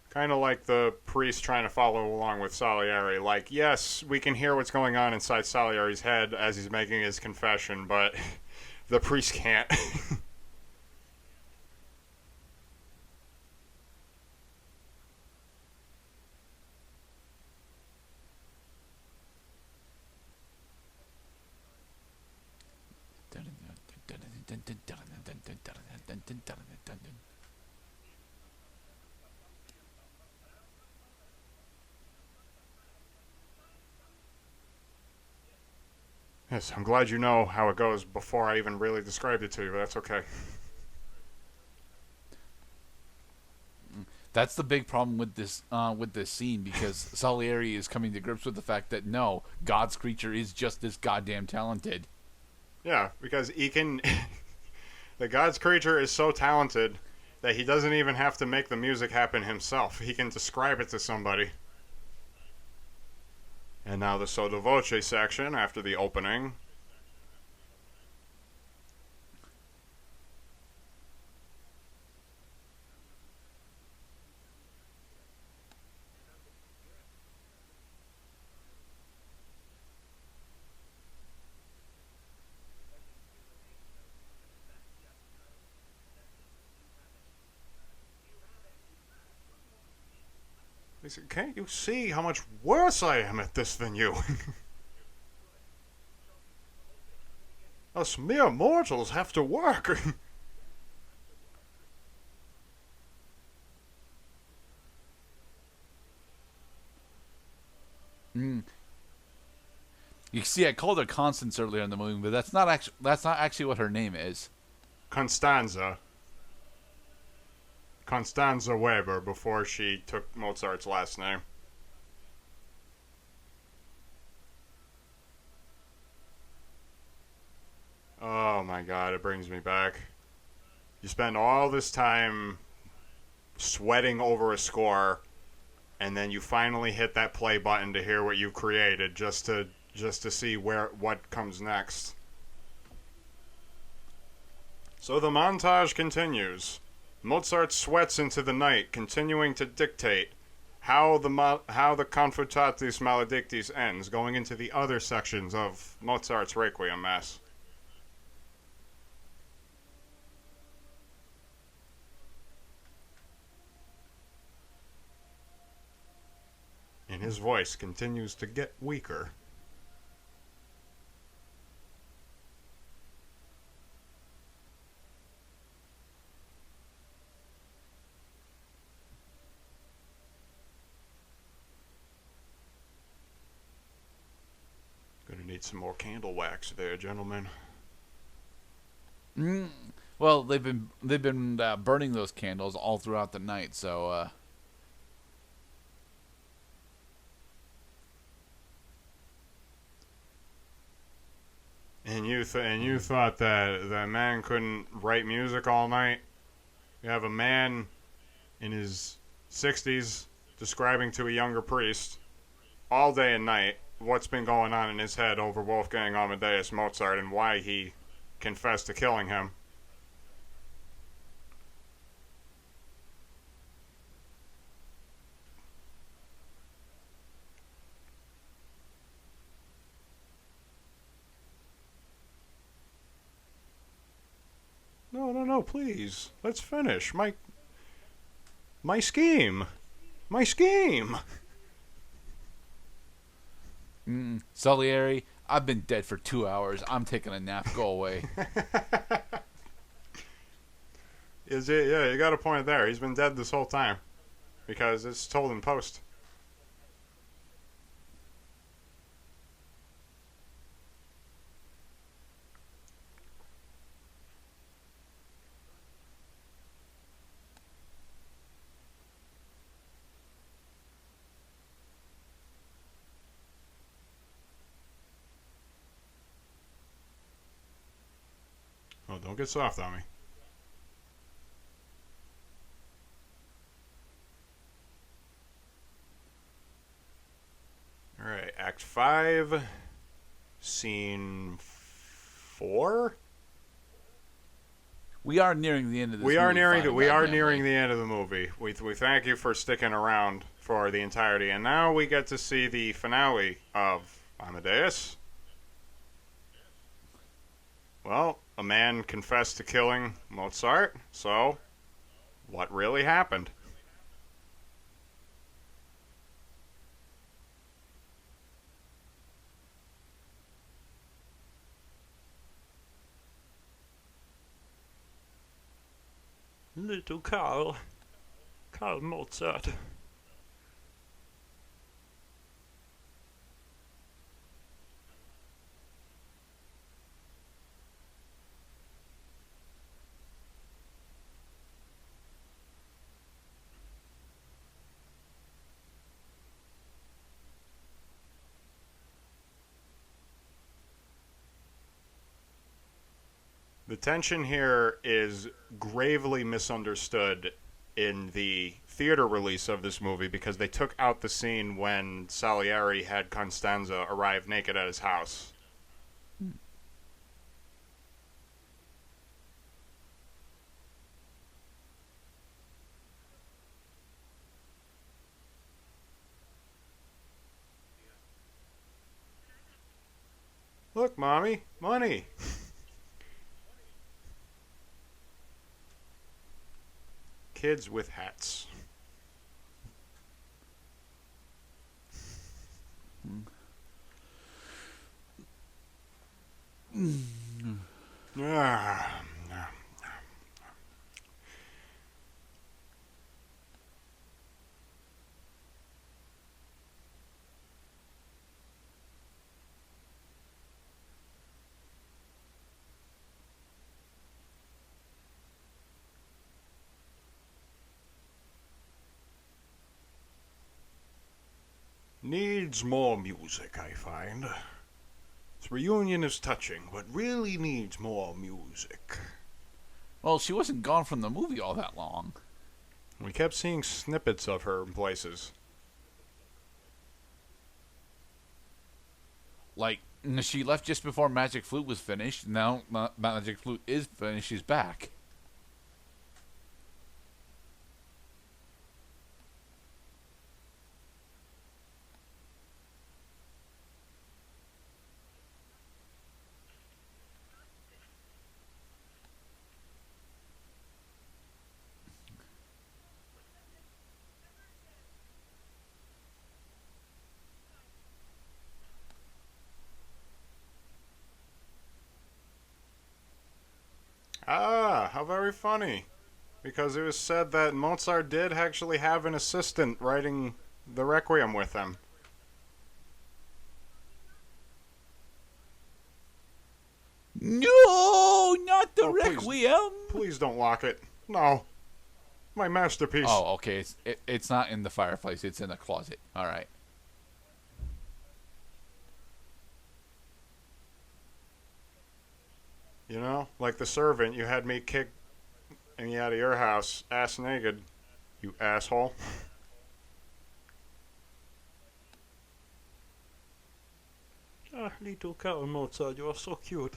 Kind of like the priest trying to follow along with Salieri. Like, yes, we can hear what's going on inside Salieri's head as he's making his confession, but the priest can't. Yes, I'm glad you know how it goes before I even really described it to you, but that's okay. That's the big problem with this scene, because Salieri is coming to grips with the fact that no, God's creature is just this goddamn talented. Yeah, because he can. The God's creature is so talented that he doesn't even have to make the music happen himself. He can describe it to somebody. And now the sotto voce section after the opening. He said, "Can't you see how much worse I am at this than you? Us mere mortals have to work." Mm. You see, I called her Constance earlier in the movie, but that's not actually what her name is. Constanza Weber, before she took Mozart's last name. Oh my god, it brings me back. You spend all this time sweating over a score, and then you finally hit that play button to hear what you've created, just to see what comes next. So the montage continues. Mozart sweats into the night, continuing to dictate how the Confutatis Maledictis ends, going into the other sections of Mozart's Requiem Mass. And his voice continues to get weaker. Gonna need some more candle wax there, gentlemen. Well, they've been burning those candles all throughout the night, so. And you thought that that man couldn't write music all night? You have a man in his 60s describing to a younger priest all day and night what's been going on in his head over Wolfgang Amadeus Mozart and why he confessed to killing him. No, please. Let's finish. My scheme. My scheme. Salieri, I've been dead for 2 hours. I'm taking a nap. Go away. Is it? Yeah, you got a point there. He's been dead this whole time. Because it's told in post. Oh, don't get soft on me. Alright, Act 5, Scene 4? We are nearing the end of this We movie. are nearing finally. the end of the movie. We thank you for sticking around for the entirety, and now we get to see the finale of Amadeus. Well, a man confessed to killing Mozart, so what really happened? Little Karl Mozart. The tension here is gravely misunderstood in the theater release of this movie because they took out the scene when Salieri had Constanza arrive naked at his house. Look, Mommy, money. Kids with hats. Ah. Needs more music, I find. This reunion is touching, but really needs more music. Well, she wasn't gone from the movie all that long. We kept seeing snippets of her in places. Like, she left just before Magic Flute was finished. Now Magic Flute is finished. She's back. Ah, how very funny. Because it was said that Mozart did actually have an assistant writing the Requiem with him. No, not the Oh, please. Requiem. Please don't lock it. No. My masterpiece. Oh, okay. It's not in the fireplace. It's in the closet. All right. You know, like the servant you had me kick me out of your house, ass naked, you asshole. Ah, little cow Mozart, you are so cute.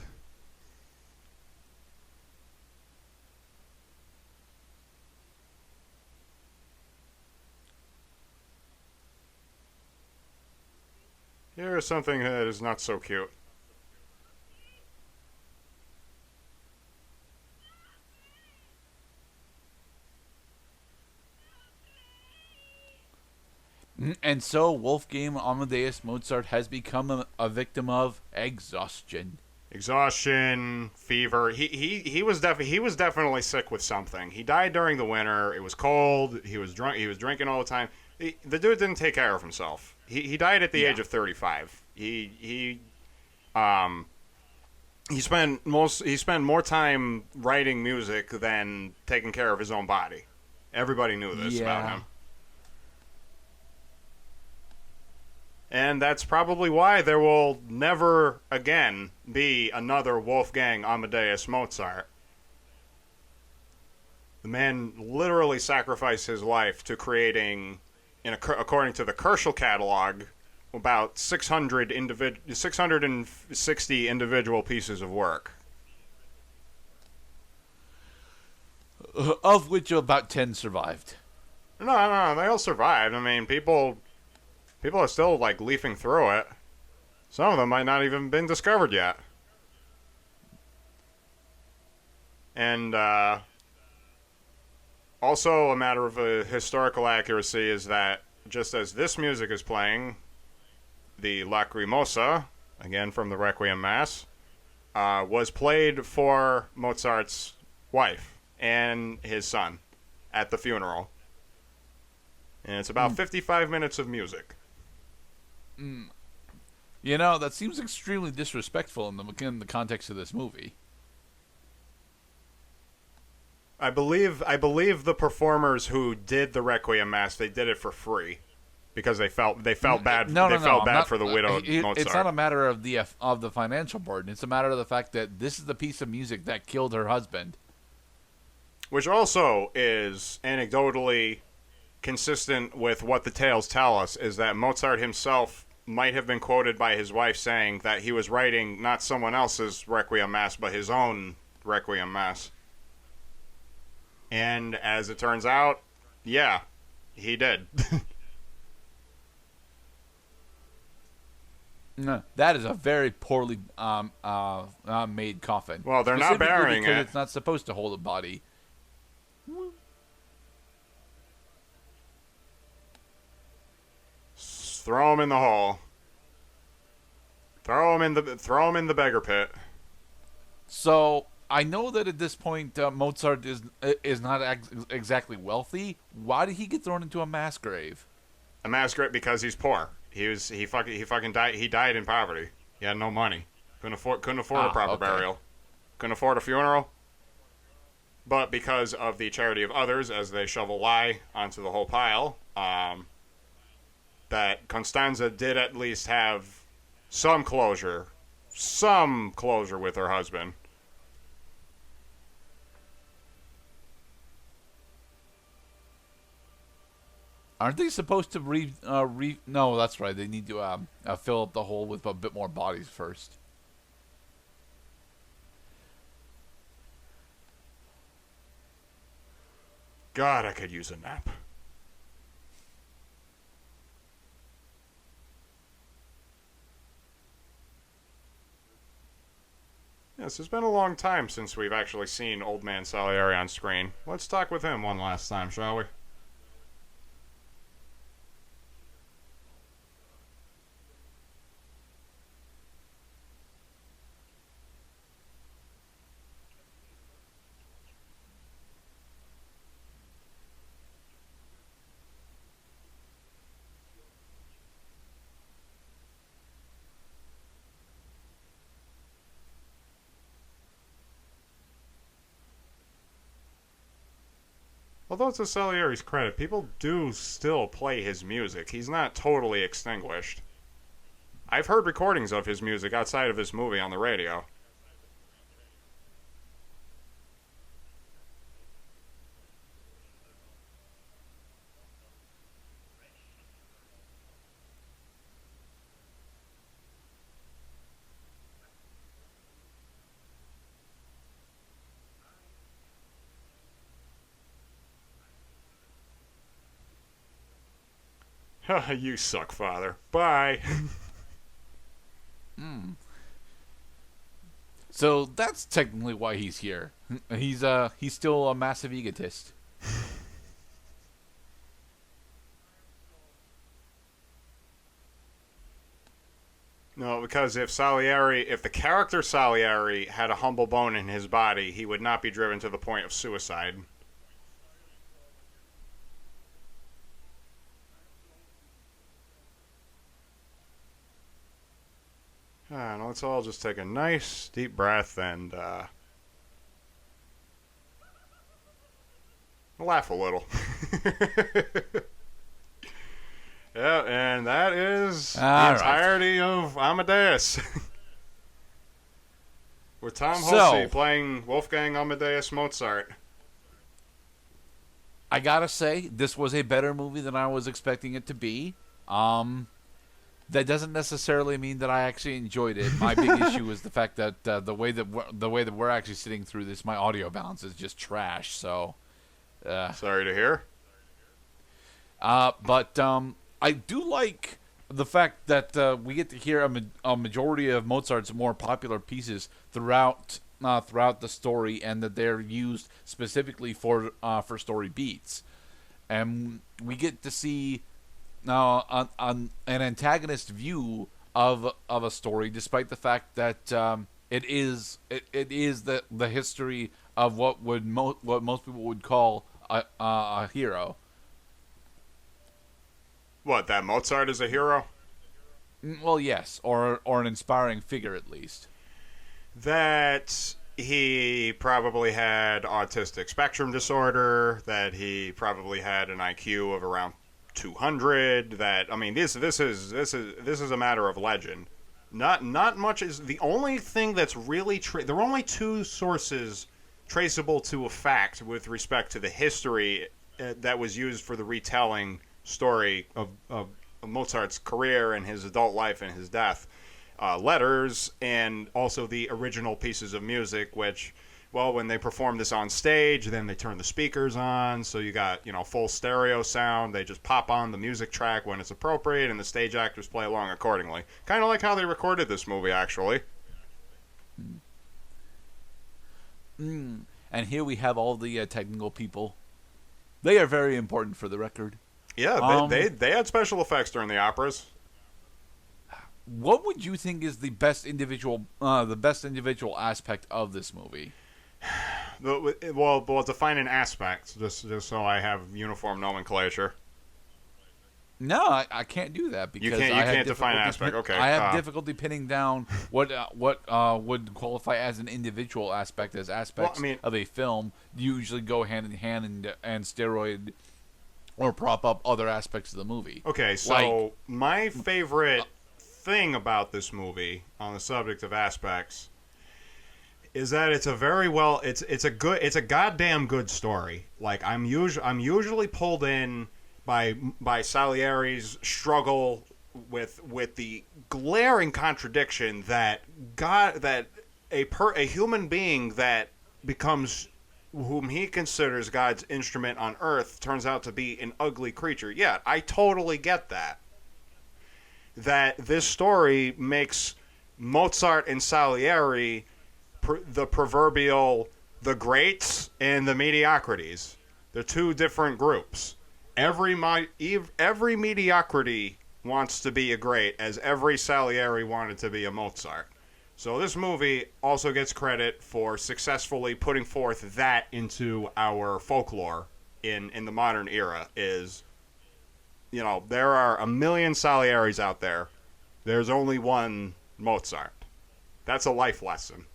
Here is something that is not so cute. And so Wolfgang Amadeus Mozart has become a victim of exhaustion. Exhaustion, fever. He was definitely sick with something. He died during the winter. It was cold. He was drunk. He was drinking all the time. The dude didn't take care of himself. He died at the age of 35. He spent more time writing music than taking care of his own body. Everybody knew this about him. And that's probably why there will never again be another Wolfgang Amadeus Mozart. The man literally sacrificed his life to creating, according to the Kerschel catalog, about 660 individual pieces of work. Of which about 10 survived. No, they all survived. I mean, people are still, like, leafing through it. Some of them might not even been discovered yet. And, also a matter of historical accuracy is that just as this music is playing, the Lacrimosa, again from the Requiem Mass, was played for Mozart's wife and his son at the funeral. And it's about 55 minutes of music. You know, that seems extremely disrespectful in the context of this movie. I believe the performers who did the Requiem Mass, they did it for free because they felt bad. They felt bad for the widowed Mozart. It's not a matter of the financial burden. It's a matter of the fact that this is the piece of music that killed her husband. Which also is anecdotally consistent with what the tales tell us, is that Mozart himself might have been quoted by his wife saying that he was writing not someone else's Requiem Mass, but his own Requiem Mass. And as it turns out, yeah, he did. That is a very poorly made coffin. Well, they're not burying because it. It's not supposed to hold a body. Throw him in the hole. Throw him in the beggar pit. So I know that at this point Mozart is not exactly wealthy. Why did he get thrown into a mass grave? A mass grave because he's poor. He fucking died. He died in poverty. He had no money. Couldn't afford a proper burial. Couldn't afford a funeral. But because of the charity of others, as they shovel lye onto the whole pile, that Constanza did at least have some closure with her husband. Aren't they supposed to No, that's right. They need to fill up the hole with a bit more bodies first. God, I could use a nap. Yes, it's been a long time since we've actually seen Old Man Salieri on screen. Let's talk with him one last time, shall we? Although to Salieri's credit, people do still play his music. He's not totally extinguished. I've heard recordings of his music outside of this movie on the radio. You suck, Father. Bye. So that's technically why he's here. He's still a massive egotist. No, because if the character Salieri had a humble bone in his body, he would not be driven to the point of suicide. And let's all just take a nice deep breath and laugh a little. Yeah, and that is the entirety of Amadeus. With Tom Hulsey playing Wolfgang Amadeus Mozart. I gotta say, this was a better movie than I was expecting it to be. That doesn't necessarily mean that I actually enjoyed it. My big issue is the fact that the way that we're actually sitting through this, my audio balance is just trash. So, sorry to hear. But I do like the fact that we get to hear a majority of Mozart's more popular pieces throughout the story, and that they're used specifically for story beats, and we get to see on an antagonist view of a story, despite the fact that it is the history of what most people would call a hero. What, that Mozart is a hero? Well, yes, or an inspiring figure at least. That he probably had autistic spectrum disorder, that he probably had an IQ of around 200, that, I mean, this is a matter of legend. Not much is the only thing that's really there are only two sources traceable to a fact with respect to the history that was used for the retelling story of Mozart's career and his adult life and his death. Letters, and also the original pieces of music, which, well, when they perform this on stage, then they turn the speakers on, so you got, full stereo sound. They just pop on the music track when it's appropriate, and the stage actors play along accordingly. Kind of like how they recorded this movie, actually. And here we have all the technical people. They are very important for the record. Yeah, they had special effects during the operas. What would you think is the best individual aspect of this movie? Well, define an aspect, just so I have uniform nomenclature. No, I can't do that because you can't define an aspect. Okay, I have difficulty pinning down what would qualify as an individual aspect, as aspects of a film usually go hand in hand and steroid or prop up other aspects of the movie. Okay, so my favorite thing about this movie on the subject of aspects is that it's a goddamn good story. Like, I'm usually pulled in by Salieri's struggle with the glaring contradiction that a human being that becomes whom he considers God's instrument on earth turns out to be an ugly creature. Yeah, I totally get that. That this story makes Mozart and Salieri the proverbial the greats and the mediocrities. They're two different groups. Every mediocrity wants to be a great, as every Salieri wanted to be a Mozart. So this movie also gets credit for successfully putting forth that into our folklore in the modern era. Is, there are a million Salieris out there. There's only one Mozart. That's a life lesson.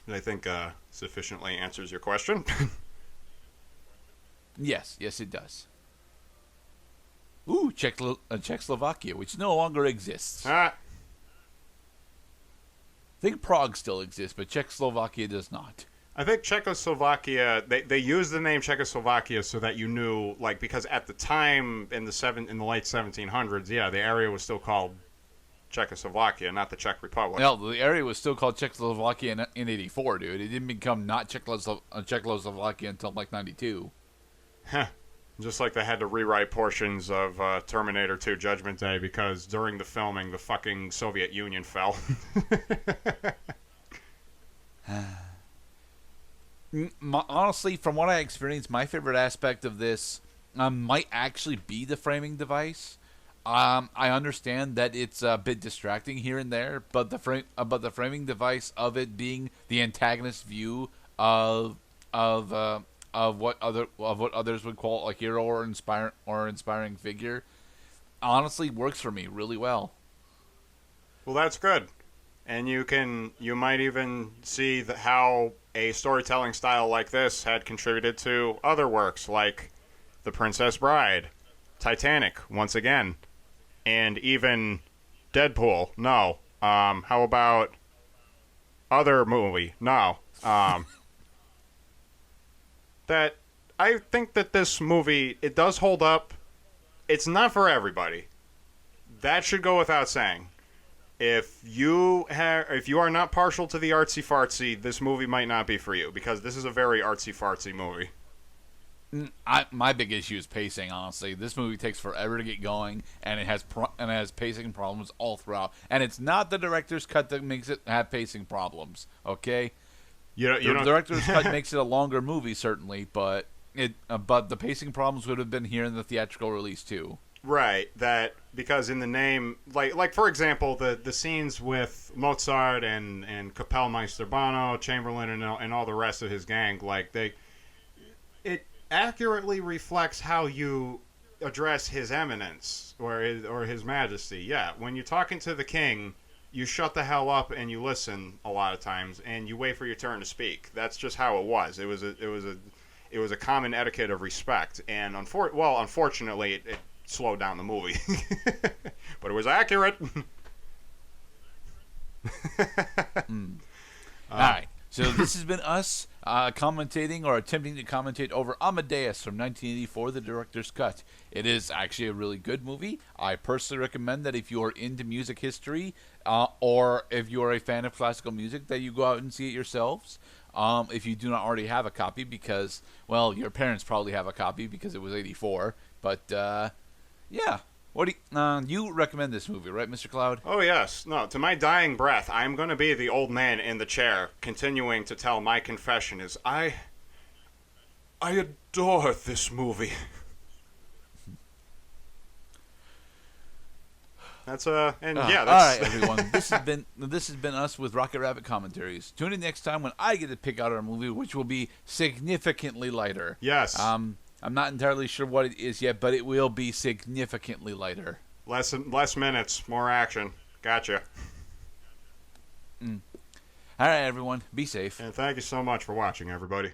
I think sufficiently answers your question. Yes, it does. Ooh, Czechoslovakia, which no longer exists. I think Prague still exists, but Czechoslovakia does not. I think Czechoslovakia, they used the name Czechoslovakia so that you knew, because at the time in the late 1700s, yeah, the area was still called Czechoslovakia, not the Czech Republic. No, the area was still called Czechoslovakia in 84, dude. It didn't become not Czechoslovakia until 92. Heh. Just like they had to rewrite portions of Terminator 2 Judgment Day because during the filming, the fucking Soviet Union fell. Honestly, from what I experienced, my favorite aspect of this might actually be the framing device. I understand that it's a bit distracting here and there, but the framing device of it being the antagonist view of what others would call a hero or inspiring figure, honestly works for me really well. Well, that's good. And you might even see how a storytelling style like this had contributed to other works like The Princess Bride, Titanic, once again, and even Deadpool. No. How about other movie? No. That I think that this movie, it does hold up. It's not for everybody. That should go without saying. If you are not partial to the artsy fartsy, this movie might not be for you because this is a very artsy fartsy movie. My big issue is pacing. Honestly, this movie takes forever to get going, and it has pacing problems all throughout. And it's not the director's cut that makes it have pacing problems. Okay, the director's cut makes it a longer movie, certainly, but the pacing problems would have been here in the theatrical release too. Right, that because in the name, like for example, the scenes with Mozart and Kapellmeister Bono, Chamberlain, and all the rest of his gang, it accurately reflects how you address His Eminence or His Majesty. Yeah, when you're talking to the king, you shut the hell up and you listen a lot of times, and you wait for your turn to speak. That's just how it was. It was a common etiquette of respect, and unfortunately, it slowed down the movie, but it was accurate. All right, so this has been us commentating or attempting to commentate over Amadeus from 1984, the director's cut. It is actually a really good movie. I personally recommend that if you are into music history or if you are a fan of classical music, that you go out and see it yourselves. If you do not already have a copy, because, well, your parents probably have a copy because it was 84, but yeah. What do you recommend this movie, right, Mr. Cloud? Oh, yes. No, to my dying breath, I'm going to be the old man in the chair, continuing to tell my confession is I adore this movie. That's all right, everyone. This has been us with Rocket Rabbit Commentaries. Tune in next time when I get to pick out our movie, which will be significantly lighter. Yes. I'm not entirely sure what it is yet, but it will be significantly lighter. Less minutes, more action. Gotcha. All right, everyone. Be safe. And thank you so much for watching, everybody.